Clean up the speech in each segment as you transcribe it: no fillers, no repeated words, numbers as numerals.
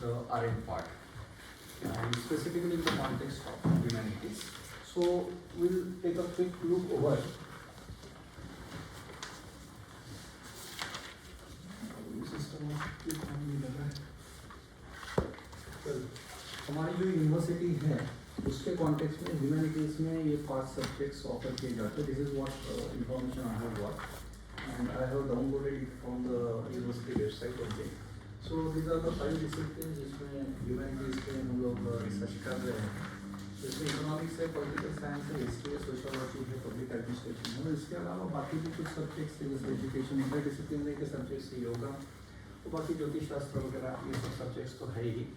the RM part, and specifically in the context of humanities. So we'll take a quick look over हमारी जो university है उसके context में humanities में ये 5 सब्जेक्ट्स ऑफर किए जाते हैं. This is what information I have got and I have downloaded it from the university website. Okay, so this are the 5 discipline जिसमें ह्यूमैनिटीज़ के हम लोग रिसर्च कर रहे हैं. इसमें इकोनॉमिक्स है, पॉलिटिकल साइंस है, हिस्ट्री है, सोशियोलॉजी है, पब्लिक एडमिनिस्ट्रेशन है. और इसके अलावा बाकी भी कुछ सब्जेक्ट्स है जैसे एजुकेशन, इंटर डिसिप्लिनरी के सब्जेक्ट्स है, योगा और बाकी ज्योतिष शास्त्र वगैरह, ये सब सब्जेक्ट्स तो है ही.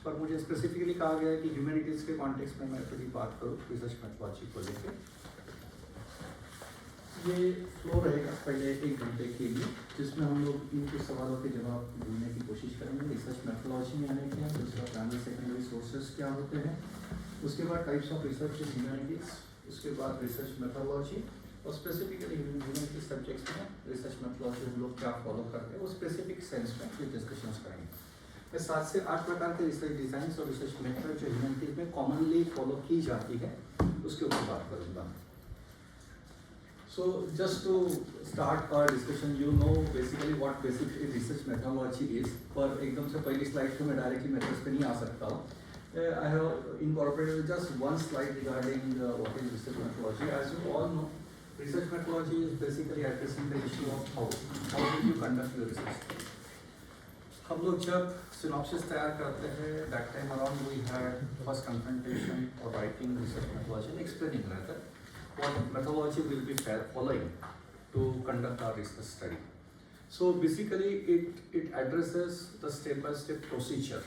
पर मुझे स्पेसिफिकली कहा गया है कि ह्यूमैनिटीज़ के कॉन्टेक्स्ट में मैं थोड़ी बात करूँ रिसर्च मेथोडोलॉजी को लेकर. ये फ्लो रहेगा पहले 1 घंटे के लिए जिसमें हम लोग इन कुछ सवालों के जवाब ढूंढने की कोशिश करेंगे. रिसर्च मेथोडोलॉजी में आने के दूसरा प्राइमरी सेकेंडरी सोर्सेज क्या होते हैं, उसके बाद types of research in humanities, उसके बाद रिसर्च मेथोडोलॉजी और स्पेसिफिकली ह्यूमैनिटीज़ सब्जेक्ट्स में रिसर्च मेथोडोलॉजी हम लोग क्या फॉलो करते हैं वो स्पेसिफिक सेंस में कुछ डिस्कशंस करेंगे. मैं 7 से 8 प्रकार के रिसर्च डिज़ाइंस और रिसर्च मेथड जो ह्यूमैनिटीज़ में कॉमनली फॉलो की जाती है उसके ऊपर बात करूँगा. So just to start our discussion, you know basically what basically research methodology is. पर एकदम से पहली स्लाइड पे मैं डायरेक्टली मेथड्स पे नहीं आ सकता हूँ. I have incorporated just one slide regarding what is research methodology. As you all know, research methodology is basically addressing the issue of how do you conduct your research. हम लोग जब synopsis तैयार करते हैं that time around we had first confrontation और writing research methodology and explaining रहता है what methodology will be following to conduct our research study. So basically it addresses the step by step procedure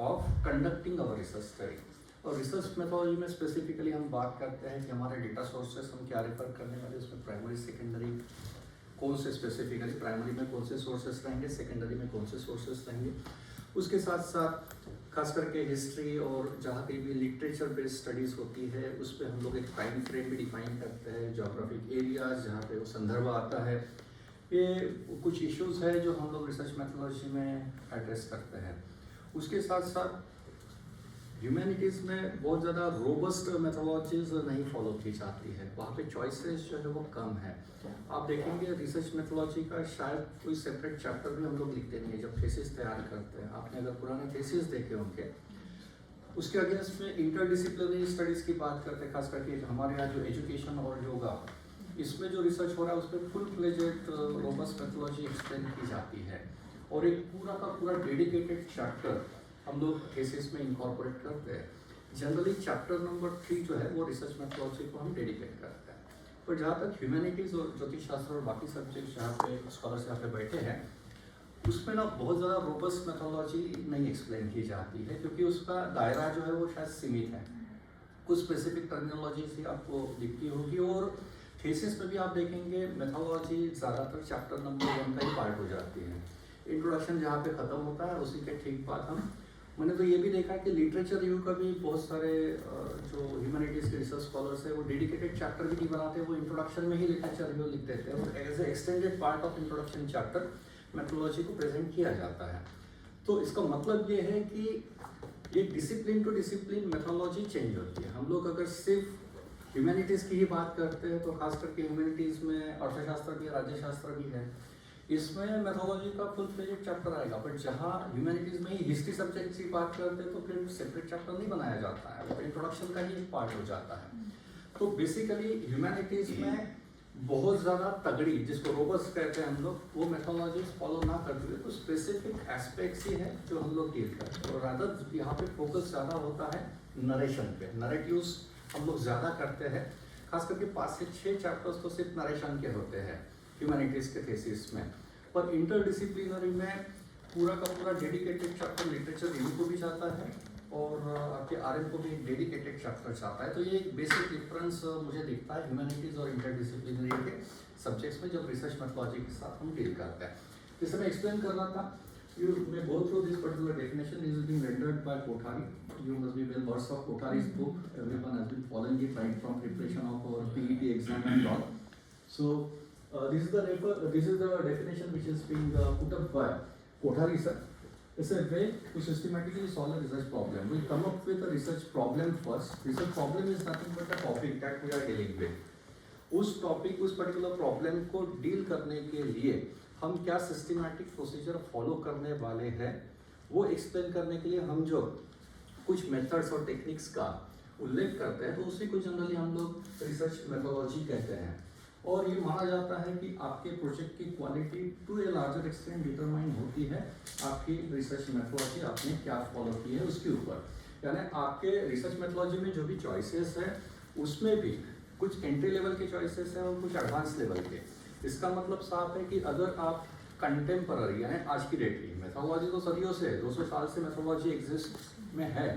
of conducting our research study. और research methodology में specifically हम बात करते हैं कि हमारे डेटा सोर्सेस हम क्या रेफर करने वाले, उसमें प्राइमरी सेकेंडरी कौन से स्पेसिफिकली, प्राइमरी में कौन से सोर्सेस रहेंगे, सेकेंडरी में कौन से सोर्सेस रहेंगे. उसके साथ साथ खास करके हिस्ट्री और जहाँ कहीं भी लिटरेचर बेस्ड स्टडीज़ होती है उस पर हम लोग एक टाइम फ्रेम भी डिफाइन करते हैं, जोग्राफिक एरियाज जहाँ पे वो संदर्भ आता है. ये कुछ इश्यूज है जो हम लोग रिसर्च मेथोडोलॉजी में एड्रेस करते हैं. उसके साथ साथ ह्यूमैनिटीज़ में बहुत ज़्यादा रोबस्ट मेथोडोलॉजीज नहीं फॉलो की जाती है, वहाँ पे चॉइसेस जो है वो कम है. आप देखेंगे रिसर्च मेथोडोलॉजी का शायद कोई सेपरेट चैप्टर भी हम लोग लिखते नहीं है जब थीसिस तैयार करते हैं. आपने अगर पुराने थीसिस देखे होंगे उसके अगेंस्ट में इंटरडिसिप्लिनरी स्टडीज़ की बात करते हैं. खास करके हमारे यहाँ जो एजुकेशन और योगा इसमें जो रिसर्च हो रहा है उसमें full fledged robust methodology explain की जाती है और एक पूरा का पूरा डेडिकेटेड चैप्टर हम लोग थीसिस में इंकॉर्पोरेट करते हैं. जनरली चैप्टर नंबर 3 जो है वो रिसर्च मेथोडोलॉजी को हम डेडिकेट करते हैं. पर जहाँ तक ह्यूमैनिटीज़ और ज्योतिष शास्त्र और बाकी सब्जेक्ट्स जहाँ पे स्कॉलर्स यहाँ पे बैठे हैं उसमें ना बहुत ज़्यादा रोबस्ट मेथोडोलॉजी नहीं एक्सप्लेन की जाती है क्योंकि उसका दायरा जो है वो शायद सीमित है. कुछ स्पेसिफिक टर्मिनोलॉजी ही आपको दिखती होगी और थीसिस में भी आप देखेंगे मेथोडोलॉजी ज़्यादातर चैप्टर नंबर 1 का ही पार्ट हो जाती है. इंट्रोडक्शन जहाँ पे ख़त्म होता है उसी के ठीक बाद मैंने तो ये भी देखा कि लिटरेचर रिव्यू का भी बहुत सारे जो ह्यूमैनिटीज़ के रिसर्च स्कॉलर्स है वो डेडिकेटेड चैप्टर भी नहीं बनाते, वो इंट्रोडक्शन में ही लिटरेचर रिव्यू लिख देते हैं और as a extended part of introduction chapter methodology को प्रेजेंट किया जाता है. तो इसका मतलब ये है कि ये discipline to discipline methodology change होती है. हम लोग अगर सिर्फ ह्यूमैनिटीज़ की ही बात करते हैं तो खास करके ह्यूमैनिटीज़ में अर्थशास्त्र भी, राज्यशास्त्र भी है, इसमें मेथोडोलॉजी का फुल फ्लेजेड चैप्टर आएगा. बट जहाँ ह्यूमैनिटीज़ में ही हिस्ट्री सब्जेक्ट की बात करते हैं तो फिर सेपरेट चैप्टर नहीं बनाया जाता है, वो इंट्रोडक्शन का ही एक पार्ट हो जाता है. तो बेसिकली ह्यूमैनिटीज़ में बहुत ज़्यादा तगड़ी जिसको रोबस्ट कहते हैं हम लोग वो मेथोडोलॉजीज फॉलो ना करते हुए तो स्पेसिफिक एस्पेक्ट्स ही है जो हम लोग डील करते हैं. और रादर यहाँ पे फोकस ज़्यादा होता है नरेशन पे, नरेटिव्स हम लोग ज़्यादा करते हैं. खास करके 5 से 6 चैप्टर्स तो सिर्फ नरेशन के होते हैं ह्यूमैनिटीज़ के थीसिस में. पर इंटरडिसिप्लिनरी में पूरा का पूरा डेडिकेटेड चैप्टर लिटरेचर रिव्यू को भी जाता है और आपके आरएम को भी एक डेडिकेटेड चैप्टर चाहता है. तो ये एक बेसिक डिफरेंस मुझे दिखता है ह्यूमैनिटीज़ और इंटरडिसिप्लिनरी के सब्जेक्ट्स में जब रिसर्च मेथोडोलॉजी के साथ हम डील करते हैं. जैसे मैं एक्सप्लेन कर रहा था, you may go through this particular definition. This is being rendered by Kothari. You must be well versed of Kothari's book. Everyone has been following it right from preparation of our PET exam and all. So this is the definition which is being put up by Kothari sir. It's a way to systematically solve a research problem. We come up with a research problem first. Research problem is nothing but a topic that we are dealing with. उस topic, उस particular problem को deal करने के लिए हम क्या systematic procedure follow करने वाले हैं, वो एक्सप्लेन करने के लिए हम जो कुछ मेथड्स और टेक्निक्स का उल्लेख करते हैं, तो उसी को जनरली हम लोग रिसर्च मेथोडोलॉजी कहते हैं। और ये माना जाता है कि आपके प्रोजेक्ट की quality to a larger extent determine होती है आपकी रिसर्च मेथोडोलॉजी आपने क्या फॉलो की है उसके ऊपर। यानी आपके रिसर्च मेथोडोलॉजी में जो भी चॉइसेस है उसमें भी कुछ एंट्री लेवल के चॉइसेस हैं और कुछ एडवांस लेवल के। इसका मतलब साफ है कि अगर आप कंटेम्पररी यानी आज की डेट की मेथोडोलॉजी तो सदियों से 200 साल से मेथोडोलॉजी एग्जिस्ट में है,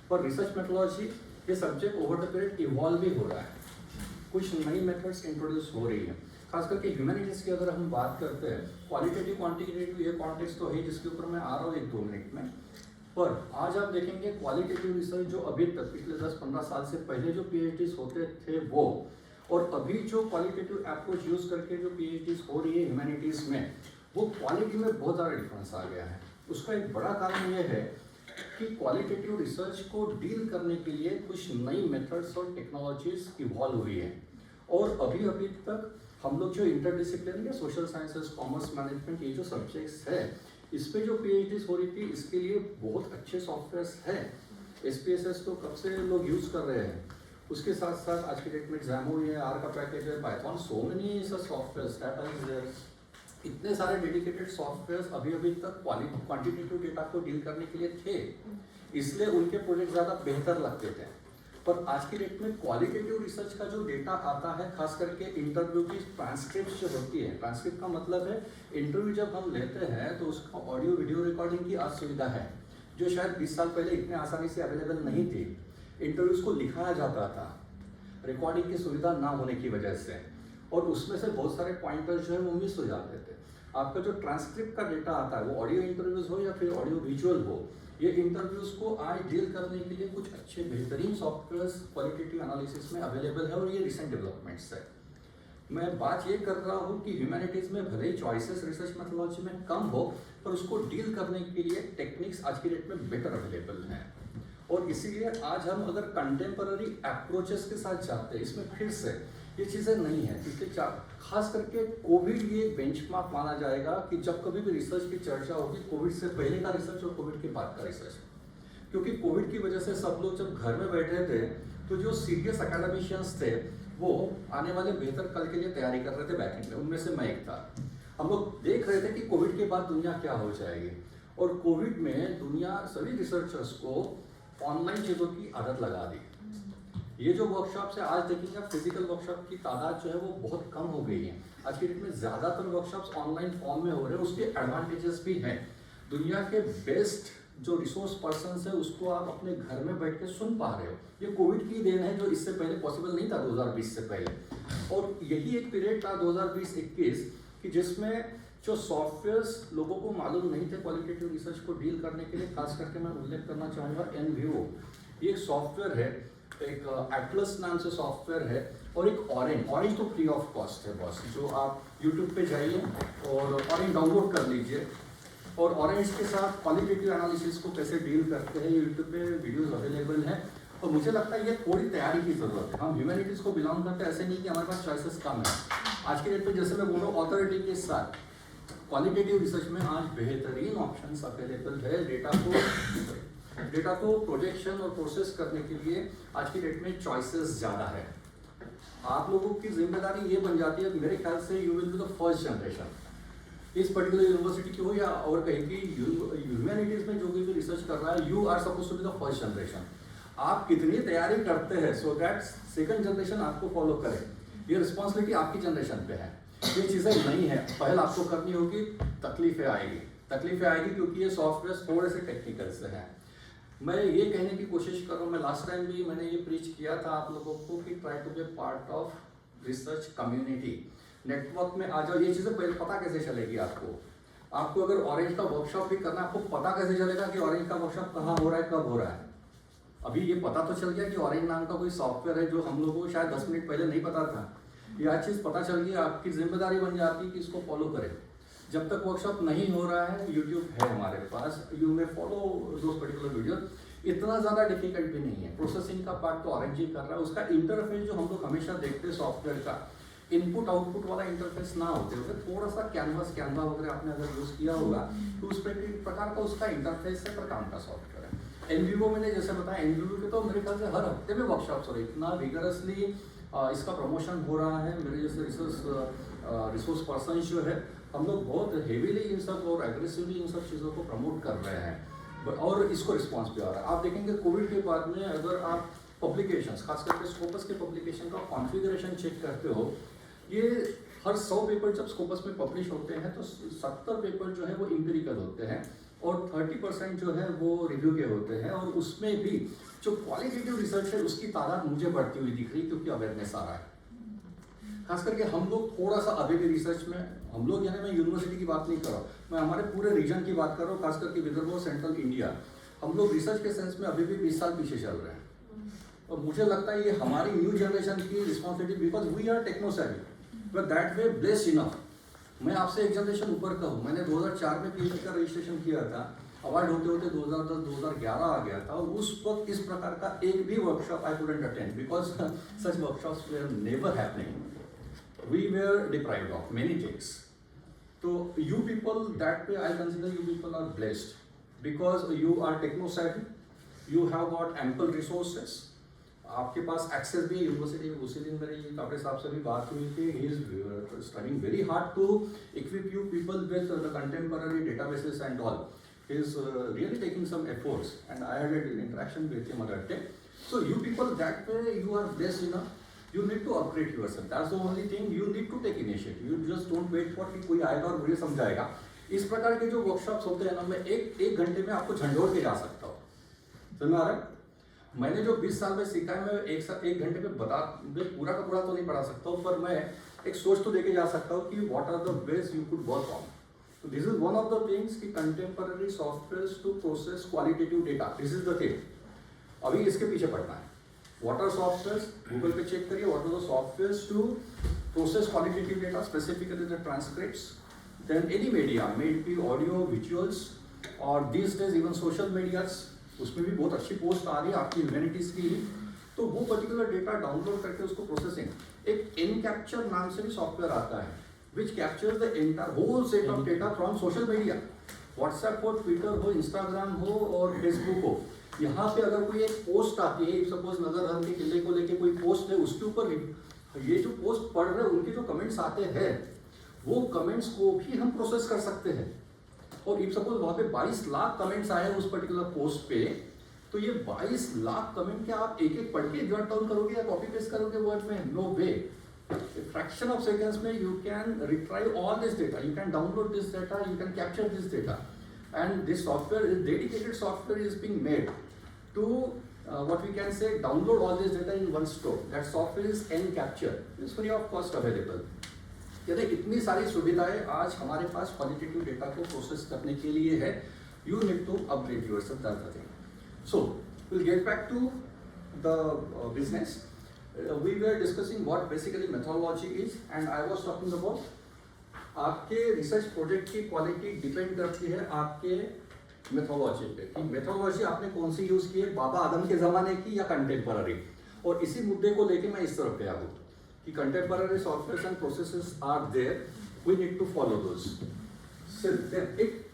पर रिसर्च मेथोडोलॉजी ये subject over the period evolve भी हो रहा है, कुछ नई मेथड्स इंट्रोड्यूस हो रही है। खास करके ह्यूमैनिटीज़ की अगर हम बात करते हैं, क्वालिटेटिव क्वांटिटेटिव ये कॉन्टेक्स्ट तो है जिसके ऊपर मैं आ रहा हूँ 1-2 मिनट में, पर आज आप देखेंगे क्वालिटेटिव रिसर्च जो अभी तक पिछले 10-15 साल से पहले जो पीएचडीज होते थे वो, और अभी जो क्वालिटेटिव अप्रोच यूज़ करके जो पीएचडीज हो रही है ह्यूमैनिटीज़ में, वो क्वालिटी में बहुत ज़्यादा डिफरेंस आ गया है। उसका एक बड़ा कारण ये है कि क्वालिटेटिव रिसर्च को डील करने के लिए कुछ नई मेथड्स और टेक्नोलॉजीज इवॉल्व हुई है। और अभी तक हम लोग जो इंटरडिसिप्लिनरी या सोशल साइंसेस, कॉमर्स, मैनेजमेंट ये जो सब्जेक्ट्स है, इस पे जो पीएचडीज हो रही थी इसके लिए बहुत अच्छे सॉफ्टवेयर्स हैं। SPSS तो कब से लोग यूज़ कर रहे हैं, उसके साथ साथ आज की डेट में Xamo है, R का पैकेज है, Python, so many softwares, data is there, इतने सारे डेडिकेटेड सॉफ्टवेयर्स अभी तक क्वांटिटेटिव डेटा को डील करने के लिए थे, इसलिए उनके प्रोजेक्ट ज़्यादा बेहतर लगते थे। पर आज की डेट में क्वालिटेटिव रिसर्च का जो डेटा आता है, खास करके इंटरव्यू की ट्रांसक्रिप्ट जो होती है, ट्रांसक्रिप्ट का मतलब है इंटरव्यू जब हम लेते हैं तो उसका ऑडियो वीडियो रिकॉर्डिंग की आज सुविधा है जो शायद 20 साल पहले इतने आसानी से अवेलेबल नहीं थी। इंटरव्यूज को लिखाया जाता था रिकॉर्डिंग की सुविधा ना होने की वजह से, और उसमें से बहुत सारे पॉइंटर्स जो है वो मिस हो जाते थे। आपका जो ट्रांसक्रिप्ट का डेटा आता है, वो ऑडियो इंटरव्यूज हो या फिर ऑडियो विजुअल हो, ये इंटरव्यूज को आज डील करने के लिए कुछ अच्छे बेहतरीन सॉफ्टवेयर्स क्वालिटेटिव एनालिसिस में अवेलेबल है, और ये रिसेंट डेवलपमेंट्स है। मैं बात ये कर रहा हूँ कि ह्यूमैनिटीज़ में भले ही चॉइसेस रिसर्च मेथोडोलॉजी में कम हो, पर उसको डील करने के लिए टेक्निक्स आज की डेट में बेटर अवेलेबल हैं। और इसीलिए आज हम अगर कंटेम्पररी अप्रोचेस के साथ जाते हैं, इसमें फिर से ये चीज़ें नहीं है, क्योंकि खास करके कोविड ये बेंचमार्क माना जाएगा कि जब कभी भी रिसर्च की चर्चा होगी, कोविड से पहले का रिसर्च और कोविड के बाद का रिसर्च। क्योंकि कोविड की वजह से सब लोग जब घर में बैठे थे, तो जो सीरियस अकेडमिशियंस थे वो आने वाले बेहतर कल के लिए तैयारी कर रहे थे बैकएंड में, उनमें से मैं एक था। हम लोग देख रहे थे कि कोविड के बाद दुनिया क्या हो जाएगी, और कोविड में दुनिया सभी रिसर्चर्स को ऑनलाइन चीज़ों की आदत लगा दी। ये जो वर्कशॉप्स है, आज देखेंगे फिजिकल वर्कशॉप की तादाद जो है वो बहुत कम हो गई है। आज की डेट में ज़्यादातर वर्कशॉप्स ऑनलाइन फॉर्म में हो रहे हैं, उसके एडवांटेजेस भी हैं। दुनिया के बेस्ट जो रिसोर्स पर्सन्स है उसको आप अपने घर में बैठ के सुन पा रहे हो। ये कोविड की देन है, जो इससे पहले पॉसिबल नहीं था 2020 से पहले। और यही एक पीरियड था 2020-21 कि जिसमें जो सॉफ्टवेयर्स लोगों को मालूम नहीं थे क्वालिटेटिव रिसर्च को डील करने के लिए। खास करके मैं उल्लेख करना चाहूँगा NVivo, ये एक सॉफ्टवेयर है, एक एटलस नाम से सॉफ्टवेयर है, और एक ऑरेंज तो फ्री ऑफ कॉस्ट है बॉस, जो आप यूट्यूब पे जाइए और ऑरेंज डाउनलोड कर लीजिए। और ऑरेंज के साथ क्वालिटेटिव एनालिसिस को कैसे डील करते हैं यूट्यूब पे वीडियोस अवेलेबल हैं। और मुझे लगता है ये थोड़ी तैयारी की ज़रूरत है। हम ह्यूमैनिटीज़ को बिलोंग करते हैं, ऐसे नहीं कि हमारे पास चॉइसेस कम है। आज के डेट पे जैसे मैं बोल रहा हूँ, ऑथोरिटी के साथ क्वालिटेटिव रिसर्च में आज बेहतरीन ऑप्शंस अवेलेबल है। डेटा को प्रोजेक्शन और प्रोसेस करने के लिए आज की डेट में चॉइसेस ज़्यादा है। आप लोगों की जिम्मेदारी ये बन जाती है, मेरे ख्याल से you will B the first generation इस पर्टिकुलर यूनिवर्सिटी की हो या और कहीं की ह्यूमैनिटीज़ में जो भी रिसर्च कर रहा है, you are suppose to be the first generation. आप कितनी तैयारी करते हैं सो दैट सेकंड जनरेशन आपको फॉलो करे, ये रिस्पॉन्सिबिलिटी आपकी जनरेशन पे है। ये चीज़ें नहीं है, पहले आपको करनी होगी, तकलीफें आएगी क्योंकि ये सॉफ्टवेयर थोड़े से टेक्निकल से हैं। मैं ये कहने की कोशिश कर रहा हूँ, मैं लास्ट टाइम भी मैंने ये प्रीच किया था आप लोगों को कि try to be part of research community, network में आ जाओ। ये चीज़ें पहले पता कैसे चलेगी आपको अगर ऑरेंज का वर्कशॉप भी करना, आपको पता कैसे चलेगा कि ऑरेंज का वर्कशॉप कहाँ हो रहा है, कब हो रहा है। अभी ये पता तो चल गया कि ऑरेंज नाम का कोई सॉफ्टवेयर है, जो हम लोगों को शायद 10 मिनट पहले नहीं पता था। ये आज चीज़ पता चल गई, आपकी जिम्मेदारी बन जाती है कि इसको फॉलो करें। जब तक वर्कशॉप नहीं हो रहा है यूट्यूब है हमारे पास, you may follow those particular video. इतना ज़्यादा डिफिकल्ट भी नहीं है। प्रोसेसिंग का पार्ट तो RNG कर रहा है, उसका इंटरफेस जो हम लोग हमेशा देखते हैं सॉफ्टवेयर का, इनपुट आउटपुट वाला इंटरफेस ना होते हुए थोड़ा सा कैनवा वगैरह आपने अगर यूज़ किया होगा तो उस प्रकार का उसका इंटरफेस है, पर काम का सॉफ्टवेयर है। एनवीवो मैंने जैसे बताया, एनवीवो के तो मेरे ख्याल से हर हफ्ते में वर्कशॉप्स हो रही, इतना विगरसली इसका प्रमोशन हो रहा है। मेरे जैसे रिसोर्स पर्सन जो है, हम लोग बहुत हेवीली इन सब और एग्रेसिवली इन सब चीज़ों को प्रमोट कर रहे हैं और इसको रिस्पॉन्स भी आ रहा है। आप देखेंगे कोविड के बाद में अगर आप पब्लिकेशंस, खास करके स्कोपस के पब्लिकेशन का कॉन्फ़िगरेशन चेक करते हो, ये हर 100 पेपर जब स्कोपस में पब्लिश होते हैं तो 70 पेपर जो है वो इम्पेरिकल होते हैं और 30% जो है वो रिव्यू के होते हैं। और उसमें भी जो क्वालिटेटिव रिसर्च है उसकी तादाद मुझे बढ़ती हुई दिख रही, क्योंकि अवेयरनेस आ रहा है। खास करके हम लोग थोड़ा सा अभी भी रिसर्च में, हम लोग यानी मैं यूनिवर्सिटी की बात नहीं कर रहा हूँ, मैं हमारे पूरे रीजन की बात कर रहा हूँ, खास करके विदर्भ और सेंट्रल इंडिया, हम लोग रिसर्च के सेंस में अभी भी 20 साल पीछे चल रहे हैं। और मुझे लगता है ये हमारी न्यू जनरेशन की responsibility, because we are technosavvy, but that way blessed enough. मैं आपसे एक जनरेशन ऊपर का हूँ। मैंने 2004 में PhD का रजिस्ट्रेशन किया था, अवार्ड होते होते 2010-2011 आ गया था, और उस वक्त इस प्रकार का एक भी workshop I couldn't attend, because such workshops were never happening. We were deprived of many things. So you people, that way I consider you people are blessed, because you are techno savvy, you have got ample resources, आपके पास access भी university में। उसी दिन मेरी काफी साहब से भी बात हुई थी, he is studying very hard to equip you people with the contemporary databases and all. He is really taking some efforts, and I had an interaction with him other day. So you people, that way you are blessed enough. You need to upgrade yourself. That's the only thing. You need to take initiative. You just don't wait for कि कोई आएगा और मुझे समझाएगा। इस प्रकार के जो workshops होते हैं ना, मैं एक घंटे में आपको झंडोड़ के जा सकता हूँ। समझ में आ रहा है? मैंने जो 20 साल में सीखा है, मैं एक घंटे में पूरा का पूरा तो नहीं पढ़ा सकता हूँ, पर मैं एक सोच तो देके जा सकता हूँ कि what are the ways you could work on. So this is one of the things कि contemporary softwares to process qualitative data. This is the thing. अभी इसके पीछे पढ़ना है। What are softwares? Google पे चेक करिए, what are the softwares to process qualitative data, specifically the transcripts. Then any media, may it be audio, visuals, or these days even social medias, उसमें भी बहुत अच्छी पोस्ट आ रही है आपकी humanities की। तो वो पर्टिकुलर डेटा डाउनलोड करके उसको प्रोसेसिंग, एक एनकैप्चर नाम से भी सॉफ्टवेयर आता है, which captures the entire whole set of data from social media, WhatsApp हो, ट्विटर हो, इंस्टाग्राम हो और फेसबुक हो। यहाँ पे अगर कोई एक पोस्ट आती है, सपोज नगर के किले को लेके कोई पोस्ट है, उसके ऊपर ये जो पोस्ट पढ़ रहे हैं उनके जो कमेंट्स आते हैं, वो कमेंट्स को भी हम प्रोसेस कर सकते हैं। और इफ सपोज वहाँ पे 22 लाख कमेंट्स आए उस पर्टिकुलर पोस्ट पे, तो ये 22 लाख कमेंट क्या आप एक एक पढ़ के जॉट डाउन करोगे या कॉपी पेस्ट करोगे वर्ड में? No way. Fraction of seconds में you can retrieve all this data, you can download this data, you can capture this data, and this software, dedicated software is being made to what we can say download all this data in one store. That software is Encapture. It's free of cost available. यानी इतनी सारी सुविधाएं आज हमारे पास qualitative data को process करने के लिए है। You need to upgrade yourself, that's the thing. So we'll get back to the business. We were discussing what basically methodology is, and I was talking about आपके रिसर्च प्रोजेक्ट की quality depend करती है आपके methodology पे, कि methodology आपने कौन सी use की है, बाबा आदम के जमाने की या कंटेम्पररी। और इसी मुद्दे को लेके मैं इस तरफ गया हूँ कि contemporary softwares and processes are there, we need to follow those.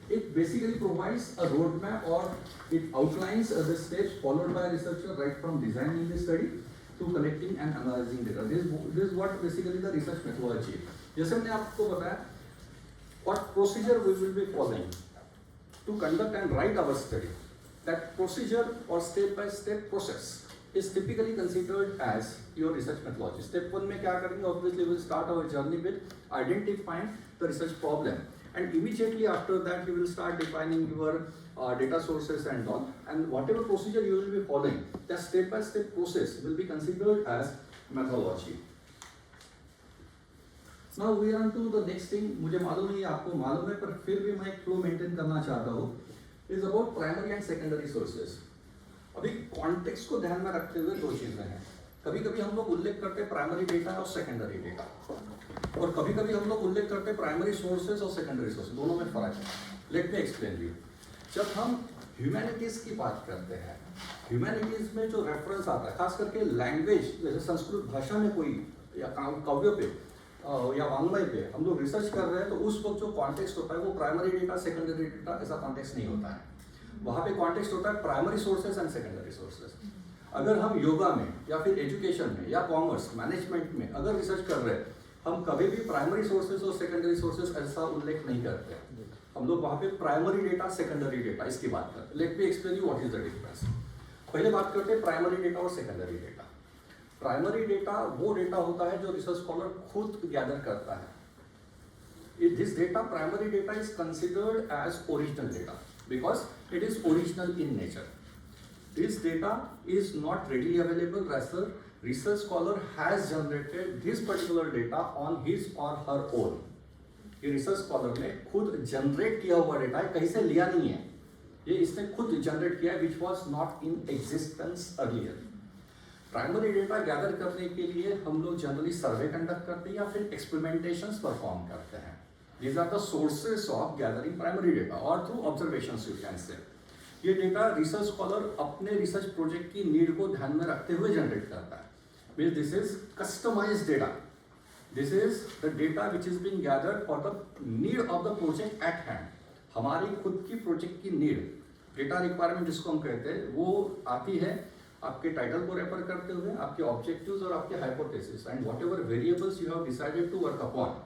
It basically provides a roadmap, or it outlines the steps followed by a researcher right from designing the study to collecting and analyzing data. This is what basically the research methodology है। जैसे मैंने आपको बताया, what procedure we will be following to conduct and write our study. That procedure or step-by-step process is typically considered as your research methodology. Step 1 में क्या करेंगे? Obviously, we will start our journey with identifying the research problem, and immediately after that, you will start defining your data sources and all. And whatever procedure you will be following, that step-by-step process will be considered as methodology. Now we are on to the next thing. मुझे मालूम नहीं आपको मालूम है, पर फिर भी मैं एक फ्लो मेंटेन करना चाहता हूँ। Is about primary and secondary sources. अभी कॉन्टेक्स्ट को ध्यान में रखते हुए दो चीजें हैं। कभी कभी हम लोग उल्लेख करते हैं प्राइमरी डेटा और सेकेंडरी डेटा, और कभी कभी हम लोग उल्लेख करते हैं प्राइमरी सोर्सेज और सेकेंडरी सोर्सेज, दोनों में फर्क है। Let me explain you. जब हम ह्यूमैनिटीज की बात करते हैं, ह्यूमैनिटीज में जो रेफरेंस आता है, खास करके लैंग्वेज, जैसे संस्कृत भाषा में कोई या काव्य पे या वांग्मय पे हम लोग रिसर्च कर रहे हैं, तो उस वक्त जो कॉन्टेक्स्ट होता है वो प्राइमरी डेटा सेकेंडरी डेटा ऐसा कॉन्टेक्स्ट नहीं होता है। वहाँ पे कॉन्टेक्स्ट होता है primary sources and secondary sources. अगर हम योगा में या फिर एजुकेशन में या कॉमर्स मैनेजमेंट में अगर रिसर्च कर रहे हैं, हम कभी भी प्राइमरी सोर्सेज और सेकेंडरी सोर्सेज ऐसा उल्लेख नहीं करते। हम लोग वहाँ पे प्राइमरी डेटा सेकेंडरी डेटा इसकी बात करते हैं। Let me explain you what is the difference. पहले बात करते हैं प्राइमरी डेटा और सेकेंडरी डेटा। प्राइमरी डेटा वो डेटा होता है जो रिसर्च स्कॉलर खुद गैदर करता है। This data, primary data is considered as original data because it is original in nature. This data is not readily available, rather research scholar has generated this particular data on his or her own. ये research scholar ने खुद generate किया हुआ data है, कहीं से लिया नहीं है, ये इसने खुद जनरेट किया है, which was not in existence earlier. Primary data gather करने के लिए हम लोग जनरली सर्वे कंडक्ट करते हैं या फिर एक्सपेरिमेंटेशंस परफॉर्म करते हैं. These are the sources of gathering primary data or through observations you can say. ये डेटा रिसर्च स्कॉलर अपने रिसर्च प्रोजेक्ट की नीड को ध्यान में रखते हुए जनरेट करता है. Means this is customized data. This is the data which is being gathered for the need of the project at hand. हमारी खुद की प्रोजेक्ट की नीड, डेटा रिक्वायरमेंट जिसको हम कहते हैं, वो आती है आपके टाइटल को रेफर करते हुए, आपके ऑब्जेक्टिव्स और आपके hypothesis and whatever variables you have decided to work upon.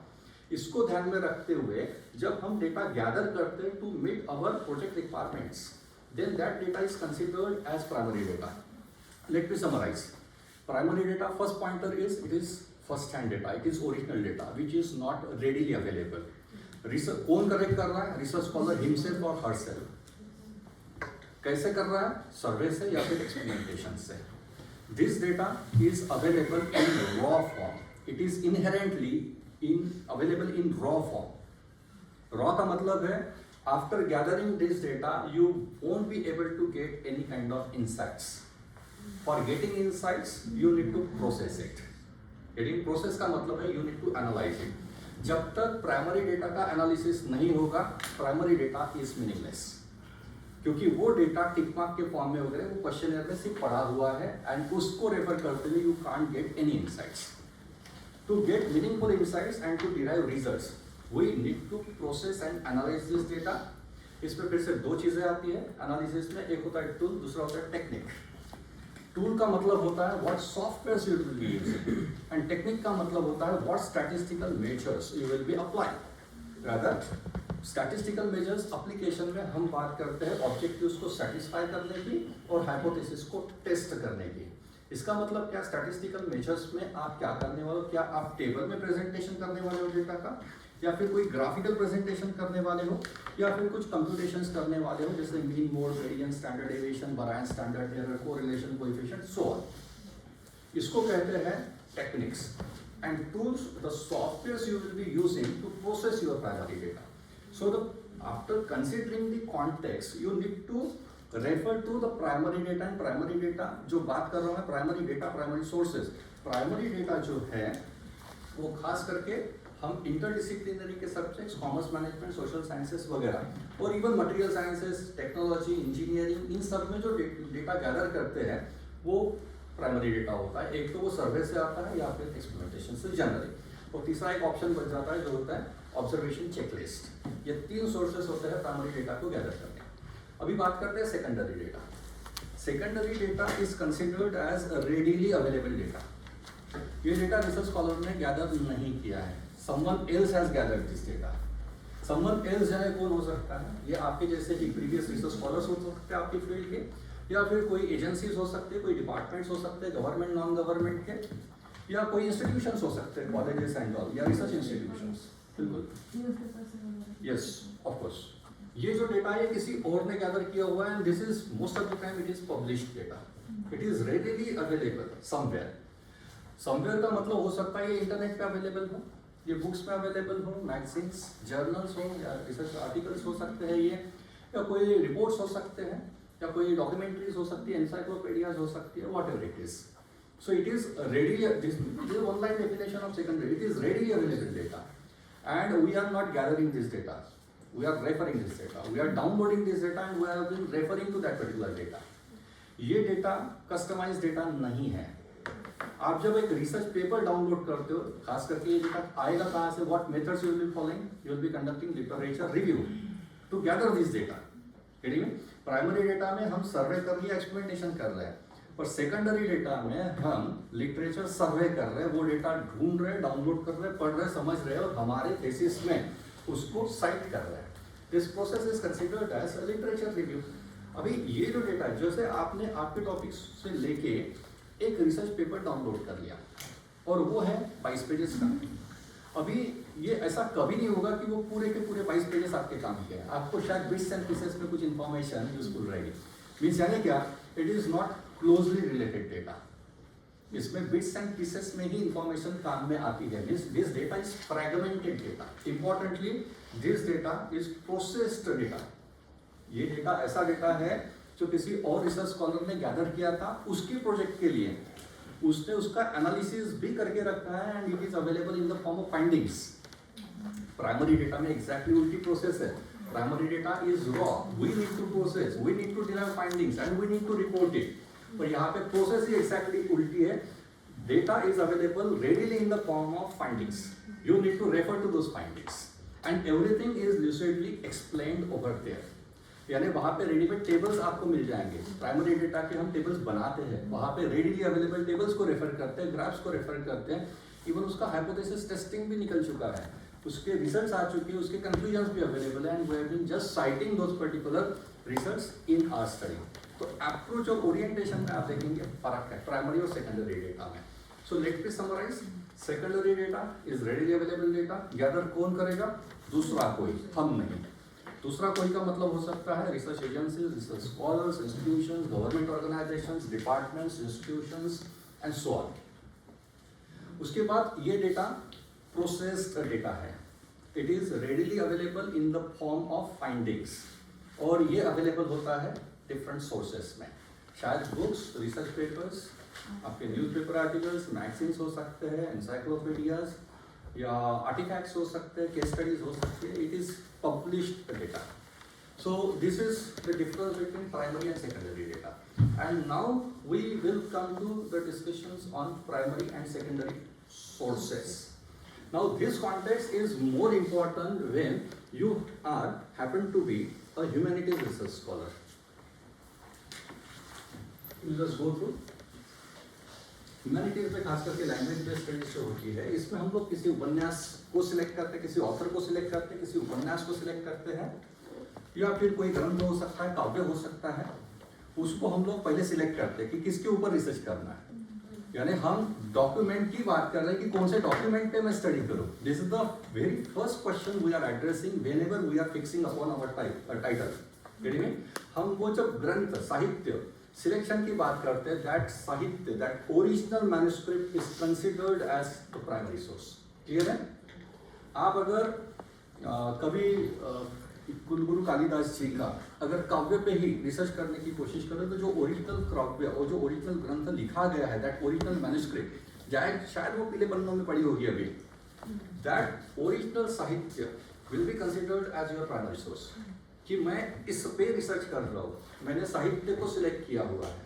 इसको ध्यान में रखते हुए जब हम डेटा गैदर करते हैं to meet our project requirements, then that data is considered as primary data. Let me summarize. Primary data, first pointer is it is first hand data, it is original data which is not readily available. Research कौन correct कर रहा है? Research scholar himself or herself. कैसे कर रहा है? सर्वे से या फिर एक्सपेरिमेंटेशन से. This data is available in raw form. It is inherently available in raw form. raw का मतलब है after gathering this data, you won't be able to get any kind of insights. For getting insights, you need to process it. Getting process का मतलब है you need to analyze it. जब तक primary data का analysis नहीं होगा, primary data is meaningless, क्योंकि वो डेटा टिक मार्क के फॉर्म में वगैरह वो क्वेश्चनर में सिर्फ पड़ा हुआ है एंड उसको रेफर करते हुए you can't get any insights. To get meaningful insights and to derive results, we need to process and analyze this data. इसमें फिर से दो चीजें आती है एनालिसिस में, एक होता है टूल, दूसरा होता है टेक्निक. टूल का मतलब होता है what software you will be using and technique का मतलब होता है what statistical measures you will be applying. Rather statistical measures application में हम बात करते हैं ऑब्जेक्टिव्स को सेटिस्फाई करने की और हाइपोथेसिस को टेस्ट करने की. इसका मतलब क्या, स्टैटिस्टिकल मेजर्स में आप क्या करने वाले हो, क्या आप टेबल में प्रेजेंटेशन करने वाले हो डेटा का, या फिर कोई ग्राफिकल प्रेजेंटेशन करने वाले हो, या फिर कुछ कंप्यूटेशंस करने वाले हो, जैसे mean, mode, variance, standard deviation, variance, standard error, correlation, coefficient, so on. इसको कहते हैं techniques. And tools, the softwares you will be using to process your primary data. So the after considering the context you need to refer to the primary data. And primary data जो बात कर रहा हूँ, primary data, primary sources. Primary data जो है वो खास करके हम इंटरडिसिप्लिनरी के subjects, commerce, management, social sciences वगैरह और even material sciences, technology, engineering, इन सब में जो डेटा गैदर करते हैं वो प्राइमरी डेटा होता है. एक तो वो सर्वे से आता है या फिर एक्सपेरिमेंटेशन से जनरली, और तीसरा एक ऑप्शन बच जाता है जो होता है ऑब्जर्वेशन चेकलिस्ट. ये तीन सोर्सेस होते हैं प्राइमरी डेटा को गैदर करने. अभी बात करते हैं secondary data. Secondary data is considered as readily available data. ये डेटा रिसर्च स्कॉलर ने गैदर नहीं किया है, someone else has gathered this data. someone else जाने कौन हो सकता है? ये आपके जैसे ही प्रीवियस रिसर्च स्कॉलर्स हो सकते हैं आपकी फील्ड के, या फिर कोई एजेंसीज हो सकते हैं, कोई डिपार्टमेंट्स हो सकते हैं, गवर्नमेंट, नॉन गवर्नमेंट के, या कोई इंस्टीट्यूशंस हो सकते हैं, कॉलेजेस एंड ऑल, या रिसर्च इंस्टीट्यूशंस. बिल्कुल, यस, ऑफ कोर्स. ये जो डेटा है किसी और ने गैदर किया हुआ है, and this is most of the time it is published data. It is readily available somewhere. Somewhere का मतलब हो सकता है ये इंटरनेट पे अवेलेबल हो, ये बुक्स में अवेलेबल हो, मैगजीन्स, जर्नल्स हो, या रिसर्च आर्टिकल्स हो सकते हैं ये, या कोई रिपोर्ट्स हो सकते हैं, या कोई डॉक्यूमेंट्रीज हो सकती है, एनसाइक्लोपीडियाज हो सकती है, whatever it is. So it is readily, this is one line definition of secondary. It is readily available data, and we are not gathering this data. We are referring this data. We are downloading this data and we are referring to that particular data. ये data customise data नहीं है. आप जब एक research paper download करते हो, खास करके ये डेटा आएगा कहाँ से, what methods you will be following, you will be conducting literature review to gather this data. Primary data में हम सर्वे कर लिया, एक्सप्लेनेशन कर रहे हैं, पर सेकेंडरी डेटा में हम लिटरेचर सर्वे कर रहे हैं, वो डेटा ढूंढ रहे हैं, डाउनलोड कर रहे हैं, पढ़ रहे हैं, समझ रहे हैं और हमारे थीसिस में उसको साइट कर रहे हैं. This process is considered as literature review. अभी ये जो डेटा है, जैसे आपने आपके टॉपिक से लेके एक रिसर्च पेपर डाउनलोड कर लिया और वो है 22 पेजेस का. अभी ये ऐसा कभी नहीं होगा कि वो पूरे के पूरे 22 पेजेस आपके काम के हैं. आपको शायद बिट्स एंड पीसेस में कुछ इन्फॉर्मेशन यूजफुल रहेगी. मीन्स यानी क्या, it is not closely related data. इसमें बिट्स एंड पीसेस में ही इंफॉर्मेशन काम में आती है. This data is fragmented data. Importantly this data is processed data. ये डेटा ऐसा डेटा है जो किसी और रिसर्च स्कॉलर ने गैदर किया था उसके प्रोजेक्ट के लिए. उसने उसका एनालिसिस भी करके रखा है and it is available in the form of findings. Primary data में एग्जैक्टली उल्टी प्रोसेस है. Primary data is raw, we need to process, we need to derive findings and we need to report it. पर यहाँ पे process ही exactly उल्टी है. Data is available readily in the form of findings. You need to refer to those findings and everything is lucidly explained over there. यानी वहाँ पे readymade tables आपको मिल जाएंगे. प्राइमरी डेटा के हम टेबल्स बनाते हैं, वहाँ पे रेडीली अवेलेबल टेबल्स को रेफर करते हैं, ग्राफ्स को रेफर करते हैं. इवन उसका हाइपोथेसिस टेस्टिंग भी निकल चुका है, उसके रिजल्ट्स आ चुके हैं, उसके कंक्लूजन्स भी अवेलेबल है and we have been just citing those particular research in our study. तो अप्रोच और ओरिएंटेशन में आप देखेंगे फर्क है प्राइमरी और सेकेंडरी डेटा में. So let me summarize. Secondary data is readily available data. Gather कौन करेगा? दूसरा कोई, हम नहीं. दूसरा कोई का मतलब हो सकता है research agencies, research scholars, institutions, government organisations, departments, institutions and so on. उसके बाद ये डेटा प्रोसेस्ड डेटा है. It is readily available in the form of findings और ये अवेलेबल होता है डिफरेंट सोर्सेस में. शायद बुक्स, रिसर्च पेपर्स, आपके न्यूज़पेपर आर्टिकल्स, मैगजीन्स हो सकते हैं, एनसाइक्लोपीडियाज या आर्टिफैक्ट्स हो सकते हैं, केस स्टडीज हो सकते हैं. It is published data. So this is the difference between primary and secondary data. And now we will come to the discussions on primary and secondary sources. Now this context is more important when you happen to be a humanities research scholar. We'll just go through. Humanities में खास करके language based studies जो होती है, इसमें हम लोग किसी उपन्यास को सिलेक्ट करते हैं, किसी ऑथर को सिलेक्ट करते हैं, किसी उपन्यास को सिलेक्ट करते हैं या फिर कोई ग्रंथ हो सकता है, काव्य हो सकता है. उसको हम लोग पहले सिलेक्ट करते हैं कि किसके ऊपर रिसर्च करना है. यानी हम डॉक्यूमेंट की बात कर रहे हैं कि कौन से डॉक्यूमेंट पे मैं स्टडी करूं. This is the very first question we are addressing whenever we are fixing upon our title. हम वो जब ग्रंथ, साहित्य सिलेक्शन की बात करते हैं, that sahitya, that original manuscript is considered as the primary source. Clear है? आप अगर कभी कुलगुरु कालिदास जी का अगर काव्य पे ही रिसर्च करने की कोशिश करें तो जो ओरिजिनल काव्य और जो ओरिजिनल ग्रंथ लिखा गया है, दैट ओरिजिनल मैन्युस्क्रिप्ट, शायद वो पीले पन्नों में पड़ी होगी अभी, that original sahitya will be considered as your primary source. कि मैं इस पे रिसर्च कर रहा हूँ, मैंने साहित्य को सिलेक्ट किया हुआ है,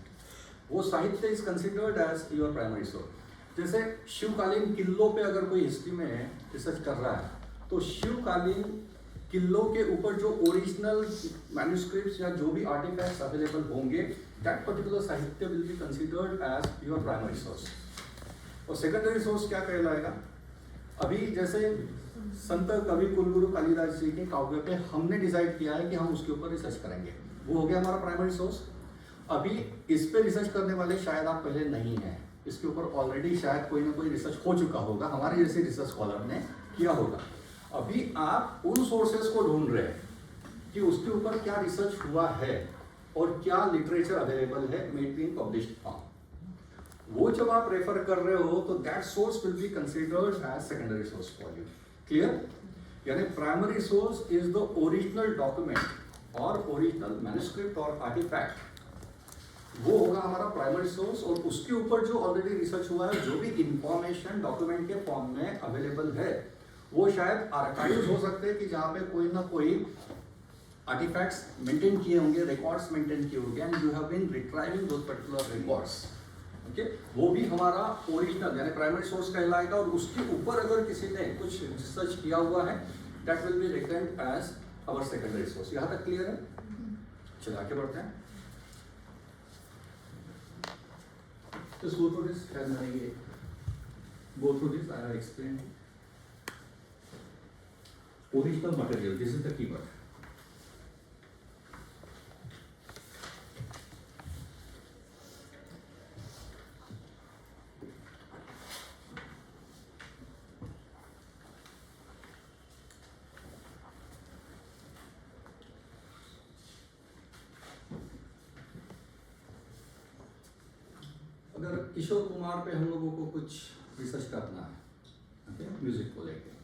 वो sahitya is considered as your primary source. जैसे शिवकालीन किल्लों पे अगर कोई हिस्ट्री में रिसर्च कर रहा है तो शिवकालीन किल्लों के ऊपर जो ओरिजिनल मैन्युस्क्रिप्ट्स या जो भी आर्टिफैक्ट्स अवेलेबल होंगे, that particular sahitya will be considered as your primary source. और सेकेंडरी सोर्स क्या कहलाएगा? अभी जैसे संत कवि कुलगुरु कालिदास जी के काव्य पे हमने डिसाइड किया है कि हम उसके ऊपर रिसर्च करेंगे, वो हो गया हमारा प्राइमरी सोर्स. अभी इस पे रिसर्च करने वाले शायद आप पहले नहीं हैं, इसके ऊपर ऑलरेडी शायद कोई ना कोई रिसर्च हो चुका होगा, हमारे जैसे रिसर्च स्कॉलर ने किया होगा. अभी आप उन सोर्सेस को ढूंढ रहे हैं कि उसके ऊपर क्या रिसर्च हुआ है और क्या लिटरेचर अवेलेबल है मेड इन पब्लिश्ड फॉर्म. वो जब आप रेफर कर रहे हो तो that source will be considered as secondary source for you. Clear? यानी primary source is the original document और ओरिजिनल मैन्युस्क्रिप्ट और आर्टिफैक्ट वो होगा हमारा प्राइमरी सोर्स, और उसके ऊपर जो ऑलरेडी रिसर्च हुआ है, जो भी इंफॉर्मेशन डॉक्यूमेंट के फॉर्म में अवेलेबल है, वो शायद आर्काइव्स हो सकते हैं कि जहाँ पे कोई ना कोई आर्टिफैक्ट्स मेंटेन किए होंगे, रिकॉर्ड्स मेंटेन किए होंगे, and you have been retrieving those particular records. Okay, वो भी हमारा ओरिजिनल यानी प्राइमरी सोर्स कहलाएगा, और उसके ऊपर अगर किसी ने कुछ रिसर्च किया हुआ है, that will be recognized as our secondary source. यहाँ तक क्लियर है? चलिए आगे बढ़ते हैं। Just go through this as I go through this. I have explained. Original material. This is the keyword. अगर किशोर कुमार पे हम लोगों को कुछ रिसर्च करना है, ओके, म्यूजिक को लेके,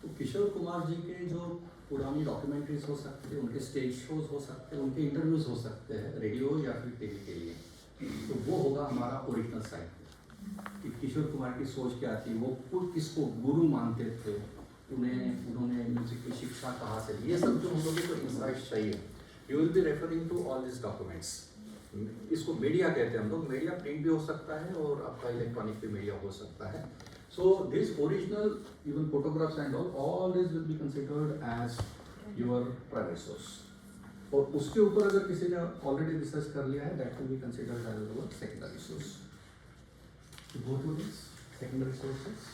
तो किशोर कुमार जी के जो पुरानी डॉक्यूमेंट्रीज हो सकते हैं, उनके स्टेज शोज हो सकते हैं, उनके इंटरव्यूज हो सकते हैं रेडियो या फिर टीवी के लिए, तो वो होगा हमारा ओरिजिनल साइट कि किशोर कुमार की सोच क्या थी, वो किसको गुरु मानते थे, उन्होंने म्यूजिक की शिक्षा कहाँ से ली, ये सब जो हम लोगों को इंसाइट चाहिए, you will be referring to all this documents. इसको मीडिया कहते हैं हम लोग, मीडिया प्रिंट भी हो सकता है और आपका इलेक्ट्रॉनिक भी मीडिया हो सकता है। So this original even photographs and all this will be considered as your primary source, और उसके ऊपर अगर किसी ने ऑलरेडी रिसर्च कर लिया है, that will be considered as your secondary source. Go to this secondary sources.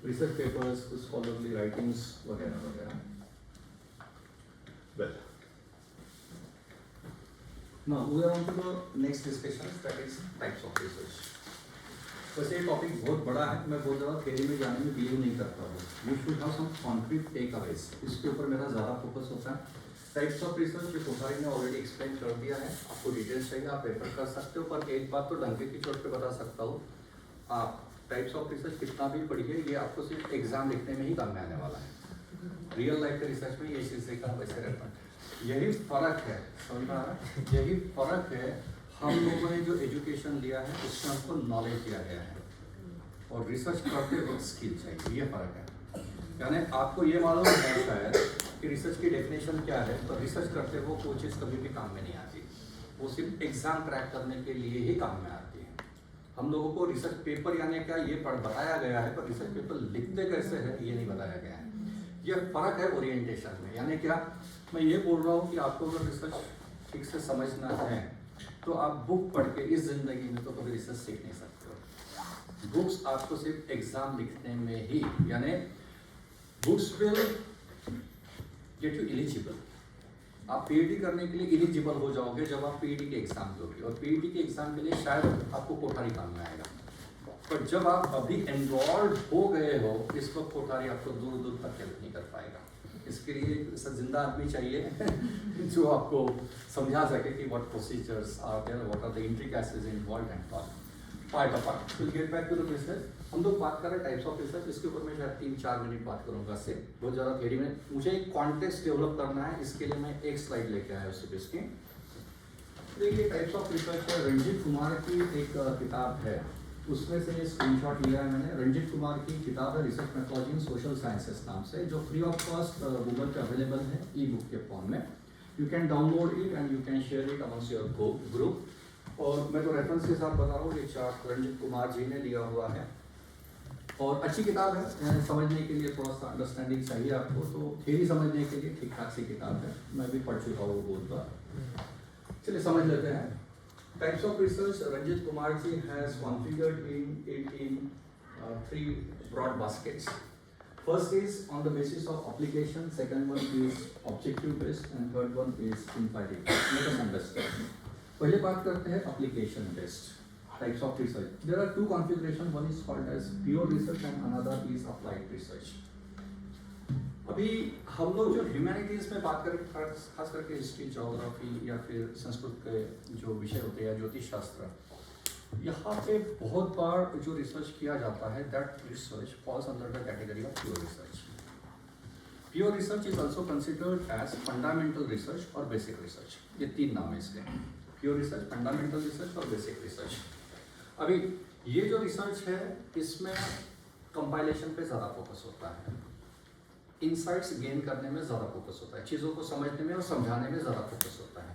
Research papers, कुछ स्कॉलरली राइटिंग्स वगैरह वगैरह। Well, now we are on to the next discussion, that is types of research. वैसे ये topic बहुत बड़ा है, मैं बहुत ज़्यादा थ्योरी में जाने में बिलीव नहीं करता हूँ। You should have some concrete takeaways, इसके ऊपर मेरा ज़्यादा फोकस होता है। टाइप्स ऑफ रिसर्च ये कोठारी ने ऑलरेडी एक्सप्लेन कर दिया है, आपको डिटेल्स चाहिए आप रेफर कर सकते हो, पर एक बात तो डंके की चोट पे बता सकता हूँ, आप टाइप्स ऑफ रिसर्च कितना भी पढ़िए, ये आपको सिर्फ एग्जाम लिखने में ही काम में आने वाला है। रियल लाइफ के रिसर्च में ये चीज़ का वैसे रहता है, यही फर्क है, समझ में आ रहा है? यही फर्क है, हम लोगों ने जो एजुकेशन लिया है उसमें हमको नॉलेज दिया गया है, और रिसर्च करते वक्त स्किल चाहिए, ये फर्क है। यानी आपको ये मालूम है शायद कि रिसर्च की डेफिनेशन क्या है, तो रिसर्च करते वो चीज़ कभी भी काम में नहीं आती, वो सिर्फ एग्जाम क्रैक करने के लिए ही काम में आती है। हम लोगों को रिसर्च पेपर यानी क्या ये बताया गया है, पर रिसर्च पेपर लिखते कैसे है ये नहीं बताया गया है। ये फर्क है ओरिएंटेशन में। यानी क्या, मैं ये बोल रहा हूँ कि आपको अगर रिसर्च ठीक से समझना है तो आप बुक पढ़ के इस जिंदगी में तो कभी रिसर्च सीख नहीं सकते हो। बुक्स आपको सिर्फ एग्जाम लिखने में ही, यानी books will get you eligible. आप पीएचडी करने के लिए एलिजिबल हो जाओगे जब आप पीएचडी के एग्जाम दोगे, और पीएचडी के एग्जाम के लिए शायद आपको कोठारी काम में आएगा, पर जब आप अभी एनरोल्ड हो गए हो इस वक्त कोठारी आपको दूर दूर तक हेल्प नहीं कर पाएगा। इसके लिए ऐसा जिंदा आदमी चाहिए जो आपको समझा सके कि what procedures are there, what are the intricacies involved and all. Part of part will get back to the business. हम लोग बात कर रहे हैं टाइप्स ऑफ रिसर्च, इसके ऊपर मैं शायद 3-4 मिनट बात करूंगा से बहुत ज़्यादा थ्योरी में। मुझे एक कॉन्टेक्स्ट डेवलप करना है, इसके लिए मैं एक स्लाइड लेके आया उससे इसकी। देखिए टाइप्स ऑफ रिसर्च है, रंजीत कुमार की एक किताब है, उसमें से ये स्क्रीनशॉट लिया है मैंने। रंजीत कुमार की किताब है रिसर्च मेथोडोलॉजी इन सोशल साइंसेस नाम से, जो फ्री ऑफ कॉस्ट गूगल पे अवेलेबल है ई बुक के फॉर्म में। You can download it and you can share it amongst your group. और मैं तो रेफरेंस के साथ बता रहा हूँ, ये चार्ट रंजीत कुमार जी ने लिया हुआ है और अच्छी किताब है। समझने के लिए थोड़ा सा अंडरस्टैंडिंग चाहिए आपको, तो थ्योरी समझने के लिए ठीक ठाक सी किताब है, मैं भी पढ़ चुका हूँ बहुत बार। चलिए समझ लेते हैं। Types of research, Ranjit Kumar ji has configured it in 3 broad baskets. First is on the basis of application, second one is objective based, and third one is empirical. Let us understand. पहले बात करते हैं application based types of research. There are 2 configurations. One is called as pure research and another is applied research. अभी हम लोग जो humanities में बात करें, खास करके हिस्ट्री, ज्योग्राफी या फिर संस्कृत के जो विषय होते हैं या ज्योतिष शास्त्र, यहाँ पे बहुत बार जो रिसर्च किया जाता है that research falls under the category of pure research. Pure research is also considered as fundamental research और बेसिक रिसर्च. ये 3 नाम है इसके, प्योर रिसर्च, फंडामेंटल रिसर्च और बेसिक रिसर्च. अभी ये जो रिसर्च है इसमें कंपाइलेशन पे ज़्यादा फोकस होता है, इंसाइट्स गेन करने में ज़्यादा फोकस होता है, चीज़ों को समझने में और समझाने में ज़्यादा फोकस होता है.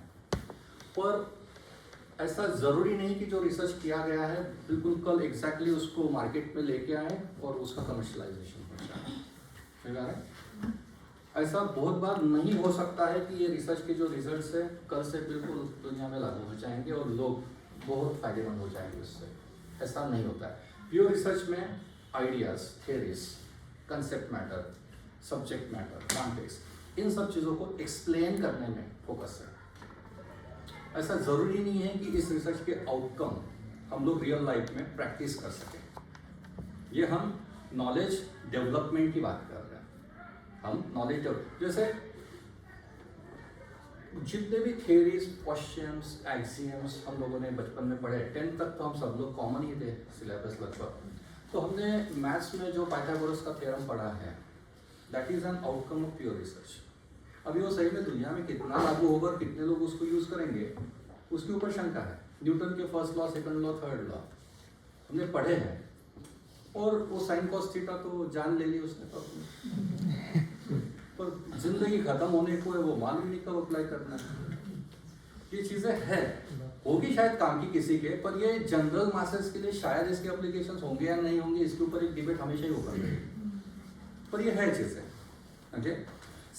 पर ऐसा ज़रूरी नहीं कि जो रिसर्च किया गया है बिल्कुल कल एग्जैक्टली उसको मार्केट में लेके आए और उसका कमर्शलाइजेशन हो जाए. समझ आ रहा है? ऐसा बहुत बार नहीं हो सकता है कि ये रिसर्च के जो रिजल्ट्स है कल से बिल्कुल दुनिया में लागू हो जाएंगे और लोग बहुत फायदेमंद हो जाएंगे उससे. ऐसा नहीं होता है. प्योर रिसर्च में ideas, theories, concept matter, subject matter, context, इन सब चीज़ों को एक्सप्लेन करने में फोकस है. ऐसा ज़रूरी नहीं है कि इस रिसर्च के आउटकम हम लोग रियल लाइफ में प्रैक्टिस कर सकें. ये हम नॉलेज डेवलपमेंट की बात कर रहे हैं. हम नॉलेज जैसे जितने भी थियरीज, क्वेश्चंस, एक्सियम्स हम लोगों ने बचपन में पढ़े, 10th तक तो हम सब लोग कॉमन ही थे सिलेबस लगभग. तो हमने मैथ्स में जो पाइथागोरस का थ्योरम पढ़ा है that is an outcome of pure research. अभी वो सही में दुनिया में कितना लागू होगा, कितने लोग उसको यूज़ करेंगे, उसके ऊपर शंका है. न्यूटन के first law, second law, third law हमने पढ़े हैं और वो साइन कॉस थीटा तो जान ले ली उसने पर जिंदगी खत्म होने को है वो मालूम नहीं कब अप्लाई करना है. ये चीज़ें हैं, होगी शायद काम की किसी के, पर ये जनरल मासेस के लिए शायद इसके एप्लीकेशंस होंगे या नहीं होंगे, इसके ऊपर एक डिबेट हमेशा ही होगा. पर ये है चीज़ें. Okay,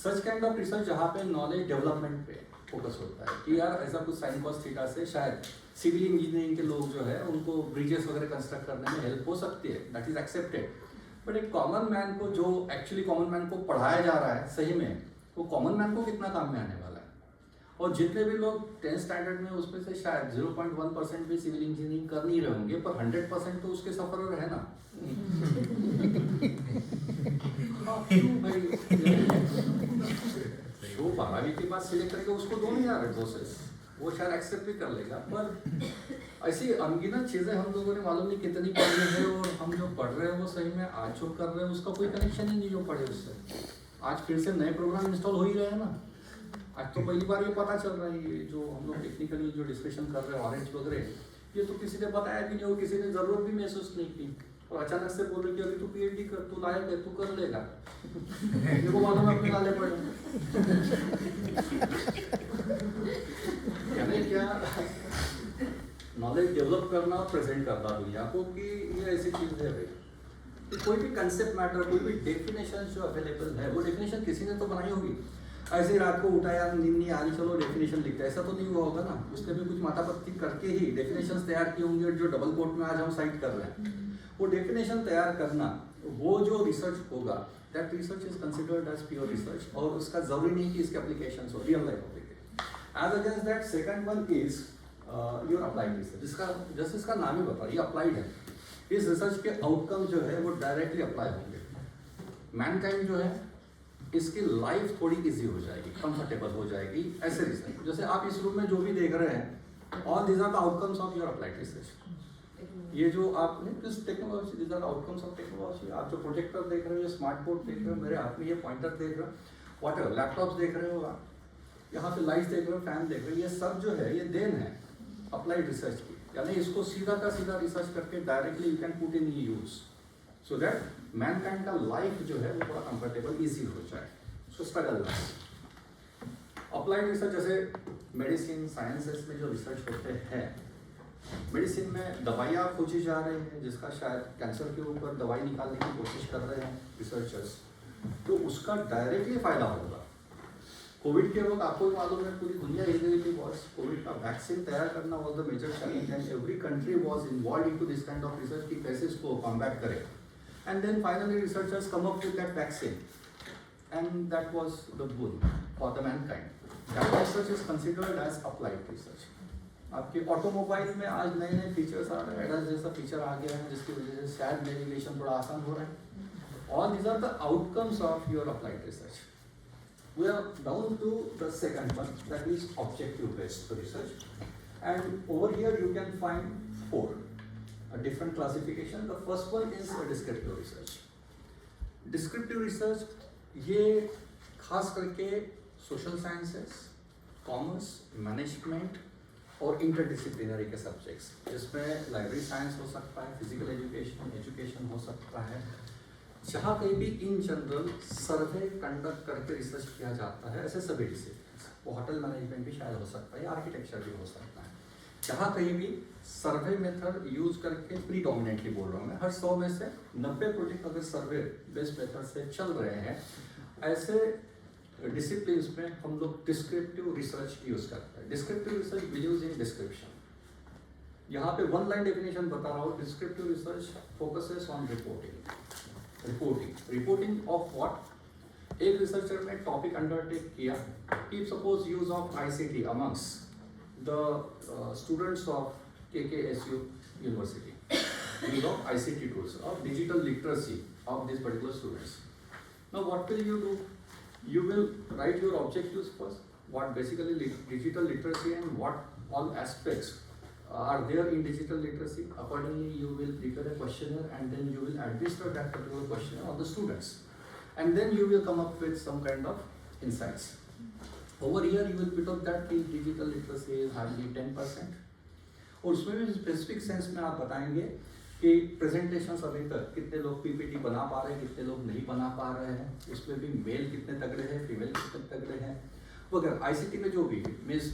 such kind of research जहाँ पे नॉलेज डेवलपमेंट पे फोकस होता है कि यार ऐसा कुछ साइन कॉस थीटा से शायद सिविल इंजीनियरिंग के लोग जो है उनको ब्रिजेस वगैरह कंस्ट्रक्ट करने में हेल्प हो सकती है, दैट इज एक्सेप्टेड. बट एक कॉमन मैन को जो एक्चुअली कॉमन मैन को पढ़ाया जा रहा है सही में, वो कॉमन मैन को कितना काम में आने वाला है. और जितने भी लोग 10th स्टैंडर्ड में उसमें से शायद 0.1% भी सिविल इंजीनियरिंग कर नहीं रहे होंगे, पर 100% तो उसके सफर है ना. जो 12वीं के बाद सिलेक्ट करेगा उसको 2000 प्रोसेस, वो शायद एक्सेप्ट भी कर लेगा. पर ऐसी अनगिनत चीज़ें हम लोगों ने मालूम नहीं कितनी पढ़ी है और हम जो पढ़ रहे हैं वो सही में आज जो कर रहे हैं उसका कोई कनेक्शन ही नहीं जो पढ़े उससे. आज फिर से नए प्रोग्राम इंस्टॉल हो ही रहे हैं ना. आज तो पहली बार ये पता चल रहा है, ये जो हम लोग टेक्निकली जो डिस्कशन कर रहे हैं ऑरेंज वगैरह, ये तो किसी ने बताया भी नहीं और किसी ने ज़रूरत भी महसूस नहीं की. और अचानक से बोल रहे कि अभी तू PhD कर, तू लायक है, तू कर लेगा. मेरे को मालूम अपने लाले पड़े यानी क्या नॉलेज डेवलप करना और प्रेजेंट करना दुनिया को कि ये ऐसी चीज़ है भाई. तो कोई भी कंसेप्ट मैटर, कोई भी डेफिनेशन जो अवेलेबल है वो डेफिनेशन किसी ने तो बनाई होगी. ऐसे ही रात को उठा यार नींद नहीं आ रही चलो डेफिनेशन लिखते, ऐसा तो नहीं हुआ होगा ना. उसने भी कुछ मातापत्ती करके ही डेफिनेशंस तैयार किए होंगे जो डबल कोट में आज हम साइट कर रहे हैं. वो डेफिनेशन तैयार करना, वो जो रिसर्च होगा that research is considered as pure research. और उसका जरूरी नहीं कि इसके एप्लीकेशंस हो real life application. As against that second one is your applied research, जिसका जैसे इसका नाम ही बता रहा है ये अप्लाइड है. इस रिसर्च के आउटकम जो है वो डायरेक्टली अप्लाई होंगे. मैनकाइंड जो है इसकी लाइफ थोड़ी इजी हो जाएगी, कंफर्टेबल हो जाएगी. ऐसे रिसर्च जैसे आप इस रूम में जो भी देख रहे हैं, all these are the outcomes of your applied research. ये जो आपने किस technology, these are outcomes of technology. आप जो प्रोजेक्टर देख रहे हो, स्मार्ट बोर्ड देख रहे हो, मेरे हाथ में ये पॉइंटर देख रहे हो, व्हाटएवर लैपटॉप्स देख रहे हो आप, यहाँ पे लाइट्स देख रहे हो, फैन देख रहे हो, ये सब जो है ये देन है अप्लाइड रिसर्च की. यानी इसको सीधा का सीधा रिसर्च करके directly you can put in use so that Mankind का लाइफ जो है वो थोड़ा कंफर्टेबल ईजी हो जाए. सो स्ट्रगल अप्लाइड रिसर्च जैसे मेडिसिन साइंसेस में जो रिसर्च होते हैं, मेडिसिन में दवाइयाँ खोजी जा रही हैं जिसका शायद कैंसर के ऊपर दवाई निकालने की कोशिश कर रहे हैं रिसर्चर्स, तो उसका डायरेक्टली फ़ायदा होगा. कोविड के वक्त आपको मालूम है पूरी दुनिया हिल गई थी बॉस. कोविड का वैक्सीन तैयार करना was the major challenge and every country was involve in to this kind of research कि कैसे इसको कॉम्बैट करें. And then finally researchers come up with that vaccine and that was the boon for the mankind. That research is considered as applied research. आपके automobile में आज नए नए features आ रहे हैं, एडास जैसा फीचर आ गया है जिसकी वजह से शायद नेविगेशन थोड़ा आसान हो रहा है. All these are the outcomes of your applied research. We are down to the second one, that is objective based research, and over here you can find 4. different classification. The first one is descriptive research. Descriptive research ये खास करके social sciences, commerce, management और interdisciplinary के subjects, जिसमें library science हो सकता है, physical education हो सकता है, जहाँ कहीं भी इन जनरल सर्वे कंडक्ट करके रिसर्च किया जाता है, ऐसे सभी डिसिप्लिन्स, वो होटल मैनेजमेंट भी शायद हो सकता है या आर्किटेक्चर भी हो सकता है, जहाँ कहीं भी सर्वे मेथड यूज करके प्रीडोमिनेटली बोल रहा हूँ मैं, हर 100 में से 90 प्रोजेक्ट अगर सर्वे बेस्ड मेथड से चल रहे हैं, ऐसे डिसिप्लिन्स में हम लोग डिस्क्रिप्टिव रिसर्च यूज करते हैं। Descriptive research believes in description. यहाँ पे वन लाइन डेफिनेशन बता रहा हूँ, descriptive research focuses on reporting of what. एक रिसर्चर ने टॉपिक अंडरटेक किया कि suppose use of ICT amongst the students of KKSU university, use of ICT tools or digital literacy of these particular students. Now what will you do? You will write your objectives first, what basically digital literacy and what all aspects are there in digital literacy. Accordingly, you will prepare a questionnaire and then you will administer that particular questionnaire on the students. And then you will come up with some kind of insights. Over here, you will put up that digital literacy is hardly 10%. और उसमें भी specific sense में आप बताएंगे कि presentations अभी तक कितने लोग पीपीटी बना पा रहे हैं, कितने लोग नहीं बना पा रहे हैं, उसमें भी मेल कितने तगड़े हैं, फीमेल कितने तगड़े हैं वगैरह। आईसीटी में जो भी means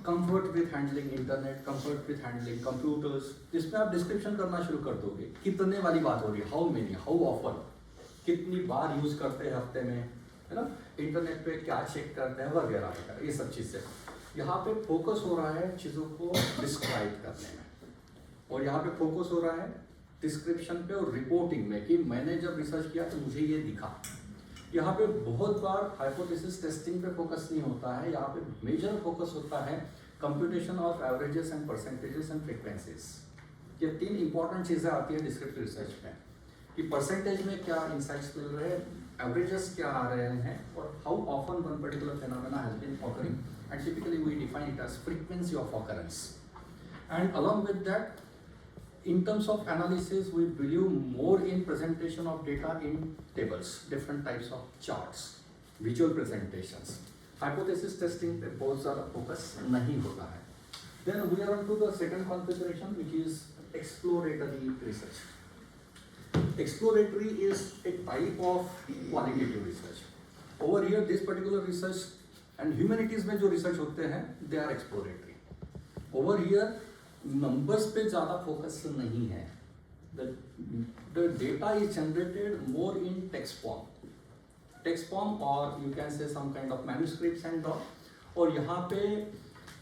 comfort with handling internet, comfort with handling computers, जिसमें आप डिस्क्रिप्शन करना शुरू कर दोगे। कितने वाली बात हो रही है, हाउ मेनी, हाउ ऑफन, कितनी बार यूज करते हैं हफ्ते में, है ना, इंटरनेट पे क्या चेक करते हैं वगैरह वगैरह, ये सब चीज़ें। यहाँ पे फोकस हो रहा है चीज़ों को डिस्क्राइब करने में, और यहाँ पे फोकस हो रहा है डिस्क्रिप्शन पे और रिपोर्टिंग में कि मैंने जब रिसर्च किया तो मुझे ये दिखा। यहाँ पे बहुत बार हाइपोथेसिस टेस्टिंग पे फोकस नहीं होता है, यहाँ पे मेजर फोकस होता है computation of averages and percentages and frequencies. ये 3 इंपॉर्टेंट चीज़ें आती है डिस्क्रिप्टिव रिसर्च में, कि परसेंटेज में क्या इंसाइट्स मिल रहे हैं, एवरेजेस क्या आ रहे हैं, और how often one particular phenomena has been occurring, and typically we define it as frequency of occurrence. And along with that, in terms of analysis, we believe more in presentation of data in tables, different types of charts, visual presentations. Hypothesis testing पे बहुत ज़्यादा focus नहीं होता है. Then we are on to the second configuration, which is exploratory research. Exploratory is a type of qualitative research. Over here, this particular research and humanities में जो research होते हैं they are exploratory. Over here numbers पे ज़्यादा focus नहीं है, the data is generated more in text form और you can say some kind of manuscripts and all, और यहाँ पे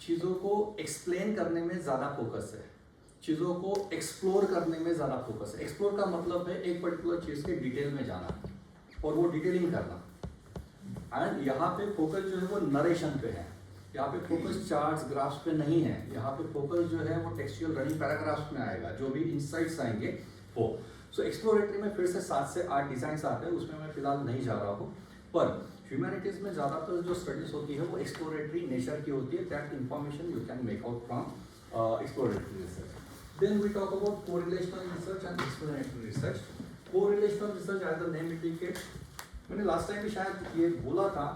चीज़ों को एक्सप्लेन करने में ज़्यादा फोकस है, चीज़ों को एक्सप्लोर करने में ज़्यादा फोकस है। एक्सप्लोर का मतलब है एक पर्टिकुलर चीज़ के डिटेल में जाना और वो डिटेलिंग करना। एंड यहाँ पे फोकस जो है वो नरेशन पे है, यहाँ पे फोकस चार्ट्स ग्राफ्स पे नहीं है, यहाँ पे फोकस जो है वो टेक्सचुअल रनिंग पैराग्राफ्स में आएगा, जो भी इंसाइट्स आएंगे वो। सो एक्सप्लोरेटरी में फिर से 7 से 8 डिजाइंस आते हैं, उसमें मैं फिलहाल नहीं जा रहा हूँ, पर ह्यूमैनिटीज में ज़्यादातर जो स्टडीज होती है वो एक्सप्लोरेटरी नेचर की होती है। That information you can make out from exploratory research. Then we talk about correlational research and explanatory research. Correlational research as the name indicates, मैंने लास्ट टाइम भी शायद ये बोला था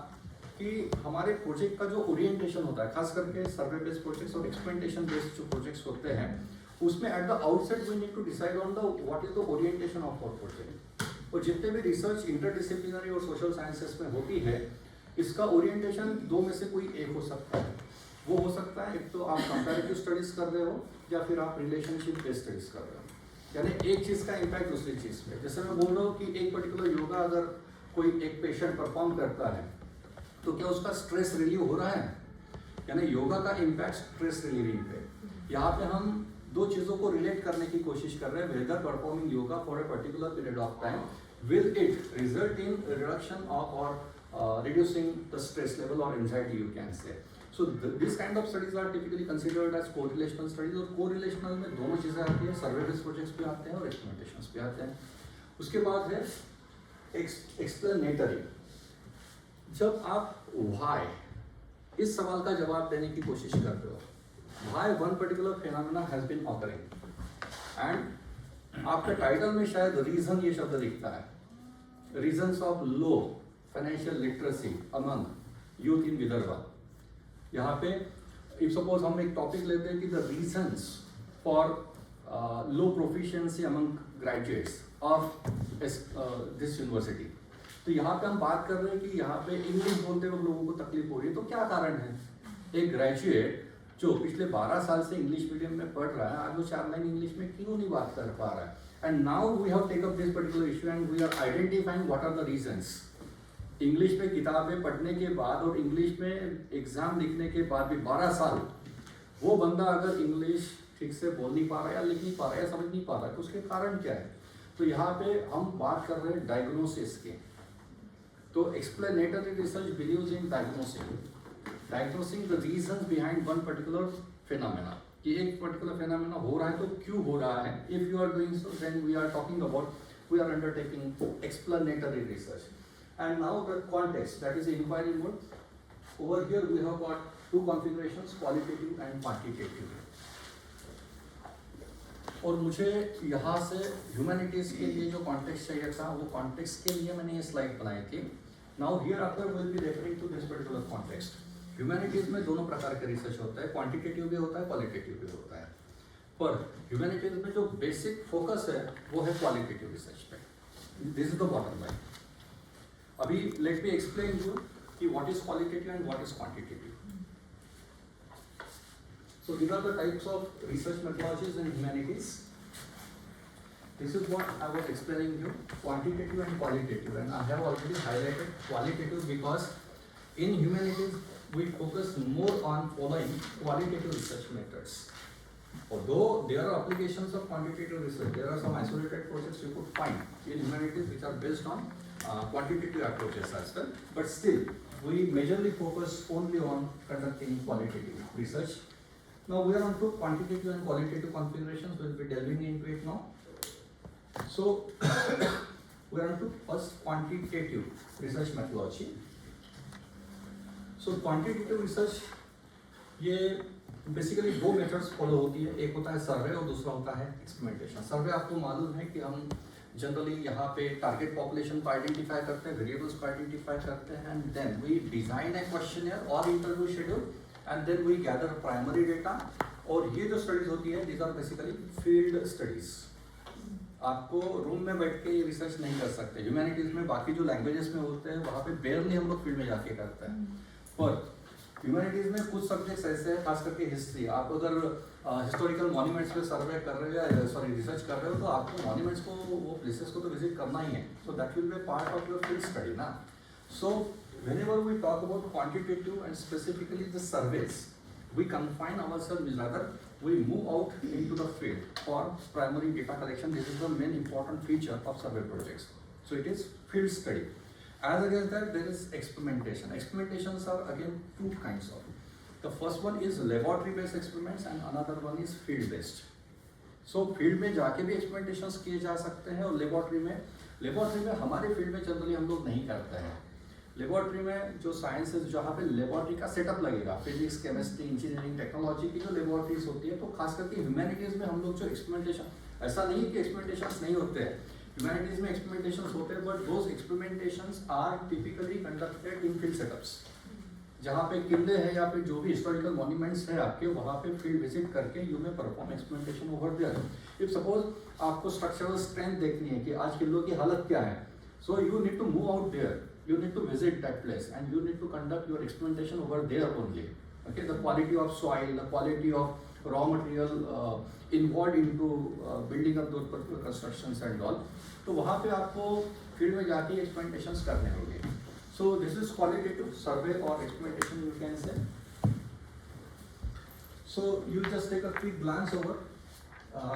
कि हमारे प्रोजेक्ट का जो ओरिएंटेशन होता है, खास करके सर्वे बेस्ड प्रोजेक्ट्स और एक्सपेरिमेंटेशन बेस्ड जो प्रोजेक्ट्स होते हैं, उसमें at the outset we need to decide on the what is the orientation of our project. और जितने भी रिसर्च इंटरडिसिप्लिनरी और सोशल साइंसेस में होती है, इसका ओरिएंटेशन 2 में से कोई एक हो सकता है। वो हो सकता है एक तो आप कंपैरेटिव स्टडीज कर रहे हो, या फिर आप रिलेशनशिप बेस्ड स्टडीज कर रहे हो, यानी एक चीज़ का इम्पैक्ट दूसरी चीज़ पे। जैसे मैं बोल रहा हूँ कि एक पर्टिकुलर योगा अगर कोई एक पेशेंट परफॉर्म करता है तो क्या उसका स्ट्रेस रिलीव हो रहा है, यानी योगा का इम्पैक्ट स्ट्रेस रिलीविंग पे। यहाँ पे हम 2 चीज़ों को रिलेट करने की कोशिश कर रहे हैं, whether performing yoga for a particular period of time will it result in reduction of और रिड्यूसिंग द स्ट्रेस लेवल और anxiety you can say. So this kind of studies are typically considered as correlational studies, और correlational में दोनों चीज़ें आती हैं, सर्वे based projects भी आते हैं और एक्सपेरिमेंटेशंस भी आते हैं। उसके बाद है एक्सप्लेनेटरी। जब आप व्हाई इस सवाल का जवाब देने की कोशिश कर रहे हो, why one particular phenomena has been occurring, and आपके टाइटल में शायद रीजन ये शब्द दिखता है, reasons of low financial literacy among youth in Vidarbha. यहाँ पे इफ सपोज हम एक टॉपिक लेते हैं कि the reasons for low proficiency among graduates of this university, तो यहाँ पे हम बात कर रहे हैं कि यहाँ पे इंग्लिश बोलते हुए लोगों को तकलीफ हो रही है, तो क्या कारण है? एक ग्रेजुएट जो पिछले 12 साल से इंग्लिश मीडियम में पढ़ रहा है, आज वो 4 लाइन इंग्लिश में क्यों नहीं बात कर पा रहा है? And now we have take up this particular issue and we are identifying what are the reasons. English में किताबें पढ़ने के बाद और इंग्लिश में एग्जाम लिखने के बाद भी 12 साल वो बंदा अगर इंग्लिश ठीक से बोल नहीं पा रहा है या लिख नहीं पा रहा है या समझ नहीं पा रहा है, तो उसके कारण क्या है? तो यहाँ पे हम बात कर रहे हैं डायग्नोसिस के। तो explanatory research believes in diagnosing the reasons behind one particular phenomena, कि एक पर्टिकुलर फिनोमेना हो रहा है तो क्यों हो रहा है। If you are doing so then we are talking about, we are undertaking explanatory research. And now the context, that is inquiry mode. Over here we have got 2 configurations, qualitative and quantitative. और मुझे यहाँ से humanities के लिए जो context चाहिए था, वो कॉन्टेक्स्ट के लिए मैंने ये स्लाइड बनाई थी। Now here after will be referring to this particular context. Humanities में दोनों प्रकार के रिसर्च होता है, क्वांटिटेटिव भी होता है, क्वालिटेटिव भी होता है। पर ह्यूमैनिटीज़ में जो बेसिक फोकस है वो है क्वालिटेटिव रिसर्च पे। This is the bottom line. अभी लेट मी एक्सप्लेन यू कि what is qualitative and what is quantitative. So these are the types of research methodologies in humanities. This is what I was explaining you, quantitative and qualitative, and I have already highlighted qualitative because in humanities we focus more on following qualitative research methods. Although there are applications of quantitative research, there are some isolated projects you could find in humanities which are based on quantitative approaches as well, but still we majorly focus only on conducting qualitative research. Now we are on to quantitative and qualitative configurations. We'll be delving into it now. So we are on to first quantitative research methodology. So quantitative research ये basically 2 methods follow होती है। एक होता है सर्वे और दूसरा होता है एक्सपेरिमेंटेशन। सर्वे आपको मालूम है कि हम जनरली यहाँ पे टारगेट पॉपुलेशन को आइडेंटिफाई करते हैं, वेरिएबल्स को आइडेंटिफाई करते हैं, and then we design a questionnaire और interview schedule and then we gather primary data। और ये जो स्टडीज होती है, these are basically field studies। आपको रूम में बैठ के ये रिसर्च नहीं कर सकते। ह्यूमैनिटीज में बाकी जो लैंग्वेजेस में होते हैं वहाँ पे बेयरली हम लोग फील्ड में जाके करते हैं, पर ह्यूमैनिटीज में कुछ सब्जेक्ट्स ऐसे हैं, खास करके हिस्ट्री। आप अगर हिस्टोरिकल मॉन्यूमेंट्स पे सर्वे कर रहे हो या सॉरी रिसर्च कर रहे हो, तो आपको मॉन्यूमेंट्स को, वो प्लेसेस को तो विजिट करना ही है। So that will B part of your field study ना। सो whenever we talk about quantitative and specifically the surveys, we confine ourselves, rather we move out into the field for primary data collection. This is the main important feature of survey projects. So it is field study. As against that, there is experimentation. Experimentations are again 2 kinds of. The first one is laboratory based experiments and another one is field based. So field में जाके भी experimentations किए जा सकते हैं, और laboratory में हमारे फील्ड में जनरली हम लोग नहीं करते हैं। लेबोरेटरी में जो साइंसेज, जहाँ पे लेबोरेटरी का सेटअप लगेगा, फिजिक्स, केमिस्ट्री, इंजीनियरिंग, टेक्नोलॉजी की जो लेबोरेटरीज होती है, तो खास करके ह्यूमैनिटीज में हम लोग जो एक्सपेरिमेंटेशन, ऐसा नहीं कि एक्सपेरिमेंटेशंस नहीं होते हैं, ह्यूमैनिटीज में एक्सपेरिमेंटेशंस होते हैं, but those experimentations are typically conducted in field setups. जहाँ पे किले है या फिर जो भी हिस्टोरिकल मॉन्यूमेंट्स है आपके, वहाँ पे फील्ड विजिट करके you may perform experimentation over there. If suppose आपको स्ट्रक्चरल स्ट्रेंथ देखनी है कि आज किलों की हालत क्या है, so you need to move out there, you need to visit that place and you need to conduct your experimentation over there only. Okay, the quality of soil, the quality of raw material involved into building up those particular constructions and all, तो वहाँ पे आपको field में जाके experimentations करने होंगे। So this is qualitative survey or experimentation you can say. So you just take a quick glance over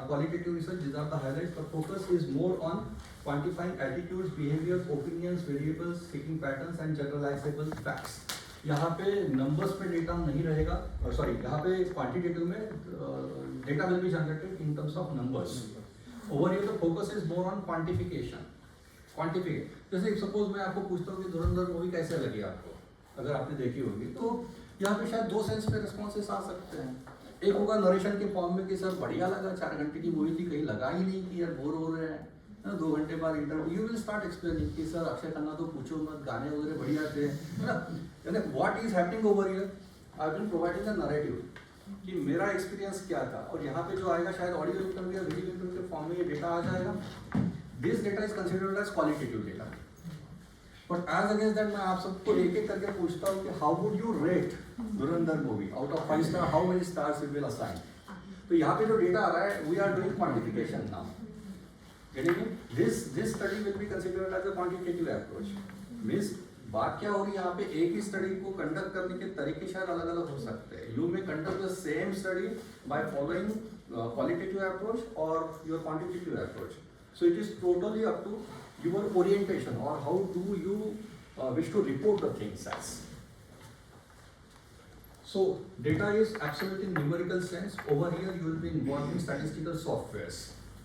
qualitative research. These are the highlights. The focus is more on quantifying attitudes, behaviors, opinions, variables, seeking patterns and generalizable facts. यहाँ पे numbers पे data नहीं रहेगा, sorry यहाँ पे quantitative में data will be generated in terms of numbers. Over here the focus is more on quantification. जैसे suppose मैं आपको पूछता हूँ कि धुरंधर मूवी कैसे लगी आपको, अगर आपने देखी होगी, तो यहाँ पे शायद 2 सेंस पे रिस्पॉन्सेस आ सकते हैं। एक होगा नरेशन के फॉर्म में कि सर बढ़िया लगा, 4 घंटे की मूवी थी, कहीं लगा ही नहीं कि यार बोर हो रहे हैं ना, 2 घंटे बाद interview, you will start explaining कि सर अक्षय खन्ना तो पूछो मत, गाने वगैरह बढ़िया थे, है ना। यानी what is happening over here, I been providing the narrative कि मेरा एक्सपीरियंस क्या था, और यहाँ पे जो आएगा शायद ऑडियो इंटरव्यू या वीडियो इंटरव्यू के फॉर्म में ये डेटा आ जाएगा। This data is considered as qualitative data, but as against that मैं आप सबको एक एक करके पूछता हूँ कि how would you rate Dhurandhar movie out of 5 star, how many stars you will assign. तो यहाँ पे जो डेटा आ रहा है, we are doing quantification now, getting it? This study will be considered as a quantitative approach. Means बात क्या हो रही है यहाँ पे, एक ही स्टडी को कंडक्ट करने के तरीके शायद अलग अलग हो सकते हैं। You may conduct the same study by following qualitative approach और your quantitative approach. So it is totally up to your orientation और how do you wish to report the things as. So data is absolutely in numerical sense. Over here you will be involving statistical softwares.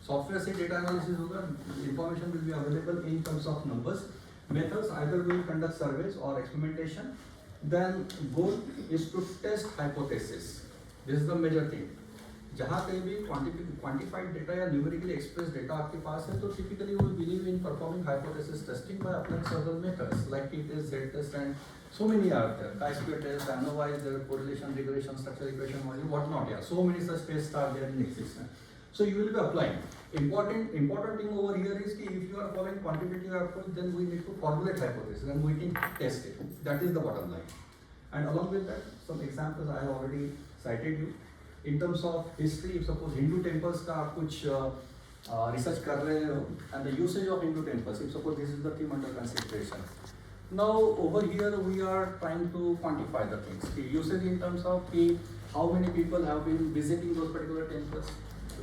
Software से data analysis होगा, information will be available in terms of numbers. Methods, either we will conduct surveys or experimentation. Then goal is to test hypothesis. This is the major thing. जहाँ कहीं भी quantified data या numerically expressed data आपके पास है, तो typically we believe in performing hypothesis testing by applying several methods like t-test, z-test, and so many are there. Chi-square test, ANOVA, there correlation, regression, structure equation model, whatnot. Yeah, so many such tests are there in existence. So you will be applying. Important thing over here is कि if you are following quantitative approach, then we need to formulate hypothesis and we can test it. That is the bottom line. And along with that, some examples I have already cited you. In terms of history, if suppose Hindu temples का आप कुछ research कर रहे हो, and the usage of Hindu temples, if suppose this is the theme under consideration. Now over here we are trying to quantify the things. The usage in terms of how many people have been visiting those particular temples.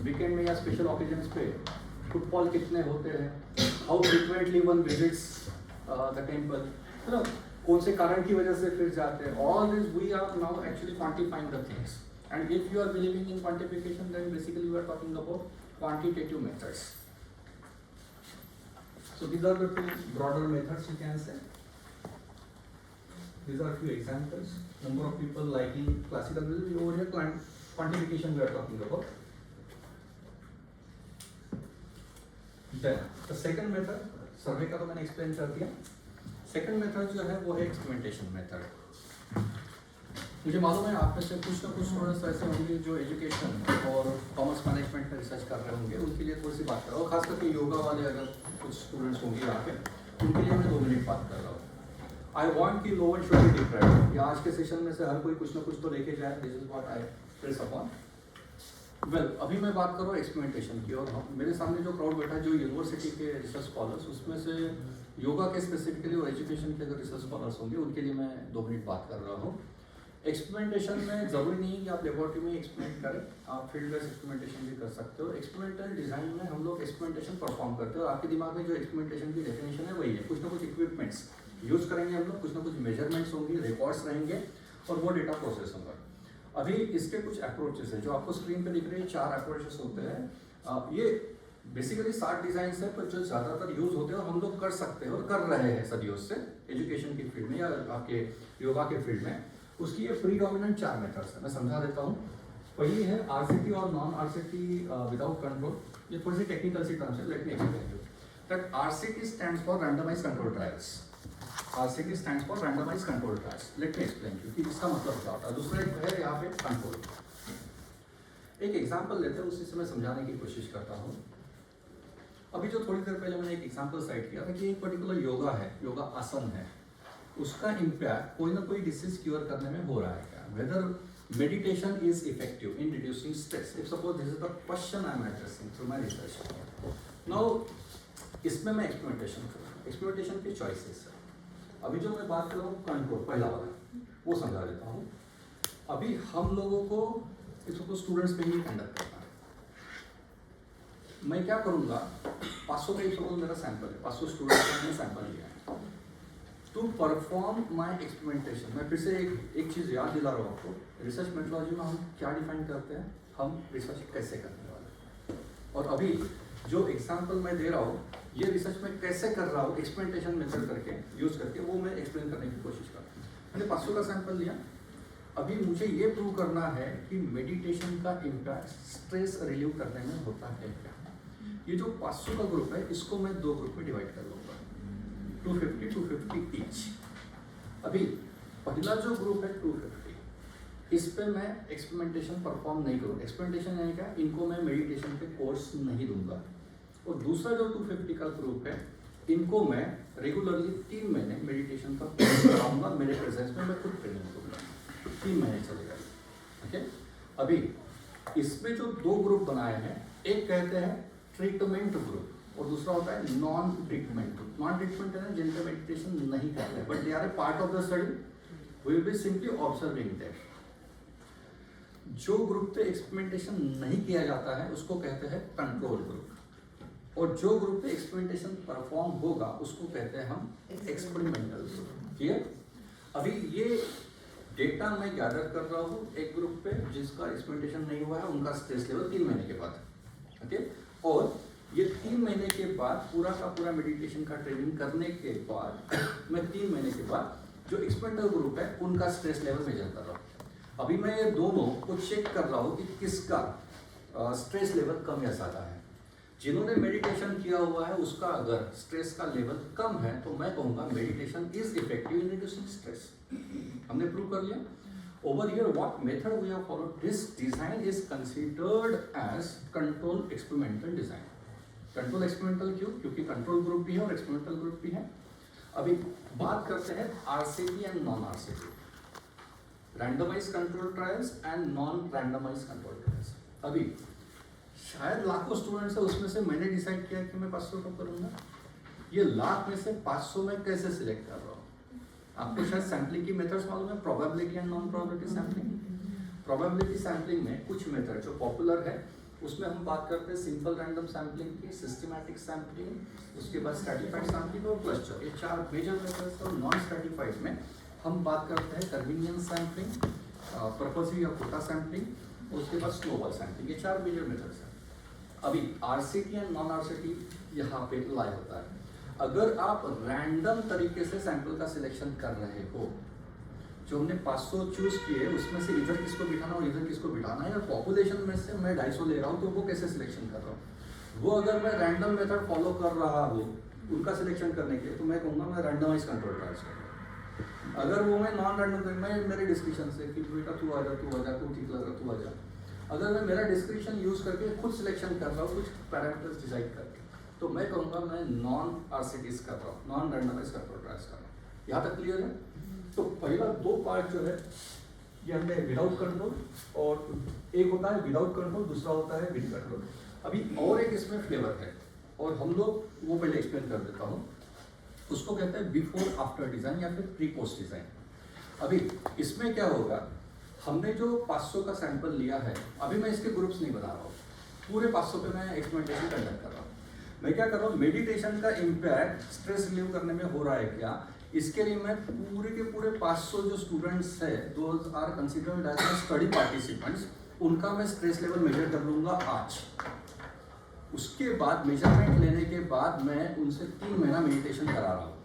Weekend में या special occasions पे footfall कितने होते हैं? How frequently one visits the temple? You know, कौन से कारण की वजह से फिर जाते हैं? All this we are now actually quantifying the things. And if you are believing in quantification, then basically we are talking about quantitative methods. So these are the two broader methods you can say. These are a few examples. Number of people liking classical music. Over here, quantification we are talking about. Then the second method, survey का तो मैंने explain कर दिया. Second method जो है वो है experimentation method. मुझे मालूम है आप में से कुछ ना कुछ स्टूडेंट्स ऐसे होंगे जो एजुकेशन और कॉमर्स मैनेजमेंट में रिसर्च कर रहे होंगे, उनके लिए थोड़ी सी बात कर रहा हूँ। खास करके योगा वाले अगर कुछ स्टूडेंट्स होंगे यहाँ पे, उनके लिए मैं 2 मिनट बात कर रहा हूँ। आई वॉन्ट कि no one should be deprived, या आज के सेशन में से हर कोई कुछ ना कुछ तो लेके जाए। This is what I press upon. Well, अभी मैं बात कर रहा हूँ एक्सपेरिमेंटेशन की, और मेरे सामने जो क्राउड बैठा है जो यूनिवर्सिटी के रिसर्च स्कॉलर्स, उसमें से योगा के स्पेसिफिकली और एजुकेशन के अगर रिसर्च स्कॉलर्स होंगे, उनके लिए मैं 2 मिनट बात कर रहा हूँ। एक्सपेरिमेंटेशन में ज़रूरी नहीं है कि आप लेबोरेटरी में एक्सपेरिमेंट करें, आप फील्ड बेस्ड एक्सपेरिमेंटेशन भी कर सकते हो। एक्सपेरिमेंटल डिज़ाइन में हम लोग एक्सपेरिमेंटेशन परफॉर्म करते हैं, और आपके दिमाग में जो एक्सपेरिमेंटेशन की डेफिनेशन है वही है। कुछ ना कुछ इक्विपमेंट्स यूज़ करेंगे हम लोग, कुछ ना कुछ मेजरमेंट्स होंगे, रिकॉर्ड्स रहेंगे, और वो डेटा प्रोसेस होगा। अभी इसके कुछ अप्रोचेस हैं जो आपको स्क्रीन पर दिख रहे हैं। 4 अप्रोचेस होते हैं। ये बेसिकली 7 डिज़ाइन है, पर जो ज़्यादातर यूज़ होते हैं और हम लोग कर सकते हैं और कर रहे हैं सदियों से एजुकेशन की फील्ड में या आपके योगा के फील्ड में, उसकी ये प्रीडोमिनेंट 4 मेथड्स है। मैं समझा देता हूँ। पहली है RCT और नॉन RCT विदाउट कंट्रोल। ये थोड़ी सी टेक्निकल सी टर्म्स है, let me explain you that RCT stands for randomised control trials. RCT stands for randomised control trials. Let me explain you कि इसका मतलब क्या होता है। दूसरा एक है यहाँ पे कंट्रोल। एक एग्जाम्पल लेते हैं, उसी से मैं समझाने की कोशिश करता हूँ। अभी जो थोड़ी देर पहले मैंने एक एग्जाम्पल साइट किया था कि एक पर्टिकुलर योगा है, योगा आसन है, उसका इम्पैक्ट कोई ना कोई डिसीज क्योर करने में हो रहा है क्या? Whether meditation is effective in reducing stress. If suppose this is the question I am addressing through my research. Now इसमें मैं एक्सपेरिमेंटेशन कर रहा हूँ। एक्सपेरिमेंटेशन की चॉइसेस है। अभी जो मैं बात कर रहा हूँ कंट्रोल, पहला वाला, वो समझा देता हूँ। अभी हम लोगों को इसको स्टूडेंट्स पे ही कंडक्ट करना है। मैं क्या करूँगा, 500 का सपोज मेरा सैंपल है, 500 स्टूडेंट्स का मैंने सैंपल लिया है। टू परफॉर्म माई एक्सपेरिमेंटेशन, मैं फिर से एक चीज़ याद दिला रहा हूँ आपको। रिसर्च मेथोडोलॉजी में हम क्या डिफाइन करते हैं, हम रिसर्च कैसे करने वाले हैं। और अभी जो एग्जांपल मैं दे रहा हूँ, ये रिसर्च में कैसे कर रहा हूँ एक्सपेरिमेंटेशन मेथड करके यूज़ करके, वो मैं एक्सप्लेन करने की कोशिश कर रहा हूँ। मैंने 500 का सैंपल लिया। अभी मुझे ये प्रूव करना है कि मेडिटेशन का इम्पैक्ट स्ट्रेस रिलीव करने में होता है क्या। ये जो 500 का ग्रुप है इसको मैं 2 ग्रुप में डिवाइड कर लूँगा, 250 250 ईच। अभी पहला जो ग्रुप है 250, इस पे मैं एक्सपेरिमेंटेशन परफॉर्म नहीं करूँ। एक्सपेरिमेंटेशन यानी क्या, इनको मैं मेडिटेशन के कोर्स नहीं दूंगा। और दूसरा जो 250 का ग्रुप है, इनको मैं रेगुलरली 3 महीने मेडिटेशन का कोर्स कराऊंगा मेरे प्रेजेंस में, मैं खुद ट्रेनिंग दूंगा, 3 महीने चलेगा। ओके, अभी इसमें जो 2 ग्रुप बनाए हैं, एक कहते हैं ट्रीटमेंट ग्रुप और दूसरा होता है non treatment group. Non treatment है ना, जिनका मेडिटेशन नहीं करते but they are a part of the study, we will be simply observing that. जो ग्रुप पे एक्सपेरिमेंटेशन नहीं किया जाता है उसको कहते हैं कंट्रोल ग्रुप, और जो ग्रुप पे एक्सपेरिमेंटेशन परफॉर्म होगा उसको कहते हैं हम एक्सपेरिमेंटल ग्रुप। ठीक है, अभी ये डेटा मैं गैदर कर रहा हूँ एक ग्रुप पे जिसका एक्सपेरिमेंटेशन नहीं हुआ है, उनका स्ट्रेस लेवल 3 महीने के बाद। ओके, और ये 3 महीने के बाद पूरा का पूरा मेडिटेशन का ट्रेनिंग करने के बाद मैं 3 महीने के बाद जो एक्सपेरिमेंटल ग्रुप है उनका स्ट्रेस लेवल मेजर कर रहा हूँ। अभी मैं ये दोनों को चेक कर रहा हूँ कि किसका स्ट्रेस लेवल कम या ज़्यादा है। जिन्होंने मेडिटेशन किया हुआ है उसका अगर स्ट्रेस का लेवल कम है तो मैं कहूँगा meditation is effective in reducing stress. हमने प्रूव कर लिया। Over here what method we have followed, this design is considered as control experimental design. Control experimental क्यों? क्योंकि कंट्रोल ग्रुप भी है और एक्सपेरिमेंटल ग्रुप भी है। अभी बात करते हैं RCT and non RCT, randomise control trials and non randomise control trials. अभी शायद लाखों स्टूडेंट्स है, उसमें से मैंने डिसाइड किया कि मैं 500 को करूँगा। ये लाख में से 500 में कैसे सिलेक्ट कर रहा हूँ? आपको शायद सैम्पलिंग की मेथड्स मालूम है, probability and non probability sampling. Probability sampling में कुछ मेथड जो पॉपुलर है उसमें हम बात करते हैं सिंपल रैंडम सैम्पलिंग की, सिस्टमैटिक सैम्पलिंग, उसके बाद स्ट्रैटिफाइड सैम्पलिंग और क्लस्टर। ये 4 मेजर मेथड्स। और नॉन स्ट्रैटिफाइड में हम बात करते हैं कन्वीनियंस सैम्पलिंग, पर्पसिव या कोटा सैम्पलिंग, उसके बाद स्नोबॉल सैम्पलिंग। ये 4 मेजर मेथड्स हैं। अभी आरसीटी एंड नॉन आरसीटी यहाँ पे लाई होता है। अगर आप रैंडम तरीके से सैंपल का सिलेक्शन कर रहे हो, जो हमने 500 चूज किए उसमें से इधर किसको बिठाना और इधर किसको बिठाना है, या पॉपुलेशन में से मैं 250 ले रहा हूँ तो वो कैसे सिलेक्शन कर रहा हूँ, वो अगर मैं रैंडम मेथड फॉलो कर रहा हूँ उनका सिलेक्शन करने के लिए, तो मैं कहूँगा मैं रैंडमाइज कंट्रोल ट्रायल्स कर रहा हूँ। अगर वो मैं नॉन रैंडम, मैं मेरे डिस्क्रिप्शन से कि बेटा तू आ जा, तू ठीक लग रहा तू आ जा, अगर मैं मेरा डिस्क्रिप्शन यूज करके खुद सिलेक्शन कर रहा हूँ कुछ पैरामीटर्स डिसाइड करके, तो मैं कहूँगा मैं नॉन आरसीटीज कर रहा हूँ, नॉन रैंडमाइज कंट्रोल ट्रायल्स कर रहा हूँ। यहाँ तक क्लियर है? तो पहला 2 पार्ट जो है ये हमने विदाउट कंट्रोल, और एक होता है विदाउट कंट्रोल, दूसरा होता है विद कंट्रोल। अभी और एक इसमें फ्लेवर है और हम लोग वो पहले एक्सप्लेन कर देता हूँ। उसको कहते हैं बिफोर आफ्टर डिजाइन या फिर प्री पोस्ट डिजाइन। अभी इसमें क्या होगा, हमने जो 500 का सैंपल लिया है, अभी मैं इसके ग्रुप्स नहीं बना रहा हूँ, पूरे 500 पे मैं एक्सपेरिमेंटेशन कंडक्ट कर रहा हूँ। मैं क्या कर रहा हूँ, मेडिटेशन का इम्पैक्ट स्ट्रेस रिलीव करने में हो रहा है क्या, इसके लिए मैं पूरे के पूरे 500 जो स्टूडेंट्स है, those are considered as study participants, उनका मैं स्ट्रेस लेवल मेजर कर लूँगा आज। उसके बाद मेजरमेंट लेने के बाद मैं उनसे 3 महीना मेडिटेशन करा रहा हूँ,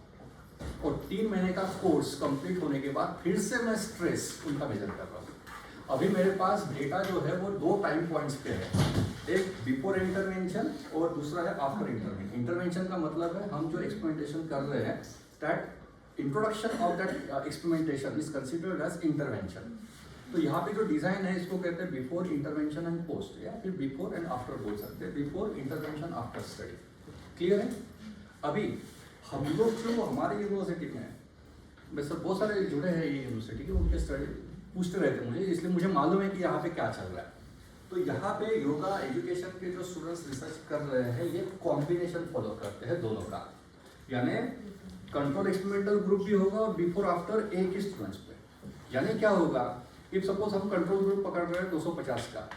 और 3 महीने का कोर्स कंप्लीट होने के बाद फिर से मैं स्ट्रेस उनका मेजर कर रहा हूँ। अभी मेरे पास डेटा जो है वो 2 टाइम पॉइंट्स पे है, एक बिफोर इंटरवेंशन और दूसरा है आफ्टर इंटरवेंशन। इंटरवेंशन का मतलब है हम जो एक्सपेरिमेंटेशन कर रहे हैं, that introduction of that experimentation is considered as intervention. तो यहाँ पे जो डिजाइन है इसको कहते हैं बिफोर इंटरवेंशन एंड पोस्ट, या फिर बिफोर एंड आफ्टर बोल सकते हैं, before intervention after study. Clear है? अभी हम लोग जो हमारे यूनिवर्सिटी में है, वैसे बहुत सारे जुड़े हैं ये यूनिवर्सिटी के, उनके स्टडी पूछते रहते हैं मुझे, इसलिए मुझे मालूम है कि यहाँ पे क्या चल रहा है। तो यहाँ पे योगा एजुकेशन के जो स्टूडेंट्स रिसर्च कर रहे हैं ये कॉम्बिनेशन फॉलो करते हैं दोनों का, यानी कंट्रोल एक्सपेरिमेंटल ग्रुप भी होगा और बिफोर आफ्टर एक ही स्टूडेंट्स पे। यानी क्या होगा, इफ सपोज हम कंट्रोल ग्रुप पकड़ रहे हैं 250 का,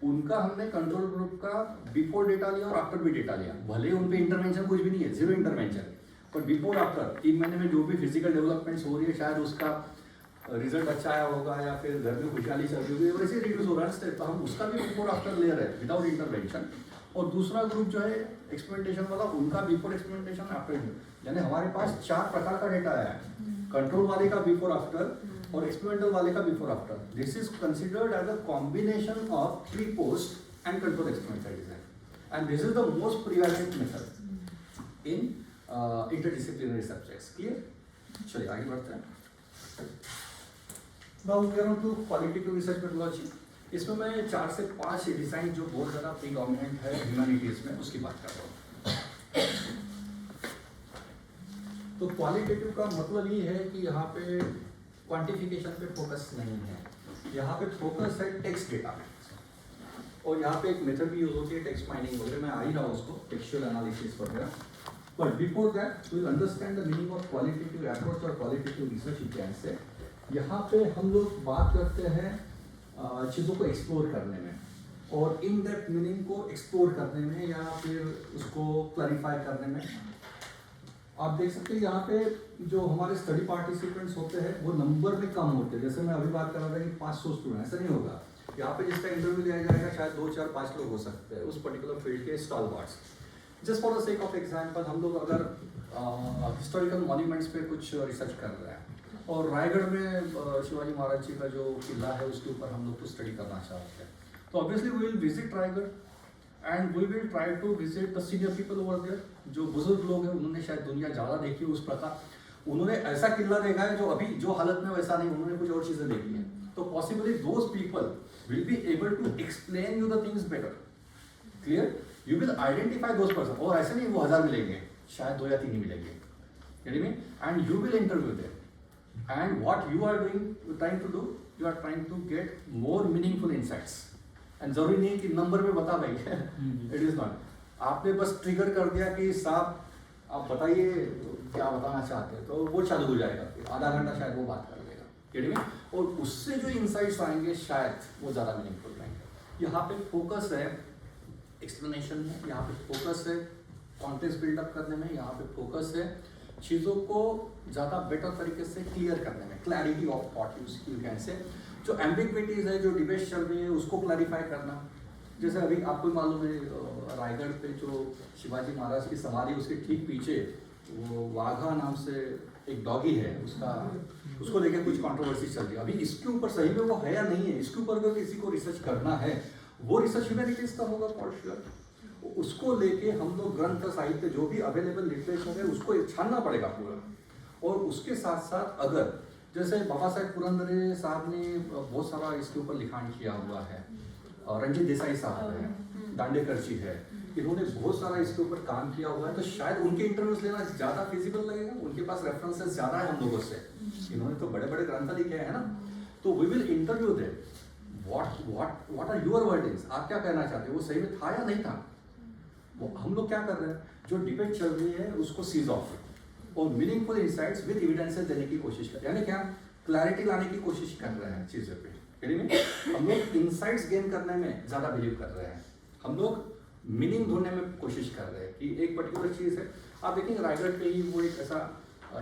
उनका हमने कंट्रोल ग्रुप का बिफोर डेटा लिया और आफ्टर भी डेटा लिया, भले उन पे इंटरवेंशन कुछ भी नहीं है, 0 इंटरवेंशन, पर बिफोर आफ्टर 3 महीने में जो भी फिजिकल डेवलपमेंट्स हो रही है, शायद उसका रिजल्ट अच्छा आया होगा या फिर घर में खुशहाली चल रही होगी, वैसे रिड्यूस हो रहा है, तो हम उसका भी बिफोर आफ्टर ले रहे हैं विदाउट इंटरवेंशन। और दूसरा ग्रुप जो है एक्सपेरिमेंटेशन वाला, उनका बिफोर एक्सपेरिमेंटेशन आफ्टर, यानी हमारे पास 4 प्रकार का डेटा है। कंट्रोल वाले का बिफोर आफ्टर, और एक्सपेरिमेंटल वाले का before after. This is considered as a combination of pre post and control experimental design, and this is the most prevalent method in interdisciplinary subjects. Clear? चलिए आगे बढ़ते हैं. Now we are on to qualitative research methodology. इसमें मैं 4 से 5 design जो बहुत ज़्यादा प्रीडोमिनेंट है ह्यूमैनिटीज में उसकी बात कर रहा हूँ. तो क्वालिटेटिव का मतलब ये है कि यहाँ पे क्वांटिफिकेशन पे फोकस नहीं है, यहाँ पे फोकस है टेक्स्ट डेटा में. और यहाँ पे एक मेथड भी यूज होती है टेक्स्ट माइनिंग वगैरह, मैं आ ही रहा हूँ उसको, टेक्सचुअल एनालिसिस वगैरह. But before that we will understand the meaning of qualitative approach और qualitative research you can say. यहाँ पे हम लोग बात करते हैं चीज़ों को एक्सप्लोर करने में और इन डेप्थ मीनिंग को एक्सप्लोर करने में या फिर उसको क्लैरिफाई करने में. आप देख सकते हैं यहाँ पे जो हमारे स्टडी पार्टिसिपेंट्स होते हैं वो नंबर में कम होते हैं. जैसे मैं अभी बात कर रहा था कि 500 स्टूडेंट, ऐसा नहीं होगा. यहाँ पे जिसका इंटरव्यू लिया जाएगा शायद 2, 4, 5 लोग हो सकते हैं उस पर्टिकुलर फील्ड के stalwarts. Just for the sake of example, हम लोग अगर हिस्टोरिकल मॉन्यूमेंट्स पे कुछ रिसर्च कर रहे हैं और रायगढ़ में शिवाजी महाराज जी का जो किला है उसके ऊपर हम लोग को स्टडी करना चाहते हैं, तो obviously we will visit Raigad and we will try to visit the senior people over there. जो बुजुर्ग लोग हैं उन्होंने शायद दुनिया ज़्यादा देखी है उस प्रकार, उन्होंने ऐसा किला देखा है जो अभी जो हालत में वैसा नहीं, उन्होंने कुछ और चीज़ें देखी हैं. तो possibly those people will be able to explain you the things better. Clear? You will identify those person. और ऐसे नहीं वो 1000 मिलेंगे, शायद 2 या 3 ही मिलेंगे. And you will interview them. And what you are trying to do, you are trying to get more meaningful insights. And जरूरी नहीं कि नंबर में बता भाई. It is not. आपने बस ट्रिगर कर दिया कि साहब आप बताइए क्या बताना चाहते हैं, तो वो चालू हो जाएगा. फिर आधा घंटा शायद वो बात कर लेगा. और उससे जो इंसाइट्स आएंगे शायद वो ज़्यादा मीनिंगफुल रहेंगे. यहाँ पे फोकस है एक्सप्लेनेशन में, यहाँ पे फोकस है कॉन्टेक्स्ट बिल्डअप करने में, यहाँ पे फोकस है चीज़ों को ज़्यादा बेटर तरीके से क्लियर करने में, clarity of thought you can से. जो एम्बिग्विटीज है, जो डिबेट चल रही है, उसको क्लैरिफाई करना. जैसे अभी आपको मालूम है रायगढ़ पे जो शिवाजी महाराज की समाधि, उसके ठीक पीछे वो वाघा नाम से एक डॉगी है, उसको लेकर कुछ कंट्रोवर्सी चल रही है. अभी इसके ऊपर सही में वो है या नहीं है, इसके ऊपर अगर किसी को रिसर्च करना है, वो रिसर्च ह्यूमैनिटीज का होगा फॉर श्योर. उसको लेके हम लोग ग्रंथ साहित्य जो भी अवेलेबल लिटरेचर है उसको छानना पड़ेगा पूरा. और उसके साथ साथ अगर जैसे बाबा साहेब पुरंदरे साहब ने बहुत सारा इसके ऊपर लिखान किया हुआ है, रंजीत देसाई साहब है, दांडेकर जी है, इन्होंने बहुत सारा इसके ऊपर काम किया हुआ है, तो शायद उनके इंटरव्यूज लेना ज़्यादा फिजिबल लगेगा. उनके पास रेफरेंसेस ज़्यादा है हम लोगों से, इन्होंने तो बड़े बड़े ग्रंथ लिखे हैं ना. तो we will interview them. What are your wordings, आप क्या कहना चाहते हो, वो सही में था या नहीं था. वो हम लोग क्या कर रहे हैं, जो डिबेट चल रही है उसको सीज ऑफ और मीनिंगफुल इंसाइट्स विद एविडेंसेस देने की कोशिश कर, यानी क्या क्लैरिटी लाने की कोशिश कर रहे हैं चीज़ों पे. हम लोग इंसाइट्स गेन करने में ज़्यादा बिलीव कर रहे हैं. हम लोग मीनिंग ढूंढने में कोशिश कर रहे हैं कि एक पर्टिकुलर चीज़ है. आप देखेंगे रायगढ़ पे ही वो एक ऐसा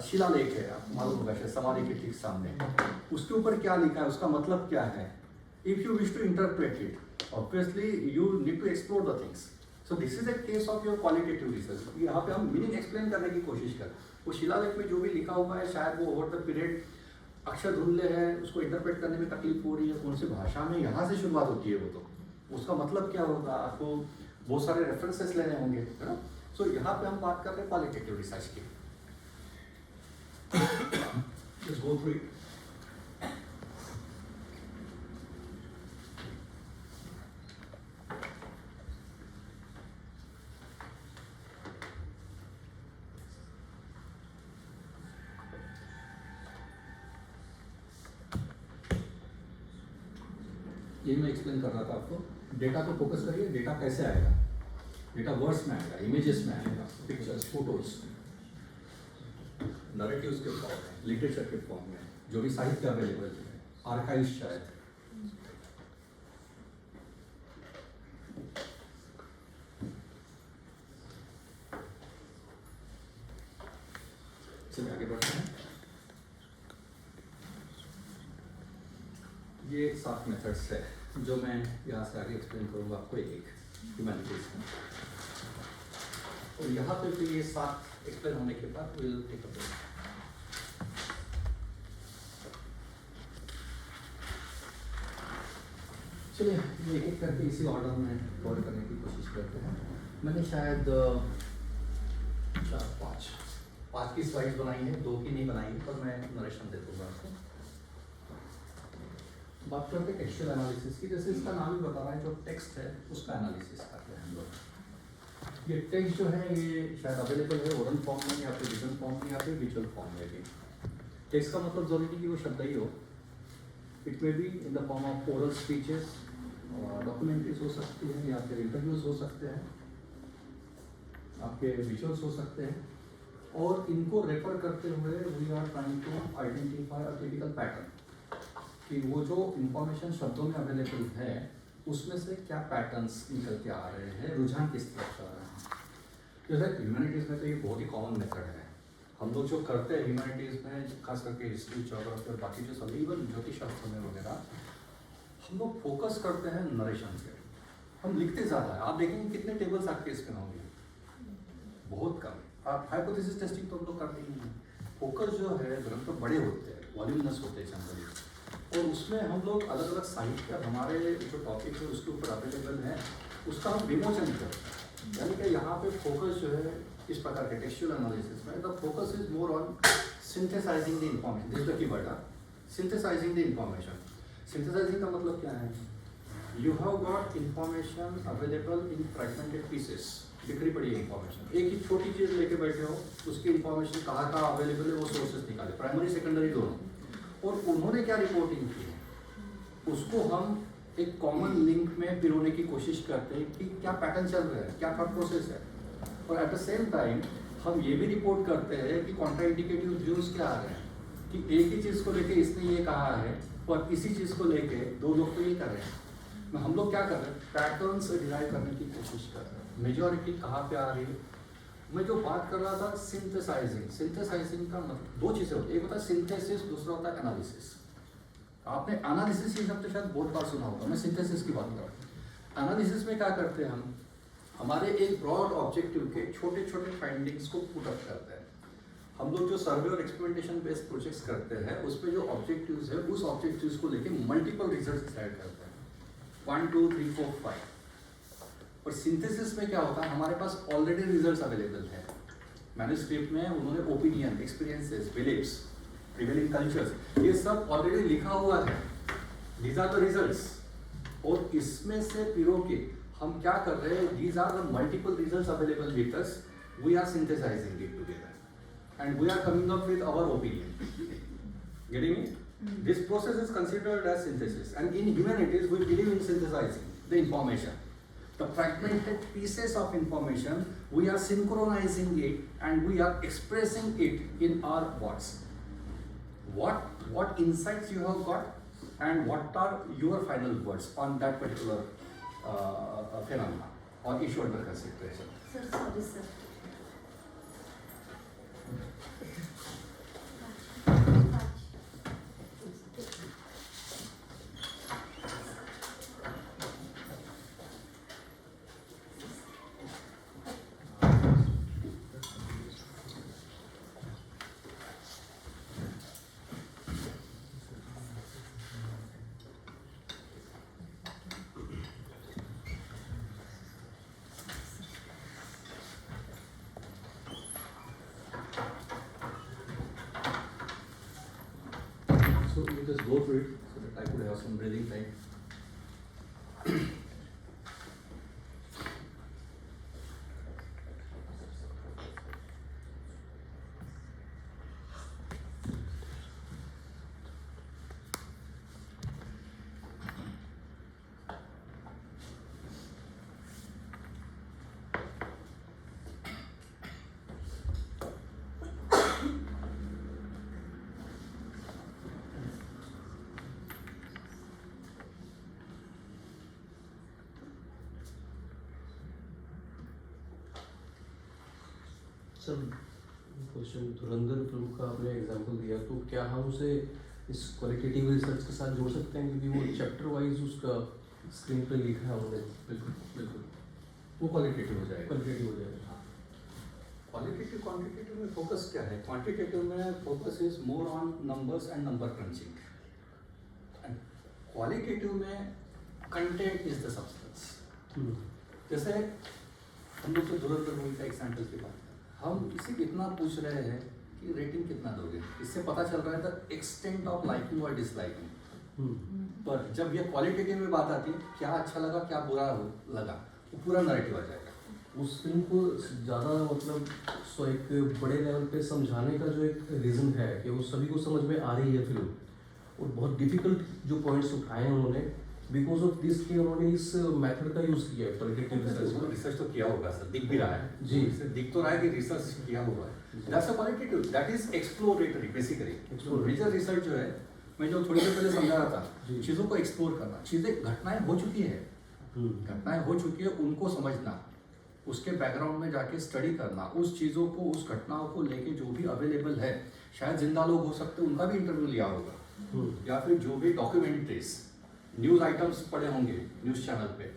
शिलालेख है, आपको मालूम होगा शायद, समाधि के ठीक सामने. उसके ऊपर क्या लिखा है, उसका मतलब क्या है. If you wish to interpret it, obviously you need to explore the things. So this is a case of your qualitative research. यहाँ पे हम मीनिंग एक्सप्लेन करने की कोशिश कर. वो शिलालेख में जो भी लिखा हुआ है शायद वो ओवर द पीरियड अक्षर धुंधले हैं, उसको इंटरप्रेट करने में तकलीफ हो रही है, कौन सी भाषा में, यहाँ से शुरुआत होती है वो, तो उसका मतलब क्या होगा, आपको बहुत सारे रेफरेंसेस लेने होंगे, है ना. सो यहाँ पे हम बात कर रहे हैं क्वालिटेटिव रिसर्च की. Let's go through it. ये मैं एक्सप्लेन कर रहा था आपको. डेटा को फोकस करिए. डेटा कैसे आएगा, डेटा वर्ड्स में आएगा, इमेजेस में आएगा, पिक्चर्स, फोटोज, नरेटिव्स के फॉर्म में, लिटरेचर के फॉर्म में, जो भी साहित्य अवेलेबल है, आर्काइव्स शायद. चलिए आगे बढ़ते हैं. ये 7 मेथड्स है जो मैं यहाँ से आगे एक्सप्लेन करूँगा आपको एक ह्यूमैनिटीज में. और यहाँ पे फिर ये 7 एक्सप्लेन होने के बाद विल टेक अ ब्रेक. चलिए एक एक करके इसी ऑर्डर में कवर करने की कोशिश करते हैं। मैंने शायद 4-5 की स्लाइड्स बनाई है, 2 की नहीं बनाई है, पर मैं नरेशन दे दूँगा आपको। बात करते हैं टेक्सचुअल एनालिसिस की। जैसे इसका नाम ही बता रहा है, जो टेक्स्ट है उसका एनालिसिस करते हैं हम लोग। ये टेक्स्ट जो है ये शायद अवेलेबल है ओरल फॉर्म में या फिर रिटन फॉर्म में या फिर विजुअल फॉर्म में भी। टेक्स्ट का मतलब जरूरी नहीं कि वो शब्द ही हो, it may be in the form of oral speeches, documentaries हो सकती है या फिर इंटरव्यूज हो सकते हैं, आपके विजुअल्स हो सकते हैं। और इनको रेफर करते हुए we are trying to identify a typical pattern कि वो जो इंफॉर्मेशन शब्दों में अवेलेबल है उसमें से क्या पैटर्न्स निकल के आ रहे हैं, रुझान किस तरफ आ रहे हैं। जैसे ह्यूमैनिटीज़ में तो ये बहुत ही कॉमन मेथड है। हम लोग जो करते हैं ह्यूमैनिटीज़ में, खास करके हिस्ट्री, ज्योग्राफी और बाकी जो सभी इवन ज्योतिष शास्त्र में वगैरह, हम लोग फोकस करते हैं नरेशन पे। हम लिखते ज़्यादा है। आप देखेंगे कितने टेबल्स आपके इसमें होंगे, बहुत कम। आप हाइपोथेसिस टेस्टिंग तो हम लोग करते ही नहीं। फोकस जो है ग्रंथ तो बड़े होते हैं, वॉल्यूमनस होते हैं जनरली, और उसमें हम लोग अलग अलग साहित्य हमारे जो टॉपिक है उसके ऊपर अवेलेबल है, उसका हम विमोचन करते हैं। यानी कि यहाँ पे फोकस जो है इस प्रकार के टेक्सचुअल एनालिसिस में, the focus is more on synthesising the information. This is the keyword, synthesising the information. Synthesising का मतलब क्या है? You have got information available in fragmented pieces, बिखरी पड़ी है इंफॉर्मेशन। एक ही छोटी चीज़ लेके बैठे हो, उसकी इंफॉर्मेशन कहाँ कहाँ अवेलेबल है वो सोर्सेस निकाले, प्राइमरी सेकेंडरी दोनों, और उन्होंने क्या रिपोर्टिंग की है उसको हम एक कॉमन लिंक में पिरोने की कोशिश करते हैं कि क्या पैटर्न चल रहा है, क्या थॉट प्रोसेस है। और एट द सेम टाइम हम ये भी रिपोर्ट करते हैं कि कॉन्ट्रा इंडिकेटिव व्यूज क्या आ रहे हैं, कि एक ही चीज़ को लेके इसने ये कहा है और इसी चीज़ को लेके दो लोग तो ये कर रहे हैं। हम लोग क्या कर रहे हैं, पैटर्न्स डिराइव करने की कोशिश कर रहे हैं। मेजॉरिटी कहाँ पे आ रही है? मैं जो बात कर रहा था सिंथेसाइजिंग, सिंथेसाइजिंग का मतलब 2 चीज़ें होती है, एक होता है सिंथेसिस, दूसरा होता है एनालिसिस। आपने एनालिसिस ये शब्द शायद बहुत बार सुना होगा, मैं सिंथेसिस की बात कर रहा हूँ। एनालिसिस में क्या करते हैं हम, हमारे एक ब्रॉड ऑब्जेक्टिव के छोटे छोटे फाइंडिंग्स को पुट अप करते हैं। हम लोग जो सर्वे और एक्सपेरिमेंटेशन बेस्ड प्रोजेक्ट्स करते हैं उसमें जो ऑब्जेक्टिव्स है उस ऑब्जेक्टिव्स को लेके मल्टीपल रिजल्ट्स डिसाइड करते हैं, 1 2 3 4 5। और सिंथेसिस में क्या होता है, हमारे पास ऑलरेडी रिजल्ट्स अवेलेबल है। मैन्युस्क्रिप्ट में उन्होंने opinion, experiences, beliefs, prevailing cultures, ये सब ऑलरेडी लिखा हुआ है। These are the results. और इसमें से पिरो के हम क्या कर रहे हैं, these are the multiple results available with us, we are synthesising it together and we are coming up with our opinion. Getting me? This process is considered as synthesis, and in humanities we believe in synthesizing the information. The fragmented pieces of information, we are synchronizing it and we are expressing it in our words. What insights you have got and what are your final words on that particular phenomena or issue under consideration. Sir, sorry sir. So you just go through it so that I could have some breathing time. Sir question, Dhurandhar film का आपने example दिया, तो क्या हम उसे इस qualitative research के साथ जोड़ सकते हैं, क्योंकि वो चैप्टर वाइज उसका स्क्रीन पे लिखा है उन्होंने। बिल्कुल बिल्कुल, वो क्वालिटेटिव हो जाएगा। क्वालिटेटिव हो जाएगा। क्वालिटेटिव क्वांटिटेटिव में फोकस क्या है? क्वांटिटेटिव में focus is more on numbers and number crutching, and qualitative में कंटेंट इज द सब्सटेंस। जैसे हम लोग तो धुरंधर मूवी का एग्जाम्पल की बात करें, हम किसी इतना पूछ रहे हैं कि रेटिंग कितना दोगे, इससे पता चल रहा है द एक्सटेंट ऑफ लाइकिंग और डिसलाइकिंग। पर जब ये क्वालिटेटिव में बात आती है, क्या अच्छा लगा क्या बुरा लगा, वो पूरा नैरेटिव आ जाएगा। उस फिल्म को ज़्यादा मतलब सो एक बड़े लेवल पे समझाने का जो एक रीज़न है कि वो सभी को समझ में आ रही है फिल्म, और बहुत डिफिकल्ट जो पॉइंट्स उठाए हैं उन्होंने, बिकॉज ऑफ दिस कि उन्होंने इस मेथड का यूज़ किया है क्वालिटेटिव रिसर्च तो किया होगा सर, दिख भी रहा है जी, दिख तो रहा है कि रिसर्च किया हुआ है। That's a qualitative, that is exploratory basically. Major research जो है, मैं जो थोड़ी देर पहले समझा रहा था, चीज़ों को एक्सप्लोर करना, चीज़ें घटनाएं हो चुकी है, घटनाएं हो चुकी है उनको समझना, उसके बैकग्राउंड में जाके स्टडी करना, उस चीज़ों को उस घटनाओं को लेके जो भी अवेलेबल है, शायद जिंदा लोग हो सकते हैं उनका भी इंटरव्यू लिया होगा, या फिर जो भी डॉक्यूमेंट्रीज न्यूज़ आइटम्स पड़े होंगे न्यूज़ चैनल पे,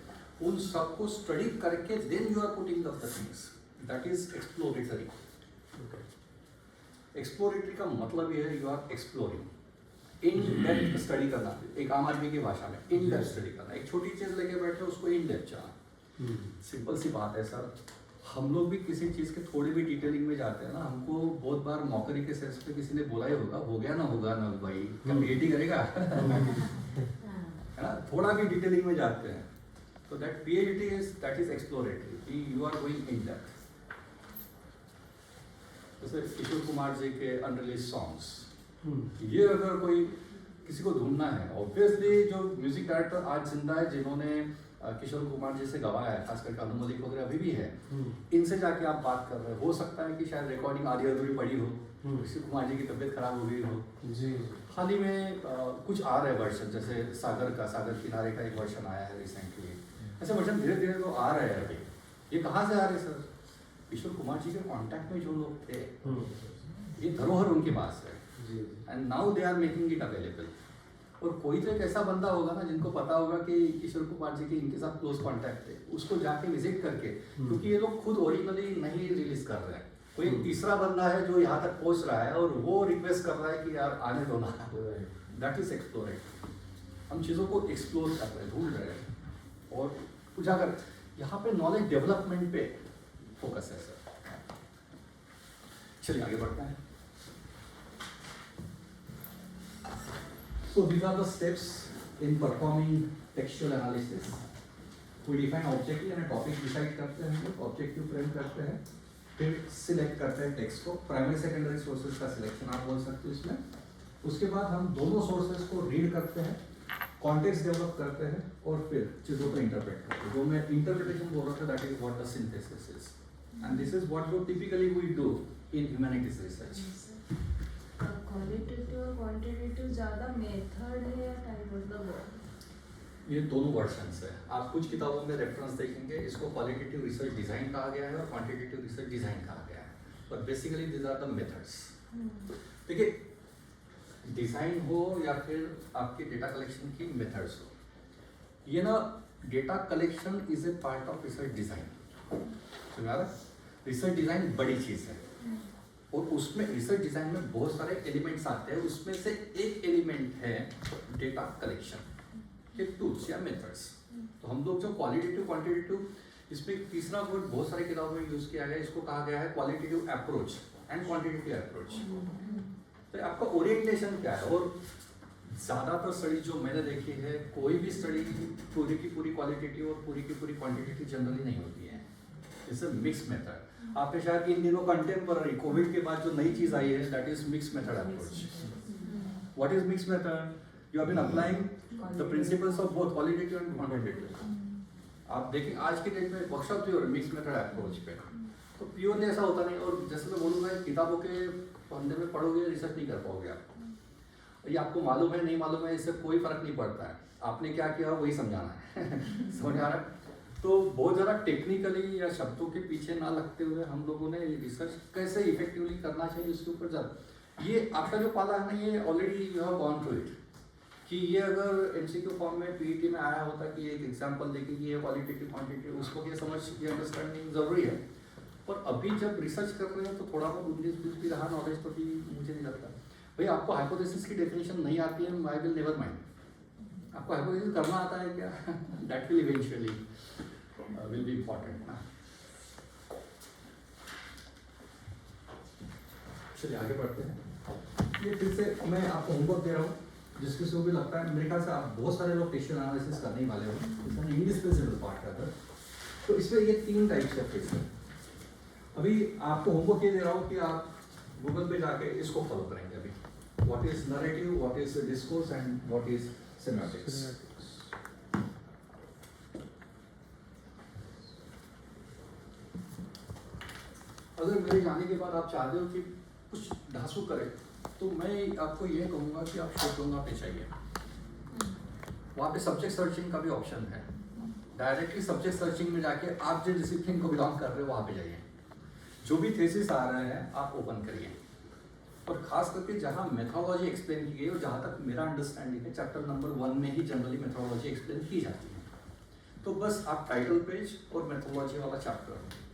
उन सबको स्टडी करके then you are putting the things, that is exploratory. Exploratory का मतलब ये है you are exploring, in depth study करना, एक आम आदमी की भाषा में इन डेप्थ स्टडी करना, एक छोटी चीज़ लेके बैठे उसको इन डेप्थ जाना। सिंपल सी बात है सर, हम लोग भी किसी चीज़ के थोड़ी भी डिटेलिंग में जाते हैं ना, हमको बहुत बार मौकरी के सेंस पे किसी ने बोला ही होगा, हो गया ना होगा ना भाई, क्या पीएचडी करेगा है ना, थोड़ा भी डिटेलिंग में जाते हैं, तो that PhD is that is exploratory, कि you are going in depth. जैसे किशोर कुमार जी के अनरिलीज सॉन्ग्स, ये अगर कोई किसी को ढूंढना है, ऑब्वियसली जो म्यूजिक डायरेक्टर आज जिंदा है जिन्होंने किशोर कुमार जी से गवाया है, खास करके अनु मलिक वगैरह अभी भी है, इनसे जाके आप बात कर रहे हो सकता है कि शायद रिकॉर्डिंग आधी अधूरी पड़ी हो, किशोर कुमार जी की तबीयत खराब हो गई हो जी, हाल ही में कुछ आ रहे वर्जन, जैसे सागर किनारे का एक वर्जन आया है रिसेंटली, ऐसे वर्जन धीरे धीरे तो आ रहे हैं अभी। ये कहाँ से आ रहे सर? किशोर कुमार जी के कांटेक्ट में जो लोग थे, ये धरोहर उनके पास है, and now they are making it available. और कोई तो एक ऐसा बंदा होगा ना जिनको पता होगा कि किशोर कुमार जी के इनके साथ क्लोज कांटेक्ट है, उसको जाके विजिट करके, क्योंकि ये लोग खुद ओरिजिनली नहीं रिलीज कर रहे हैं, कोई एक तीसरा बंदा है जो यहाँ तक पहुँच रहा है और वो रिक्वेस्ट कर रहा है कि यार आने दो ना, दैट इज एक्सप्लोरेट। हम चीज़ों को एक्सप्लोर कर रहे हैं, ढूंढ रहे हैं और उजागर, यहाँ पे नॉलेज डेवलपमेंट पे फोकस है सर। चलिए आगे बढ़ते हैं। So these are the steps in performing textual analysis. We define objective and a topic decide करते हैं हम लोग, objective frame करते हैं, फिर select करते हैं text को, primary secondary sources का selection आप बोल सकते हो इसमें। उसके बाद हम दोनों sources को read करते हैं, context develop करते हैं और फिर चीज़ों को interpret करते हैं। जो मैं interpretation बोल रहा था, that is what the synthesis is, and this is what typically we do in humanities research. Qualitative और क्वांटिटेटिव ज़्यादा मेथड है या टाइप, मतलब ये दोनों वर्जन्स है। आप कुछ किताबों में रेफरेंस देखेंगे, इसको क्वालिटेटिव रिसर्च डिज़ाइन कहा गया है और क्वांटिटेटिव रिसर्च डिज़ाइन कहा गया है, पर basically this are the methods. देखिए, डिज़ाइन हो या फिर आपके डेटा कलेक्शन की मेथड्स हो, ये ना data collection is a part of research design. समझा रहा? रिसर्च डिज़ाइन बड़ी चीज़ है और उसमें रिसर्च डिज़ाइन में बहुत सारे एलिमेंट्स आते हैं, उसमें से एक एलिमेंट है डेटा कलेक्शन के टूल्स या मेथड्स। तो हम लोग जो क्वालिटेटिव क्वांटिटेटिव, इसमें तीसरा वर्ड बहुत सारी किताबों में यूज़ किया गया है, इसको कहा गया है qualitative approach and quantitative approach. तो आपका ओरिएंटेशन क्या है? और ज़्यादातर स्टडी जो मैंने देखी है, कोई भी स्टडी पूरी की पूरी क्वालिटेटिव और पूरी की पूरी क्वांटिटेटिव जनरली नहीं होती है, इट्स अ मिक्स मेथड। आपने शायद इन दिनों कंटेम्पररी कोविड के बाद जो नई चीज़ आई है, that is mix method approach. What is mix method? You have been applying the principles of both qualitative and quantitative. आप देखिए आज के डेट में वर्कशॉप जो मिक्स मेथड अप्रोच पे, तो प्योरली ऐसा होता नहीं। और जैसे मैं बोलूँगा, किताबों के पढ़ने में पढ़ोगे, रिसर्च नहीं कर पाओगे आप। ये आपको मालूम है नहीं मालूम है, इससे कोई फर्क नहीं पड़ता है, आपने क्या किया वही समझाना है समझ आ रहा है? तो बहुत ज़्यादा टेक्निकली या शब्दों के पीछे ना लगते हुए हम लोगों ने रिसर्च कैसे इफेक्टिवली करना चाहिए उसके ऊपर ज़्यादा, ये आपका जो पाला है ना, ये already you have gone through it. कि ये अगर एमसीक्यू फॉर्म में पीईटी में आया होता कि एक एग्जांपल देके कि ये क्वालिटेटिव क्वांटिटेटिव, उसको ये समझ ये अंडरस्टैंडिंग ज़रूरी है। पर अभी जब रिसर्च कर रहे हैं तो थोड़ा बहुत 19-20 भी रहा नॉलेज, तो भी मुझे नहीं लगता भाई आपको हाइपोथेसिस की डेफिनेशन नहीं आती है, आई विल नेवर माइंड। आपको हाइपोथेसिस करना आता है क्या? That will eventually will be important ना। चलिए आगे बढ़ते हैं। ये फिर से मैं आपको होमवर्क दे रहा हूँ, जिसके से भी लगता है मेरे ख्याल से आप बहुत सारे लोग टेक्सचुअल एनालिसिस करने ही वाले हो, इसमें इंडिस्पेंसेबल पार्ट है अगर तो इसमें ये 3 टाइप्स है फिर से। अभी आपको होमवर्क ये दे रहा हूँ कि आप गूगल पे जाके इसको फॉलो करेंगे अभी, what is narrative, what is discourse and what is semantics. अगर मेरे जाने के बाद आप चाहते हो कि कुछ ढांसू करे तो मैं आपको ये कहूँगा कि आप शोधगंगा पे चाहिए, वहाँ पे सब्जेक्ट सर्चिंग का भी ऑप्शन है। डायरेक्टली सब्जेक्ट सर्चिंग में जाके आप जिस डिसिप्लिन को बिलोंग कर रहे हो वहाँ पे जाइए, जो भी थेसिस आ रहे हैं आप ओपन करिए, और खास करके जहाँ मेथोडोलॉजी एक्सप्लेन की गई और जहाँ तक मेरा अंडरस्टैंडिंग है चैप्टर नंबर 1 में ही जनरली मेथोडोलॉजी एक्सप्लेन की जाती है। तो बस आप टाइटल पेज और मेथोडोलॉजी वाला चैप्टर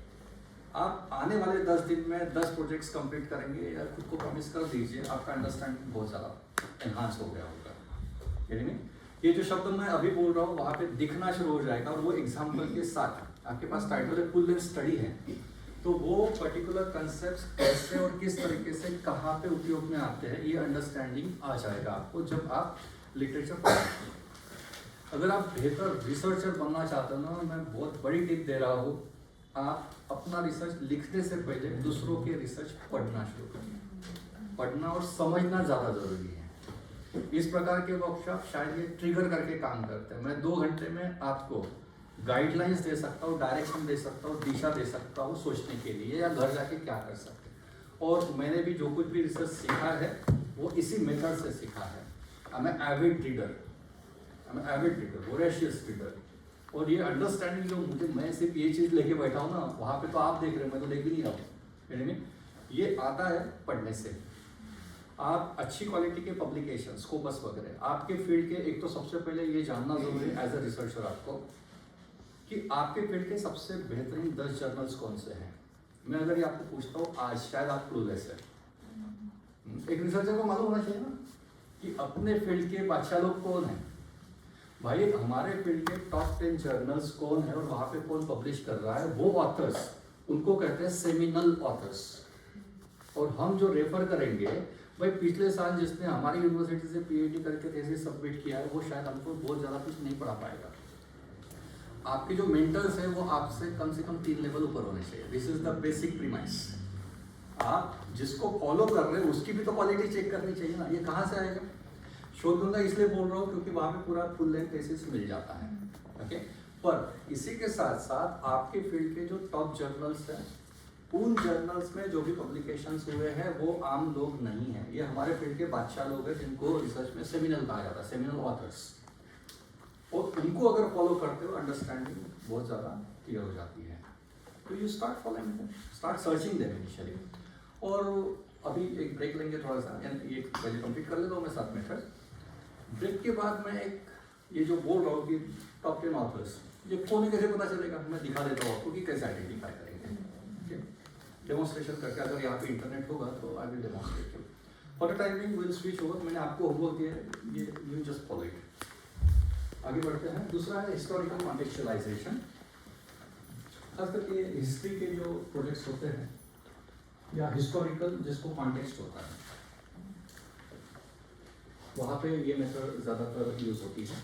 आप आने वाले 10 दिन में 10 प्रोजेक्ट्स कंप्लीट करेंगे या खुद को प्रॉमिस कर दीजिए, आपका अंडरस्टैंडिंग बहुत ज़्यादा एनहांस हो गया होगा। यानी ये जो शब्द मैं अभी बोल रहा हूँ वहाँ पे दिखना शुरू हो जाएगा, और वो एग्जाम्पल के साथ आपके पास टाइटल है, फुल लेंथ स्टडी है, तो वो पर्टिकुलर कंसेप्ट कैसे और किस तरीके से कहाँ पे उपयोग में आते हैं ये अंडरस्टैंडिंग आ जाएगा आपको जब आप लिटरेचर पढ़ेंगे। अगर आप बेहतर रिसर्चर बनना चाहते हो ना, मैं बहुत बड़ी टिप दे रहा हूँ, आप अपना रिसर्च लिखने से पहले दूसरों के रिसर्च पढ़ना शुरू करिए। पढ़ना और समझना ज़्यादा ज़रूरी है। इस प्रकार के वर्कशॉप शायद ये ट्रिगर करके काम करते हैं। मैं 2 घंटे में आपको गाइडलाइंस दे सकता हूँ, डायरेक्शन दे सकता हूँ, दिशा दे सकता हूँ सोचने के लिए या घर जाके क्या कर सकते हैं। और मैंने भी जो कुछ भी रिसर्च सीखा है वो इसी मेथड से सीखा है। I am Avid reader, voracious reader, और ये अंडरस्टैंडिंग जो मुझे, मैं सिर्फ ये चीज़ लेके बैठा हूँ ना, वहाँ पे तो आप देख रहे हो, मैं तो देख ही नहीं रहा हूँ। यानी ये आता है पढ़ने से। आप अच्छी क्वालिटी के पब्लिकेशन, स्कोपस वगैरह आपके फील्ड के, एक तो सबसे पहले ये जानना जरूरी है एज ए रिसर्चर आपको कि आपके फील्ड के सबसे बेहतरीन 10 जर्नल्स कौन से हैं। मैं अगर ये आपको पूछता हूँ आज, शायद आप क्लूलेस है। एक रिसर्चर को मालूम होना चाहिए ना कि अपने फील्ड के बादशाह लोग कौन हैं। भाई हमारे फील्ड के टॉप 10 जर्नल्स कौन है और वहाँ पे कौन पब्लिश कर रहा है, वो ऑथर्स, उनको कहते हैं सेमिनल ऑथर्स। और हम जो रेफर करेंगे, भाई पिछले साल जिसने हमारी यूनिवर्सिटी से पीएचडी करके थीसिस सबमिट किया है वो शायद हमको बहुत ज़्यादा कुछ नहीं पढ़ा पाएगा। आपके जो मेंटर्स हैं वो आपसे कम से कम 3 लेवल ऊपर होने चाहिए। This is the basic premise. आप जिसको फॉलो कर रहे हैं उसकी भी तो क्वालिटी चेक करनी चाहिए ना। ये कहाँ से आएगा? शोधगंगा इसलिए बोल रहा हूँ क्योंकि वहाँ पे पूरा फुल लेंथ थीसिस मिल जाता है। ओके, पर इसी के साथ साथ आपके फील्ड के जो टॉप जर्नल्स हैं, उन जर्नल्स में जो भी पब्लिकेशंस हुए हैं वो आम लोग नहीं हैं, ये हमारे फील्ड के बादशाह लोग हैं जिनको रिसर्च में सेमिनल कहा जाता है, सेमिनल ऑथर्स। और उनको अगर फॉलो करते हो अंडरस्टैंडिंग बहुत ज़्यादा क्लियर हो जाती है। तो you start following them, start searching them initially. और अभी एक ब्रेक लेंगे थोड़ा सा, ये पहले कंप्लीट कर लेता हूँ मैं 7 मिनट तक। ब्रेक के बाद मैं एक ये जो बोल रहा हूँ कि टॉप 10 ऑथर्स, ये कौन कैसे पता चलेगा, मैं दिखा देता हूँ आपको कि कैसे आइडेंटिफाई करेंगे। डेमोन्स्ट्रेशन करके, अगर यहाँ पे इंटरनेट होगा तो I will demonstrate you. For the timing will switch over. मैंने आपको होमवर्क दिया है, ये यू जस्ट फॉलो इट। आगे बढ़ते हैं। दूसरा है हिस्टोरिकल कॉन्टेक्चुअलाइजेशन। खास करके हिस्ट्री के जो प्रोजेक्ट्स होते हैं या हिस्टोरिकल जिसको कॉन्टेक्स्ट होता है, वहाँ पे ये मेथड ज़्यादातर यूज होती है।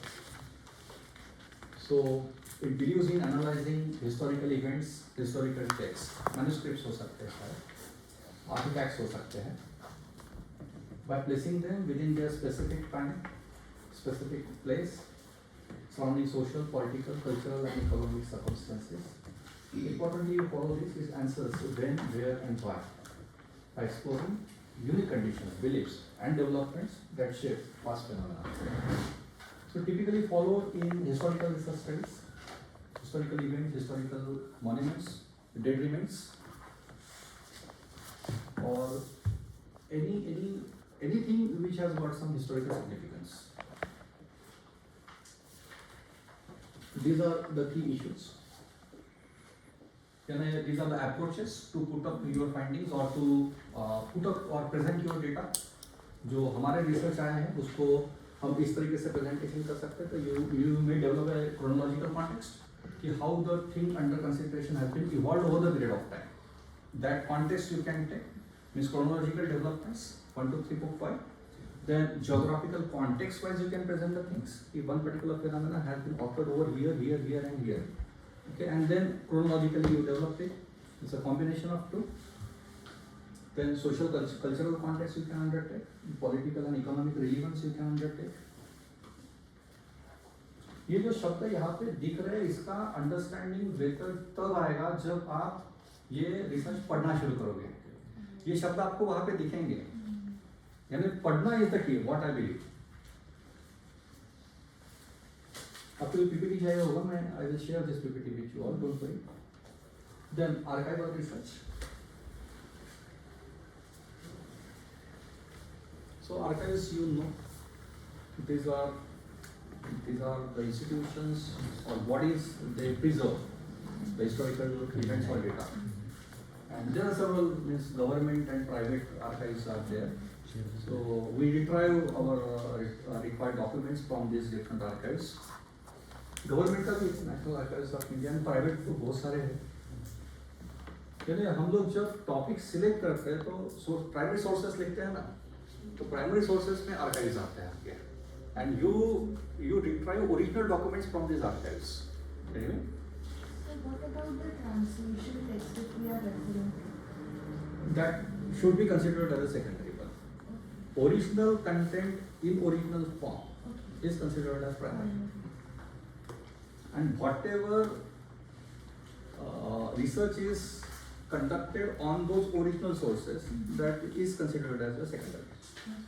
So it believes in analysing historical events, historical text, manuscripts हो सकते हैं, आर्टिफैक्ट्स हो सकते हैं, by placing them with in their specific time, specific place, surrounding social, political, cultural and economic circumstances. Importantly, you follow these answers when, where and why by exploring unique conditions, beliefs and developments that shape past phenomena. So typically followed in historical research studies, historical events, historical monuments, dead remains, or anything which has got some historical significance. These are the key issues. These are the approaches to put up your findings or to put up or present your data. जो हमारे research आए हैं उसको हम इस तरीके से presentation कर सकते हैं। तो you may develop a chronological context कि how the thing under consideration has been evolve over the period of time. That context you can take means chronological developments 1 2 3 4 5. Then geographical context wise you can present the things. If one particular phenomena has been occurred over here, here, here and here. Okay, and then chronologically you develop it. It's a combination of two. Then social cultural context you can undertake. Political and economic relevance you can undertake. ये जो शब्द यहाँ पे दिख रहे हैं इसका understanding बेहतर तब आएगा जब आप ये रिसर्च पढ़ना शुरू करोगे। ये शब्द आपको वहाँ पे दिखेंगे, यानी पढ़ना is the key, what I believe. आपको ये पीपीटी चाहिए होगा, मैं I will share this PPT with you all, don't worry. Then archival research. So archives you know these are the institutions or bodies they preserve the historical events or data, and there are several means government and private archives are there. So we retrieve our required documents from these different archives. Government का भी national archives of India, private तो बहुत सारे हैं। यानी हम लोग जब टॉपिक सिलेक्ट करते हैं तो प्राइमरी सोर्सेस लिखते हैं ना, तो प्राइमरी सोर्सेस में आर्काइव्स आते हैं आपके, and you retrieve original documents from this archives. Anyway, So what about the translation text that we are referring to? that should be considered as a secondary one. Original content in original form is considered as primary. And whatever research is conducted on those original sources, that is considered as a secondary.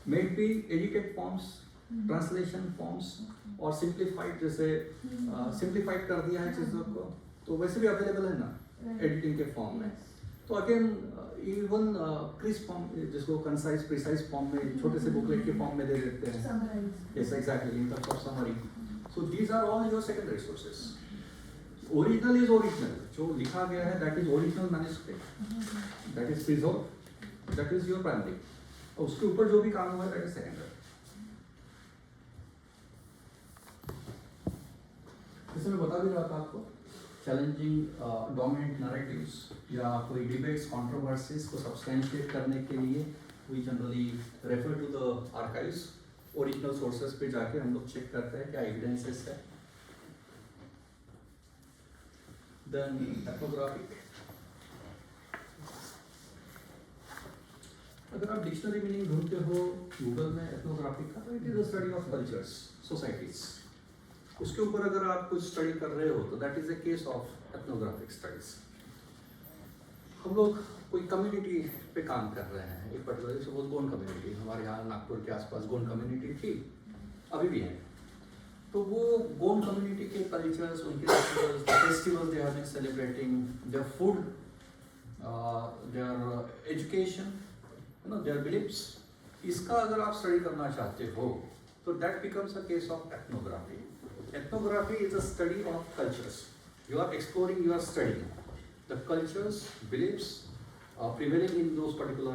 May it be edited forms, translation forms, or simplified, जैसे simplified कर दिया है चीज़ों को, तो वैसे भी available है ना एडिटिंग के फॉर्म में। तो अगेन इवन क्रिस्प फॉर्म, जिसको कंसाइज प्रिसाइज फॉर्म में छोटे से बुकलेट के फॉर्म में दे देते हैं। Summarize. Yes, exactly, in terms of summary. So these are all your secondary sources. Original is original. जो लिखा गया है that is original manuscript. That is preserved. That is your primary. और उसके ऊपर जो भी काम हुआ है that is secondary. जैसे मैं बता भी रहा था आपको, चैलेंजिंग डोमिनेंट नैरेटिव्स या कोई डिबेट्स कंट्रोवर्सीज को सब्सटेंशिएट करने के लिए we generally refer to the archives. Original sources पे जाके हम लोग चेक करते हैं क्या एविडेंसेस है। देन एथनोग्राफिक, अगर आप डिक्शनरी मीनिंग ढूंढते हो गूगल में एथनोग्राफिक का, तो it is a study of cultures, societies. उसके ऊपर अगर आप कुछ स्टडी कर रहे हो तो that is a case of ethnographic studies. हम लोग कोई कम्युनिटी पे काम कर रहे हैं, एक पर्टिकुलर सपोज गोंड कम्युनिटी, हमारे यहाँ नागपुर के आसपास गोंड कम्युनिटी थी, अभी भी है। तो वो गोंड कम्युनिटी के कल्चर्स, उनके festivals they have been celebrating, their food, their education, you know, their beliefs, इसका अगर आप स्टडी करना चाहते हो तो that becomes a case of ethnography. Ethnography is a study of cultures. You are exploring, you are studying the cultures, beliefs prevailing in those particular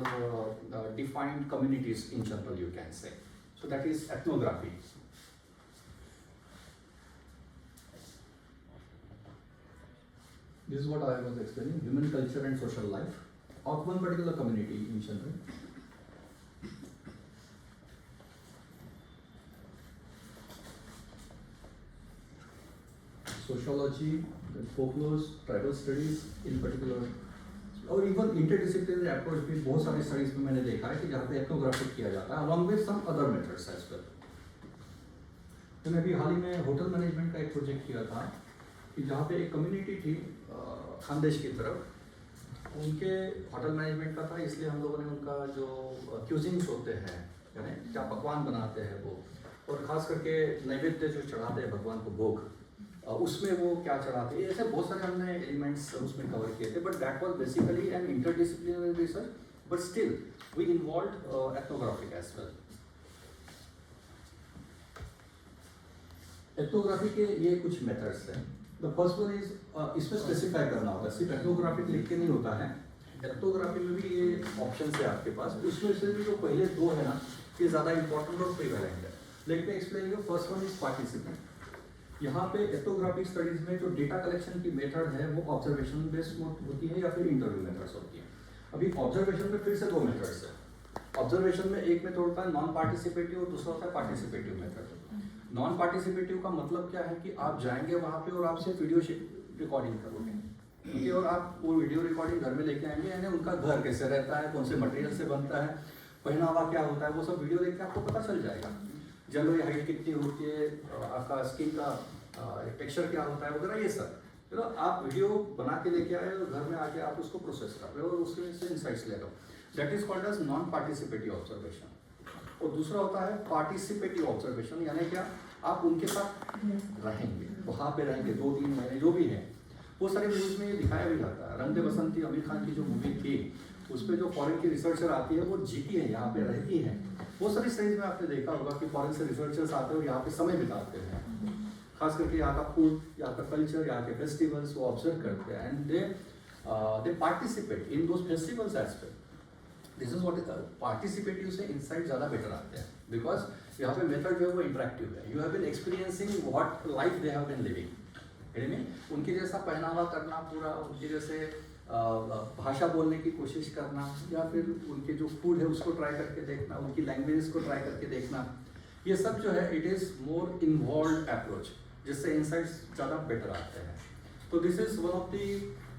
defined communities in general, you can say. So that is ethnography. This is what I was explaining, human culture and social life of one particular community in general. Sociology, folklore, tribal studies in particular, और even interdisciplinary approach भी बहुत सारी studies में मैंने देखा है कि जहाँ पे एथनोग्राफिक किया जाता है along with some other methods as well. तो मैं अभी हाल ही में होटल मैनेजमेंट का एक प्रोजेक्ट किया था कि जहाँ पे एक कम्युनिटी थी खानदेश की तरफ, उनके होटल मैनेजमेंट का था, इसलिए हम लोगों ने उनका जो क्यूजिंग्स होते हैं, यानी क्या पकवान बनाते हैं वो, और ख़ास करके नैवेद्य जो चढ़ाते हैं भगवान को भोग, उसमें वो क्या चढ़ाते हैं, ऐसे बहुत सारे हमने एलिमेंट्स उसमें कवर किए थे। But that was basically an interdisciplinary research, but still we involved ethnographic as well. Ethnography के ये कुछ मेथड्स हैं। द फर्स्ट वन इज, इसमें स्पेसिफाई करना होता है, सिर्फ एथनोग्राफिक लिख के नहीं होता है। एथनोग्राफी में भी ये ऑप्शन है आपके पास, उसमें से भी जो पहले दो है ना, ये ज़्यादा इंपॉर्टेंट और प्रिवेलेंट है। Let me explain you. First one is participant. यहाँ पे एथोग्राफिक स्टडीज में जो डेटा कलेक्शन की मेथड है वो ऑब्जर्वेशन बेस्ड होती है या फिर इंटरव्यू मेथड्स होती है। अभी ऑब्जर्वेशन में फिर से दो मेथड्स है। ऑब्जर्वेशन में एक मेथड होता है नॉन पार्टिसिपेटिव और दूसरा होता है पार्टिसिपेटिव मेथड। नॉन पार्टिसिपेटिव का मतलब क्या है कि आप जाएंगे वहाँ पे और आप सिर्फ वीडियो रिकॉर्डिंग करोगे, ठीक है, और आप वो वीडियो रिकॉर्डिंग घर में लेके आएंगे, यानी उनका घर कैसे रहता है, कौन से मटेरियल से बनता है, पहनावा क्या होता है, वो सब वीडियो देख के आपको पता चल जाएगा। जनरली हाइट कितनी होती है, आपका स्किन का टेक्सचर क्या होता है वगैरह, ये सब चलो आप वीडियो बना के लेके आए और घर में आके आप उसको प्रोसेस कर रहे हो और उसके से इंसाइट्स ले लो। That is called as non participative observation. और दूसरा होता है पार्टिसिपेटिव ऑब्जर्वेशन, यानी क्या आप उनके साथ रहेंगे, वहाँ पे रहेंगे 2-3 महीने जो भी है। वो सारी मूवीज में ये दिखाया भी जाता है। रंग दे बसंती आमिर खान की जो मूवी थी उस पर जो फॉरेन की रिसर्चर आती है वो जीती है, यहाँ पे रहती है। वो सारी स्टडीज में आपने देखा होगा कि फॉरेन से रिसर्चर्स आते हैं और यहाँ पे समय बिताते हैं, खास करके यहाँ का फूड, यहाँ का कल्चर, यहाँ के फेस्टिवल्स वो ऑब्जर्व करते हैं and they participate in those festivals aspect. This is what participative से इनसाइट ज़्यादा बेटर आते हैं, बिकॉज यहाँ पे मेथड जो है वो इंटरेक्टिव है। You have been experiencing what life they have been living, उनके जैसा पहनावा करना पूरा, उनके जैसे भाषा बोलने की कोशिश करना, या फिर उनके जो फूड है उसको ट्राई करके देखना, उनकी लैंग्वेज को ट्राई करके देखना, ये सब जो है it is more involve approach, जिससे इंसाइट्स ज़्यादा बेटर आते हैं। तो this is one of the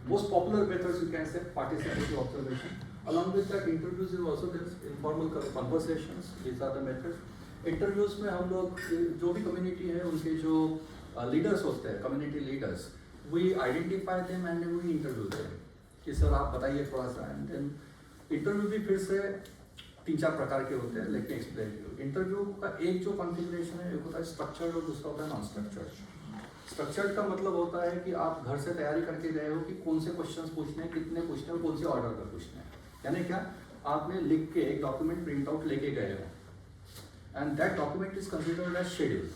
most popular methods you can से participative observation. Along with that, interviews is also there, informal conversations. These are the methods. Interviews में हम लोग जो भी कम्युनिटी है उनके जो लीडर्स होते हैं, community leaders, we identify them and we interview them कि सर आप बताइए थोड़ा सा। एंड देन इंटरव्यू भी फिर से 3-4 प्रकार के होते हैं, लेकिन एक्सप्लेन यू। इंटरव्यू का एक जो कॉन्फ़िगरेशन है, एक होता है स्ट्रक्चर्ड और दूसरा होता है नॉन स्ट्रक्चर्ड। स्ट्रक्चर्ड का मतलब होता है कि आप घर से तैयारी करके गए हो कि कौन से क्वेश्चंस पूछने हैं, कितने पूछने हैं और कौन से ऑर्डर पर पूछने हैं, यानी क्या आपने लिख के एक डॉक्यूमेंट प्रिंट आउट लेके गए हो and that document is considered as schedule,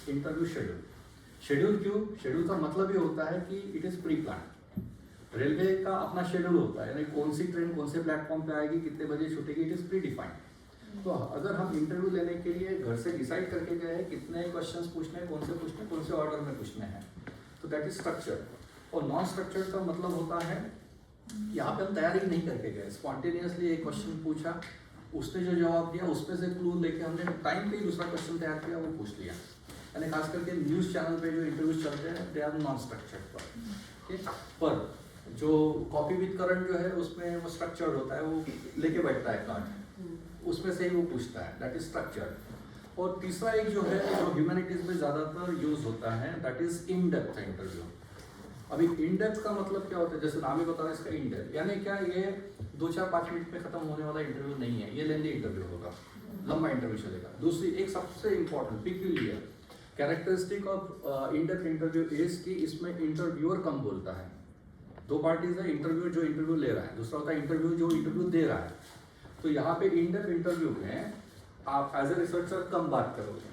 interview schedule. Schedule क्यों? शेड्यूल का मतलब ये होता है कि it is pre plan. Railway का अपना शेड्यूल होता है, यानी कौन सी ट्रेन कौन से प्लेटफॉर्म पे आएगी, कितने बजे छूटेगी, इट इज प्री डिफाइंड। तो अगर हम इंटरव्यू लेने के लिए घर से डिसाइड करके गए हैं कितने क्वेश्चंस पूछने हैं, कौन से ऑर्डर में पूछने हैं, तो दैट इज स्ट्रक्चर्ड। और नॉन स्ट्रक्चर्ड का मतलब होता है यहाँ पे हम तैयारी नहीं करके गए, स्पॉन्टेनियसली एक क्वेश्चन पूछा, उसने जो जवाब दिया उसमें से क्लू लेके हमने टाइम पे ही दूसरा क्वेश्चन तैयार किया, वो पूछ लिया। यानी खास करके न्यूज़ चैनल पे जो इंटरव्यूज चलते हैं दे आर नॉन स्ट्रक्चर्ड पर जो कॉपी विद करंट जो है उसमें वो स्ट्रक्चर्ड होता है, वो लेके बैठता है कार्ड, उसमें से ही वो पूछता है, दैट इज स्ट्रक्चर्ड। और तीसरा एक जो है जो ह्यूमैनिटीज में ज़्यादातर यूज होता है, that is in depth interview. अभी इन डेप्थ का मतलब क्या होता है, जैसे नाम ही बता रहा है इसका इन डेप्थ, यानी क्या ये 2-4-5 मिनट में खत्म होने वाला इंटरव्यू नहीं है, ये लेंदी इंटरव्यू होगा, लंबा इंटरव्यू चलेगा। दूसरी एक सबसे important peculiar characteristic of in depth interview is कि इसमें इंटरव्यूअर कम बोलता है। 2 पार्टीज है, इंटरव्यू जो इंटरव्यू ले रहा है, दूसरा होता है इंटरव्यू जो इंटरव्यू दे रहा है। तो यहाँ पे इन डेप्थ इंटरव्यू में आप एज ए रिसर्चर कम बात करोगे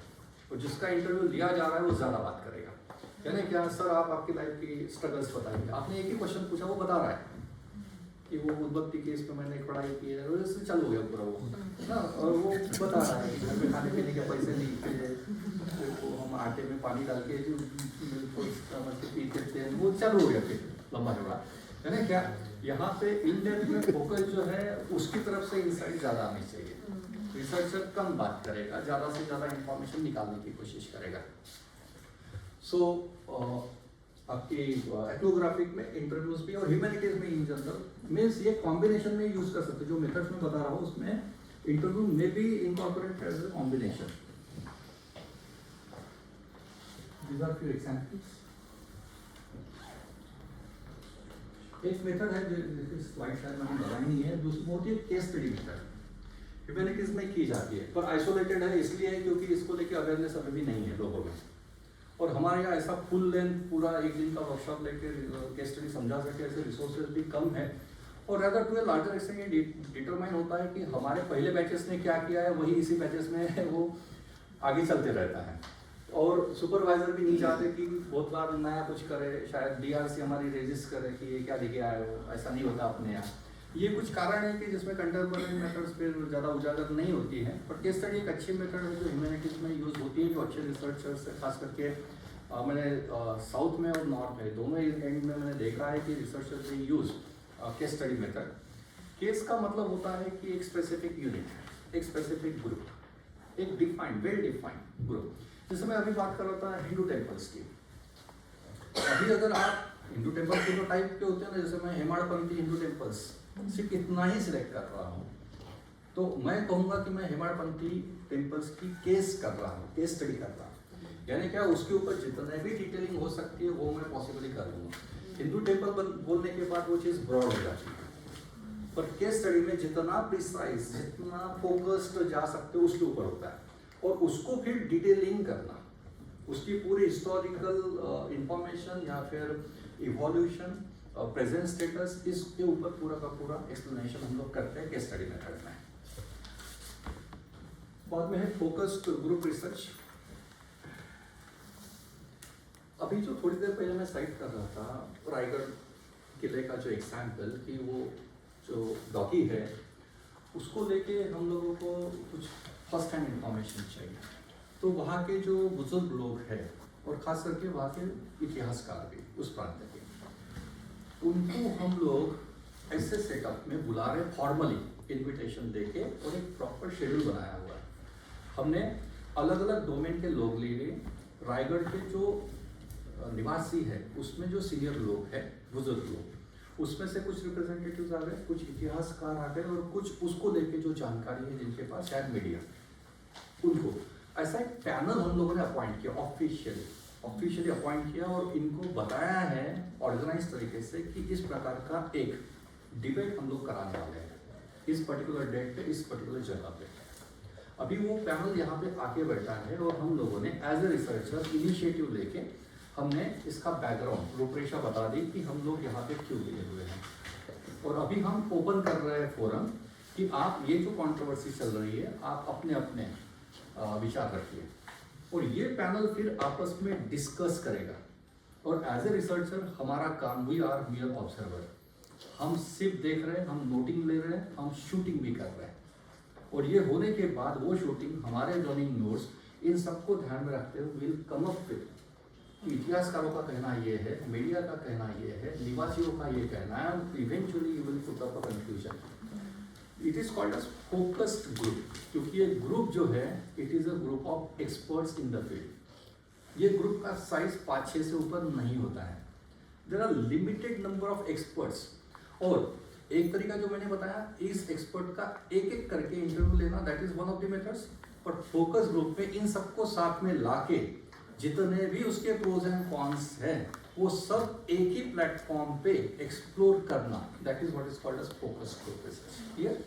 और जिसका इंटरव्यू लिया जा रहा है वो ज़्यादा बात करेगा। यानी क्या सर आप आपकी लाइफ की स्ट्रगल्स बताएंगे, आपने एक ही क्वेश्चन पूछा, वो बता रहा है कि वो उद्भक्ति केस में मैंने पढ़ाई की है, उससे चालू हो गया पूरा वो ना, और वो बता रहा है कि घर में खाने पीने के पैसे नहीं थे, वो हम आटे में पानी डाल के जो पीते थे, वो चालू हो गया फिर लंबा चौड़ा। यानी क्या यहाँ पे इन डेप्थ में फोकस जो है उसकी तरफ से इंसाइट ज़्यादा आनी चाहिए। रिसर्चर कम बात करेगा, ज़्यादा से ज़्यादा इंफॉर्मेशन निकालने की कोशिश करेगा। सो आपकी एथनोग्राफिक में इंटरव्यूज भी और ह्यूमैनिटीज में इन जनरल मीन्स ये कॉम्बिनेशन में यूज कर सकते, जो मेथड्स में बता रहा हूँ उसमें इंटरव्यू में भी incorporate as a combination. These are few examples. एक मेथड है जिसकी स्लाइड शायद मैंने बनाई नहीं है, दूसरी होती है केस स्टडी मेथड, ह्यूमैनिटीज में की जाती है, पर आइसोलेटेड है इसलिए क्योंकि इसको लेके अवेयरनेस अभी भी नहीं है लोगों में। और हमारे यहाँ ऐसा फुल लेंथ पूरा एक दिन का वर्कशॉप लेके केस स्टडी समझा सके ऐसे रिसोर्सेज भी कम है। और other to a larger extent ये डिटरमाइन होता है कि हमारे पहले बैचेस ने क्या किया है, वही इसी बैचेस में वो आगे चलते रहता है। और सुपरवाइजर भी नहीं चाहते कि बहुत बार नया कुछ करे, शायद DRC हमारी रेजिस्ट करे कि ये क्या लेके आए हो, ऐसा नहीं होता अपने यहाँ। ये कुछ कारण है कि जिसमें कंटेम्पररी मेथड्स फिर ज़्यादा उजागर नहीं होती हैं, पर केस स्टडी एक अच्छी मेथड है जो ह्यूमैनिटीज़ में यूज़ होती है, जो अच्छे रिसर्चर्स से खास करके मैंने साउथ में और नॉर्थ में दोनों एंड में मैंने देखा है कि रिसर्चर्स ने use case study method. Case का मतलब होता है कि एक स्पेसिफिक यूनिट, एक स्पेसिफिक ग्रुप, एक डिफाइंड वेल डिफाइंड ग्रुप। जैसे मैं अभी बात कर रहा था हिंदू टेम्पल्स की। अभी अगर आप हिंदू टेम्पल्स के जो टाइप के होते हैं ना, जैसे मैं हेमाड़पंथी हिंदू टेम्पल्स सिर्फ इतना ही सिलेक्ट कर रहा हूँ, तो मैं कहूँगा कि मैं हेमाड़पंथी टेम्पल्स की केस कर रहा हूँ, केस स्टडी कर रहा हूँ। यानी क्या, उसके ऊपर जितने भी डिटेलिंग हो सकती है वो मैं पॉसिबली कर लूँगा। हिंदू टेम्पल बोलने के बाद वो चीज़ ब्रॉड हो जाती है, पर केस स्टडी में जितना प्रिसाइज, जितना फोकस्ड जा सकते हो उसके ऊपर होता है, और उसको फिर डिटेलिंग करना, उसकी पूरी हिस्टोरिकल इंफॉर्मेशन या फिर इवोल्यूशन, प्रेजेंट स्टेटस, इसके ऊपर पूरा का पूरा एक्सप्लेनेशन हम लोग करते हैं केस स्टडी मेथड में। बाद में है फोकस्ड ग्रुप रिसर्च। अभी जो थोड़ी देर पहले मैं साइट कर रहा था रायगढ़ किले का जो एग्जाम्पल, कि वो जो डॉगी है उसको लेके हम लोगों को कुछ फर्स्ट हैंड इंफॉर्मेशन चाहिए। तो वहाँ के जो बुजुर्ग लोग हैं और ख़ास करके वहाँ के इतिहासकार भी उस प्रांत के, उनको हम लोग ऐसे सेटअप में बुला रहे, फॉर्मली इनविटेशन देके, और एक प्रॉपर शेड्यूल बनाया हुआ है। हमने अलग अलग डोमेन के लोग लिए। रायगढ़ के जो निवासी है उसमें जो सीनियर लोग हैं, बुजुर्ग लोग, उसमें से कुछ रिप्रेजेंटेटिव्स आ गए, कुछ इतिहासकार आ गए, और कुछ उसको लेके जो जानकारी है जिनके पास शायद मीडिया, उनको ऐसा एक पैनल हम लोगों ने अपॉइंट किया, ऑफिशियली अपॉइंट किया, और इनको बताया है ऑर्गेनाइज तरीके से कि इस प्रकार का एक डिबेट हम लोग कराने वाले हैं इस पर्टिकुलर डेट पे, इस पर्टिकुलर जगह पे। अभी वो पैनल यहाँ पे आके बैठा है, और हम लोगों ने एज ए रिसर्चर इनिशिएटिव लेके हमने इसका बैकग्राउंड, रूपरेखा बता दी कि हम लोग यहाँ पे क्यों लिए हुए हैं। और अभी हम ओपन कर रहे हैं फोरम कि आप ये जो कंट्रोवर्सी चल रही है, आप अपने अपने विचार रखिए, और ये पैनल फिर आपस में डिस्कस करेगा। और एज ए रिसर्चर हमारा काम, वी आर मियर ऑब्जर्वर, हम सिर्फ देख रहे हैं, हम नोटिंग ले रहे हैं, हम शूटिंग भी कर रहे हैं, और ये होने के बाद वो शूटिंग, हमारे जॉइनिंग नोट्स, इन सबको ध्यान में रखते हुए विल कम अप विद, इतिहासकारों का कहना ये है, मीडिया का कहना ये है, निवासियों का ये कहना है, eventually you will put up a conclusion. It is called as focused group, क्योंकि ये ग्रुप जो है, it is a group of experts in the field. ये ग्रुप का साइज 5-6 से ऊपर नहीं होता है। There are limited number of experts, और एक तरीका जो मैंने बताया, इस एक्सपर्ट का एक एक करके इंटरव्यू लेना, that is one of the methods. पर फोकस ग्रुप में इन सबको साथ में लाके जितने भी उसके प्रोज एंड कॉन्स हैं, वो सब एक ही प्लेटफॉर्म पे एक्सप्लोर करना, that is what is called as focus group research. Clear?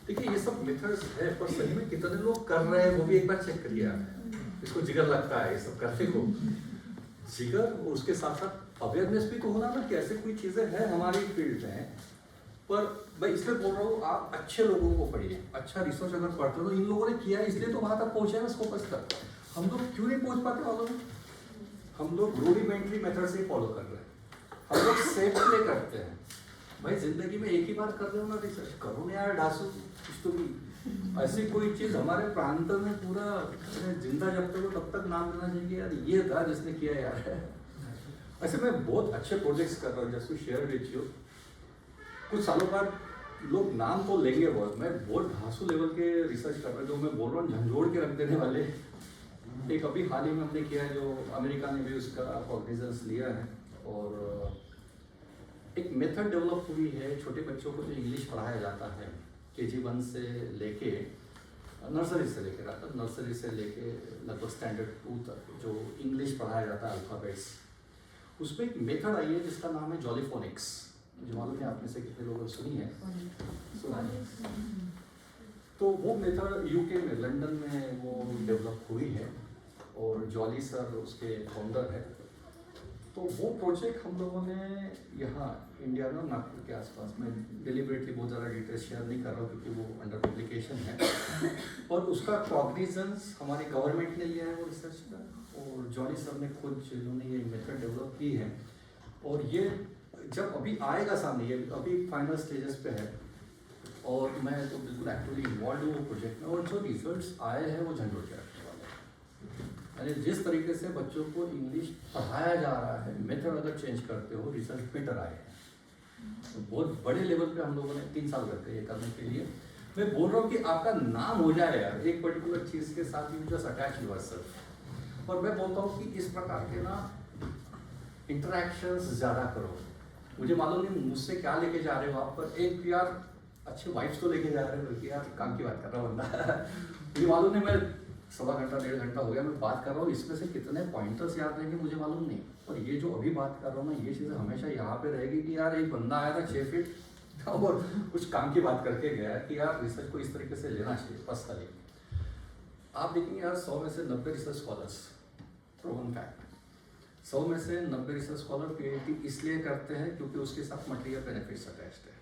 देखिए ये सब मेथड्स है, पर सही में कितने लोग कर रहे हैं वो भी एक बार चेक करिए आप। इसको जिगर लगता है ये सब करने को, जिगर, उसके साथ साथ अवेयरनेस भी तो होना ना कि ऐसे कोई चीजें हैं हमारी फील्ड में। पर मैं इसलिए बोल रहा हूँ, आप अच्छे लोगों को पढ़िए, अच्छा रिसर्च अगर पढ़ते हो तो इन लोगों ने किया है, इसलिए तो वहां तक पहुंचे हैं फोकस तक। हम लोग क्यों नहीं पहुंच पाते मालूम है? हम लोग रूडिमेंट्री मेथड से फॉलो कर रहे हैं, हम लोग सेफ प्ले करते हैं। भाई जिंदगी में एक ही बार कर रहे हो ना रिसर्च, करो ना यार ढासू कुछ तो भी। ऐसी कोई चीज हमारे प्रांत में पूरा जिंदा जब तक हो तब तक नाम लेना चाहिए यार, ये था जिसने किया यार। ऐसे मैं बहुत अच्छे प्रोजेक्ट्स कर रहा हूँ, just to share with you. कुछ सालों बाद लोग नाम तो लेंगे बहुत, मैं बहुत ढांसू लेवल के रिसर्च कर रहा हूँ, जो मैं बोल रहा हूँ झंझोड़ के रख देने वाले। एक अभी हाल ही में हमने किया है, जो अमेरिका ने भी उसका कॉग्निजेंस लिया है, और एक मेथड डेवलप हुई है छोटे बच्चों को जो इंग्लिश पढ़ाया जाता है, KG 1 से लेके नर्सरी से लेके लगभग स्टैंडर्ड 2 तक जो इंग्लिश पढ़ाया जाता है अल्फ़ाबेट्स, उसमें एक मेथड आई है जिसका नाम है जॉलीफोनिक्स। जो मालूम है आप में से कितने लोगों ने सुनी है? सुना है। तो वो मेथड यूके में, लंदन में वो डेवलप हुई है, और जॉली सर उसके फाउंडर है। तो वो प्रोजेक्ट हम लोगों ने यहाँ इंडिया में, नागपुर के आसपास में, डिलिबरेटली बहुत ज़्यादा डिटेल्स शेयर नहीं कर रहा हूँ क्योंकि वो अंडर पब्लिकेशन है, और उसका कॉग्निजेंस हमारी गवर्नमेंट ने लिया है वो रिसर्च का, और जॉनी सर ने खुद जिन्होंने ये मेथड डेवलप की है, और ये जब अभी आएगा सामने, ये अभी फाइनल स्टेजेस पे है और मैं तो बिल्कुल एक्टिवली इन्वॉल्व हूँ प्रोजेक्ट में, और जो रिजल्ट्स आए हैं वो झंझोड़ के रखने वाले हैं। यानी जिस तरीके से बच्चों को इंग्लिश पढ़ाया जा रहा है, मेथड अगर चेंज करते हो, रिजल्ट बेटर आए हैं। तो बहुत बड़े लेवल पे हम लोगों ने 3 साल करते ये करने के लिए। मैं बोल रहा हूँ कि आपका नाम हो जाए यार एक पर्टिकुलर चीज़ के साथ, यू जस्ट अटैच योरसेल्फ। और मैं बोलता हूँ कि इस प्रकार के ना इंटरेक्शंस ज़्यादा करो। मुझे मालूम नहीं मुझसे क्या लेके जा रहे हो आप, पर एक यार अच्छे वाइब्स तो लेके जा रहे हो कि यार काम की बात कर रहा हूँ बंदा। मुझे मालूम नहीं, मैं 1.25 घंटा 1.5 घंटा हो गया मैं बात कर रहा हूँ, इसमें से कितने पॉइंटर्स याद रहेंगे मुझे मालूम नहीं। और ये जो अभी बात कर रहा हूँ मैं, ये चीज़ें हमेशा यहाँ पे रहेगी कि यार एक बंदा आया था 6 फीट और कुछ काम की बात करके गया कि यार रिसर्च को इस तरीके से लेना चाहिए पर्सनली। आप देखेंगे यार 100 में से 90 रिसर्च स्कॉलर्स, प्रूवन फैक्ट, 100 में से 90 रिसर्च स्कॉलर पीएचडी इसलिए करते हैं क्योंकि उसके साथ मटेरियल बेनिफिट्स अटैच्ड है,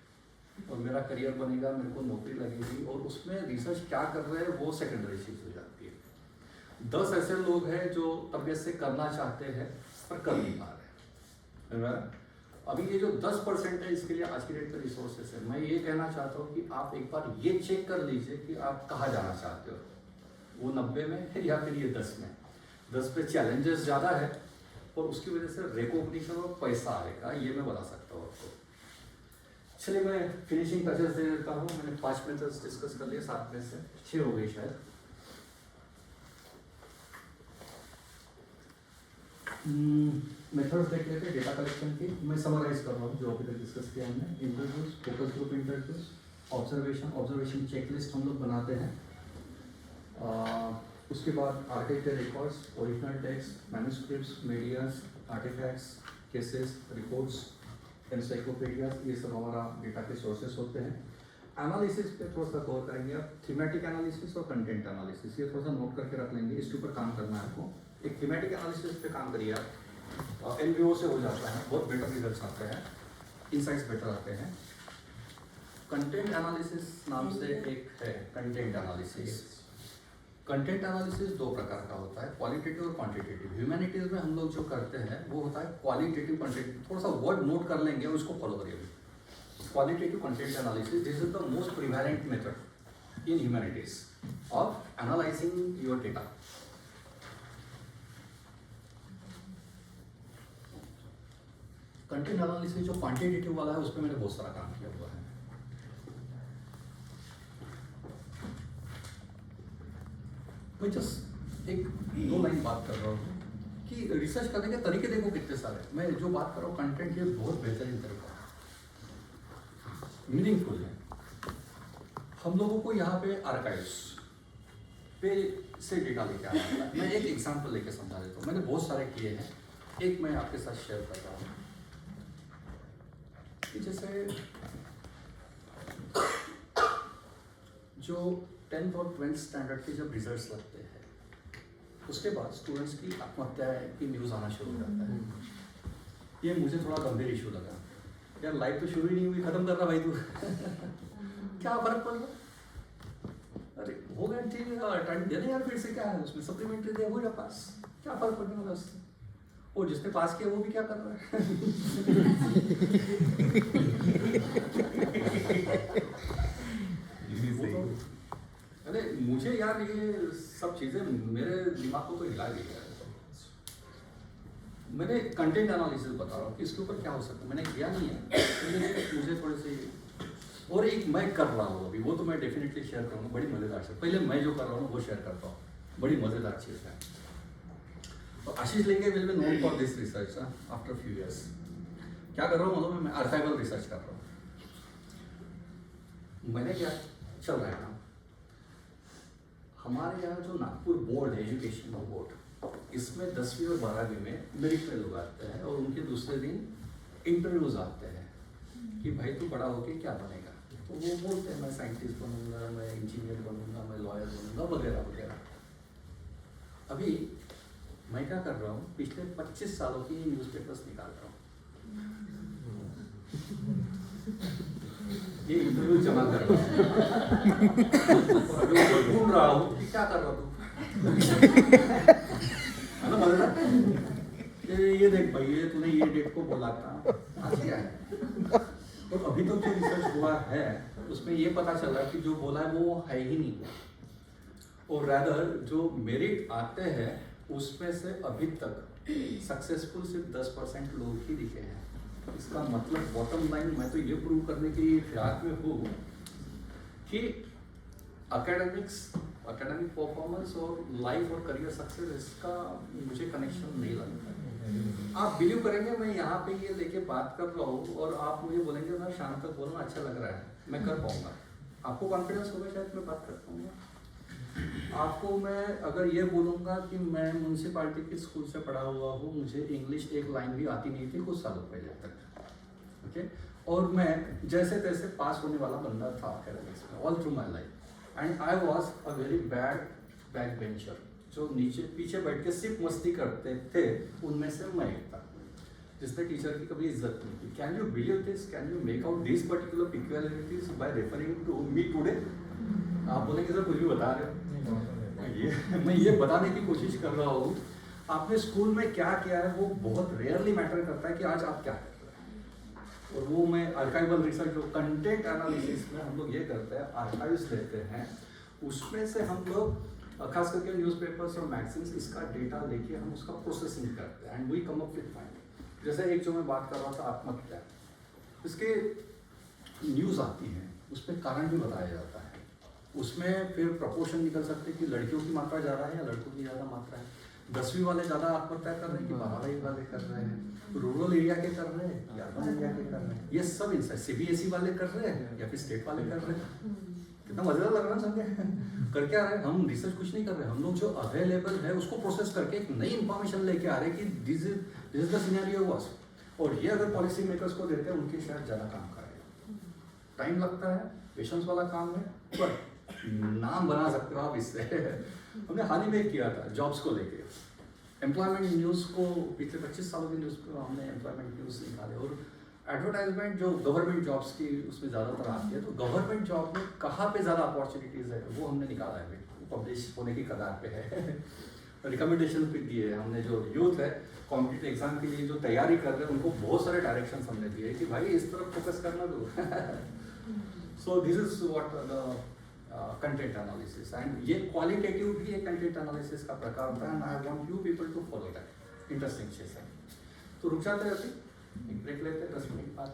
और मेरा करियर बनेगा, मेरे को नौकरी लगेगी, और उसमें रिसर्च क्या कर रहे हैं वो सेकेंडरी चीज़ हो जाती है। 10 ऐसे लोग हैं जो तबीयत से करना चाहते हैं पर कर नहीं पा रहे हैं। अभी ये जो 10% है, इसके लिए आज की डेट में रिसोर्सेस है। मैं ये कहना चाहता हूँ कि आप एक बार ये चेक कर लीजिए कि आप कहाँ जाना चाहते हो, वो 90 में है या फिर ये 10 में। 10 पे चैलेंजेस ज़्यादा है और उसकी वजह से रिकॉग्निशन और पैसा आएगा, ये मैं बता सकता हूँ आपको। चलिए मैं फिनिशिंग टचेस दे देता हूँ। मैंने 5 मेथड्स डिस्कस कर लिए, 7 में से 6 हो गई शायद। मेथड्स देख लेते हैं डेटा कलेक्शन की। मैं समराइज कर रहा हूँ जो अभी तक डिस्कस किया हमने। Interviews, focus group interviews, observation checklist हम लोग बनाते हैं। उसके बाद archive records, original text, manuscripts, medias, artefacts, cases, reports, encyclopaedias, ये सब हमारा डेटा के सोर्सेस होते हैं। एनालिसिस पे थोड़ा सा कवर करेंगे आप, थीमेटिक एनालिसिस और कंटेंट एनालिसिस, ये थोड़ा सा नोट करके रख लेंगे, इसके ऊपर काम करना है आपको। एक थीमेटिक एनालिसिस पे काम करिए आप, एनवीओ से हो जाता है, बहुत बेटर रिजल्ट्स आते हैं, इनसाइट्स बेटर आते हैं। कंटेंट एनालिसिस नाम से एक है, कंटेंट एनालिसिस। कंटेंट एनालिसिस 2 प्रकार का होता है, क्वालिटेटिव और क्वांटिटेटिव। ह्यूमैनिटीज में हम लोग जो करते हैं वो होता है क्वालिटेटिव क्वांटिटेटिव। थोड़ा सा वर्ड नोट कर लेंगे और उसको फॉलो करिए। Qualitative content analysis, this is the most prevalent method in humanities of analysing your data. Content analysis जो क्वांटिटेटिव वाला है उस पर मैंने बहुत सारा काम किया हुआ है। मैं जस्ट एक 2 लाइन बात कर रहा हूँ कि रिसर्च करने के तरीके देखो कितने सारे। मैं जो बात कर रहा हूँ कंटेंट, ये बहुत बेहतरीन तरीका है, मीनिंगफुल है। हम लोगों को यहाँ पे आर्काइव्स पे से डेटा लेके आना है। मैं एक एग्जांपल लेके समझा देता हूँ, मैंने बहुत सारे किए हैं, एक मैं आपके साथ शेयर कर रहा हूँ कि जैसे जो 10th और 12th स्टैंडर्ड के जब रिजल्ट्स लगते हैं उसके बाद स्टूडेंट्स की आत्महत्या की न्यूज़ आना शुरू हो जाता है। ये मुझे थोड़ा गंभीर इशू लगा। यार लाइफ तो शुरू ही नहीं हुई, खत्म कर रहा भाई तू क्या फर्क पड़ रहा? अरे हो गया ठीक है, टाइम दे दे यार, फिर से क्या है उसमें, सप्लीमेंट्री दे, हो जा पास, क्या फर्क पड़ने वाला उससे। और जिसने पास किया वो भी क्या कर रहा है अरे मुझे यार ये सब चीज़ें मेरे दिमाग को तो हिला दिया है। मैंने कंटेंट एनालिसिस बता रहा हूँ कि इसके ऊपर क्या हो सकता है, मैंने किया नहीं है, मुझे थोड़ी सी, और एक मैं कर रहा हूँ अभी, वो तो मैं डेफिनेटली शेयर करूँगा, बड़ी मज़ेदार चीज़। पहले मैं जो कर रहा हूँ वो शेयर करता हूँ, बड़ी मज़ेदार चीज़ है। तो आशीष लेंगे will be known for this research after few years. क्या कर रहा हूँ मतलब मैं आर्काइवल रिसर्च कर रहा हूँ। मैंने क्या चल रहा है ना, हमारे यहाँ जो नागपुर बोर्ड है, एजुकेशन बोर्ड, इसमें 10वीं और 12वीं में मेरिट पे लोग आते हैं और उनके दूसरे दिन इंटरव्यूज आते हैं कि भाई तू बड़ा होके क्या बनेगा। तो वो बोलते हैं मैं साइंटिस्ट बनूंगा, मैं इंजीनियर बनूंगा, मैं लॉयर बनूंगा, वगैरह वगैरह। अभी मैं क्या कर रहा हूँ, पिछले 25 सालों की न्यूज़पेपर्स निकाल रहा हूँ, ये इंटरव्यू जमा कर रहा हूँ और अभी मैं ढूंढ रहा हूँ कि क्या कर रहा हूँ तू, है ना मजेदार? कि ये देख भाई ये तूने ये डेट को बोला था, आज क्या है। और अभी तक जो रिसर्च हुआ है उसमें ये पता चला कि जो बोला है वो है ही नहीं, और रैदर जो मेरिट आते हैं उसमें से अभी तक सक्सेसफुल सिर्फ 10% लोग ही दिखे हैं। इसका मतलब बॉटम लाइन मैं तो ये प्रूव करने के लिए फिराक में हूँ कि एकेडमिक परफॉर्मेंस और लाइफ और करियर सक्सेस इसका मुझे कनेक्शन नहीं लगता है। आप बिलीव करेंगे मैं यहाँ पे ये लेके बात कर रहा हूँ और आप मुझे बोलेंगे मैं शाम तक बोलना अच्छा लग रहा है, मैं कर पाऊंगा। आपको कॉन्फिडेंस होगा शायद मैं बात कर पाऊंगा। आपको मैं अगर ये बोलूँगा कि मैं म्यूनसिपालिटी के स्कूल से पढ़ा हुआ हूँ, मुझे इंग्लिश एक लाइन भी आती नहीं थी कुछ सालों पहले तक, ओके, और मैं जैसे तैसे पास होने वाला बंदा था एकेडमिक्स में all through my life, and I was a very bad back bencher, जो नीचे पीछे बैठ के सिर्फ मस्ती करते थे उनमें से मैं एक था, जिसने टीचर की कभी इज्जत नहीं की। Can you believe this? Can you make out this particular peculiarities by referring to me today? आप बोलेंगे सर कुछ भी बता रहे हो, मैं ये बताने की कोशिश कर रहा हूँ आपने स्कूल में क्या किया है वो बहुत रेयरली मैटर करता है कि आज आप क्या कर रहे हैं। और वो मैं आर्काइवल रिसर्च जो कंटेंट एनालिसिस में हम लोग ये करते हैं, आर्काइव्स लेते हैं, उसमें से हम लोग खास करके न्यूज़पेपर्स और मैगजीन्स इसका डेटा लेके हम उसका प्रोसेसिंग करते हैं and we come up with finding. जैसे एक जो मैं बात कर रहा था आत्महत्या, इसके न्यूज़ आती है, उस पर कारण भी बताया जाता है, उसमें फिर प्रपोर्शन निकल सकते हैं कि लड़कियों की मात्रा ज़्यादा है या लड़कों की ज़्यादा मात्रा है, 10वीं वाले ज़्यादा आत्महत्या कर रहे हैं कि 12वीं वाले कर रहे हैं, रूरल एरिया के कर रहे हैं या अर्बन एरिया के कर रहे हैं, ये सब इंसाइट CBSE वाले कर रहे हैं या फिर स्टेट वाले कर रहे हैं। कितना मजेदार लग रहा है समझे। कर क्या रहे हैं हम? रिसर्च कुछ नहीं कर रहे, हम लोग जो अवेलेबल है उसको प्रोसेस करके एक नई इंफॉर्मेशन लेके आ रहे हैं कि this is the scenario was, और ये अगर पॉलिसी मेकर्स को देते हैं उनके शायद ज़्यादा काम करेगा। टाइम लगता है, पेशेंस वाला काम है, पर नाम बना सकते हो आप इससे। हमने हाल ही में किया था जॉब्स को लेके, एम्प्लॉयमेंट न्यूज़ को, पिछले 25 सालों की न्यूज़ को हमने एम्प्लॉयमेंट न्यूज़ निकाले, और एडवर्टाइजमेंट जो गवर्नमेंट जॉब्स की उसमें ज़्यादातर आती है, तो गवर्नमेंट जॉब में कहाँ पे ज़्यादा अपॉर्चुनिटीज़ है वो हमने निकाला है, पब्लिश होने की कगार पे है। रिकमेंडेशन भी दिए हमने, जो यूथ है कॉम्पिटिटिव एग्जाम के लिए जो तैयारी कर रहे हैं उनको बहुत सारे डायरेक्शन हमने दिए कि भाई इस तरफ फोकस करना दो। So this is what the content analysis, and ये क्वालिटेटिव भी एक कंटेंट एनालिसिस का प्रकार होता है, and I want you people to follow that. Interesting चीज़ है। तो रुक जाते हैं, अभी एक ब्रेक लेते हैं 10 मिनट बाद।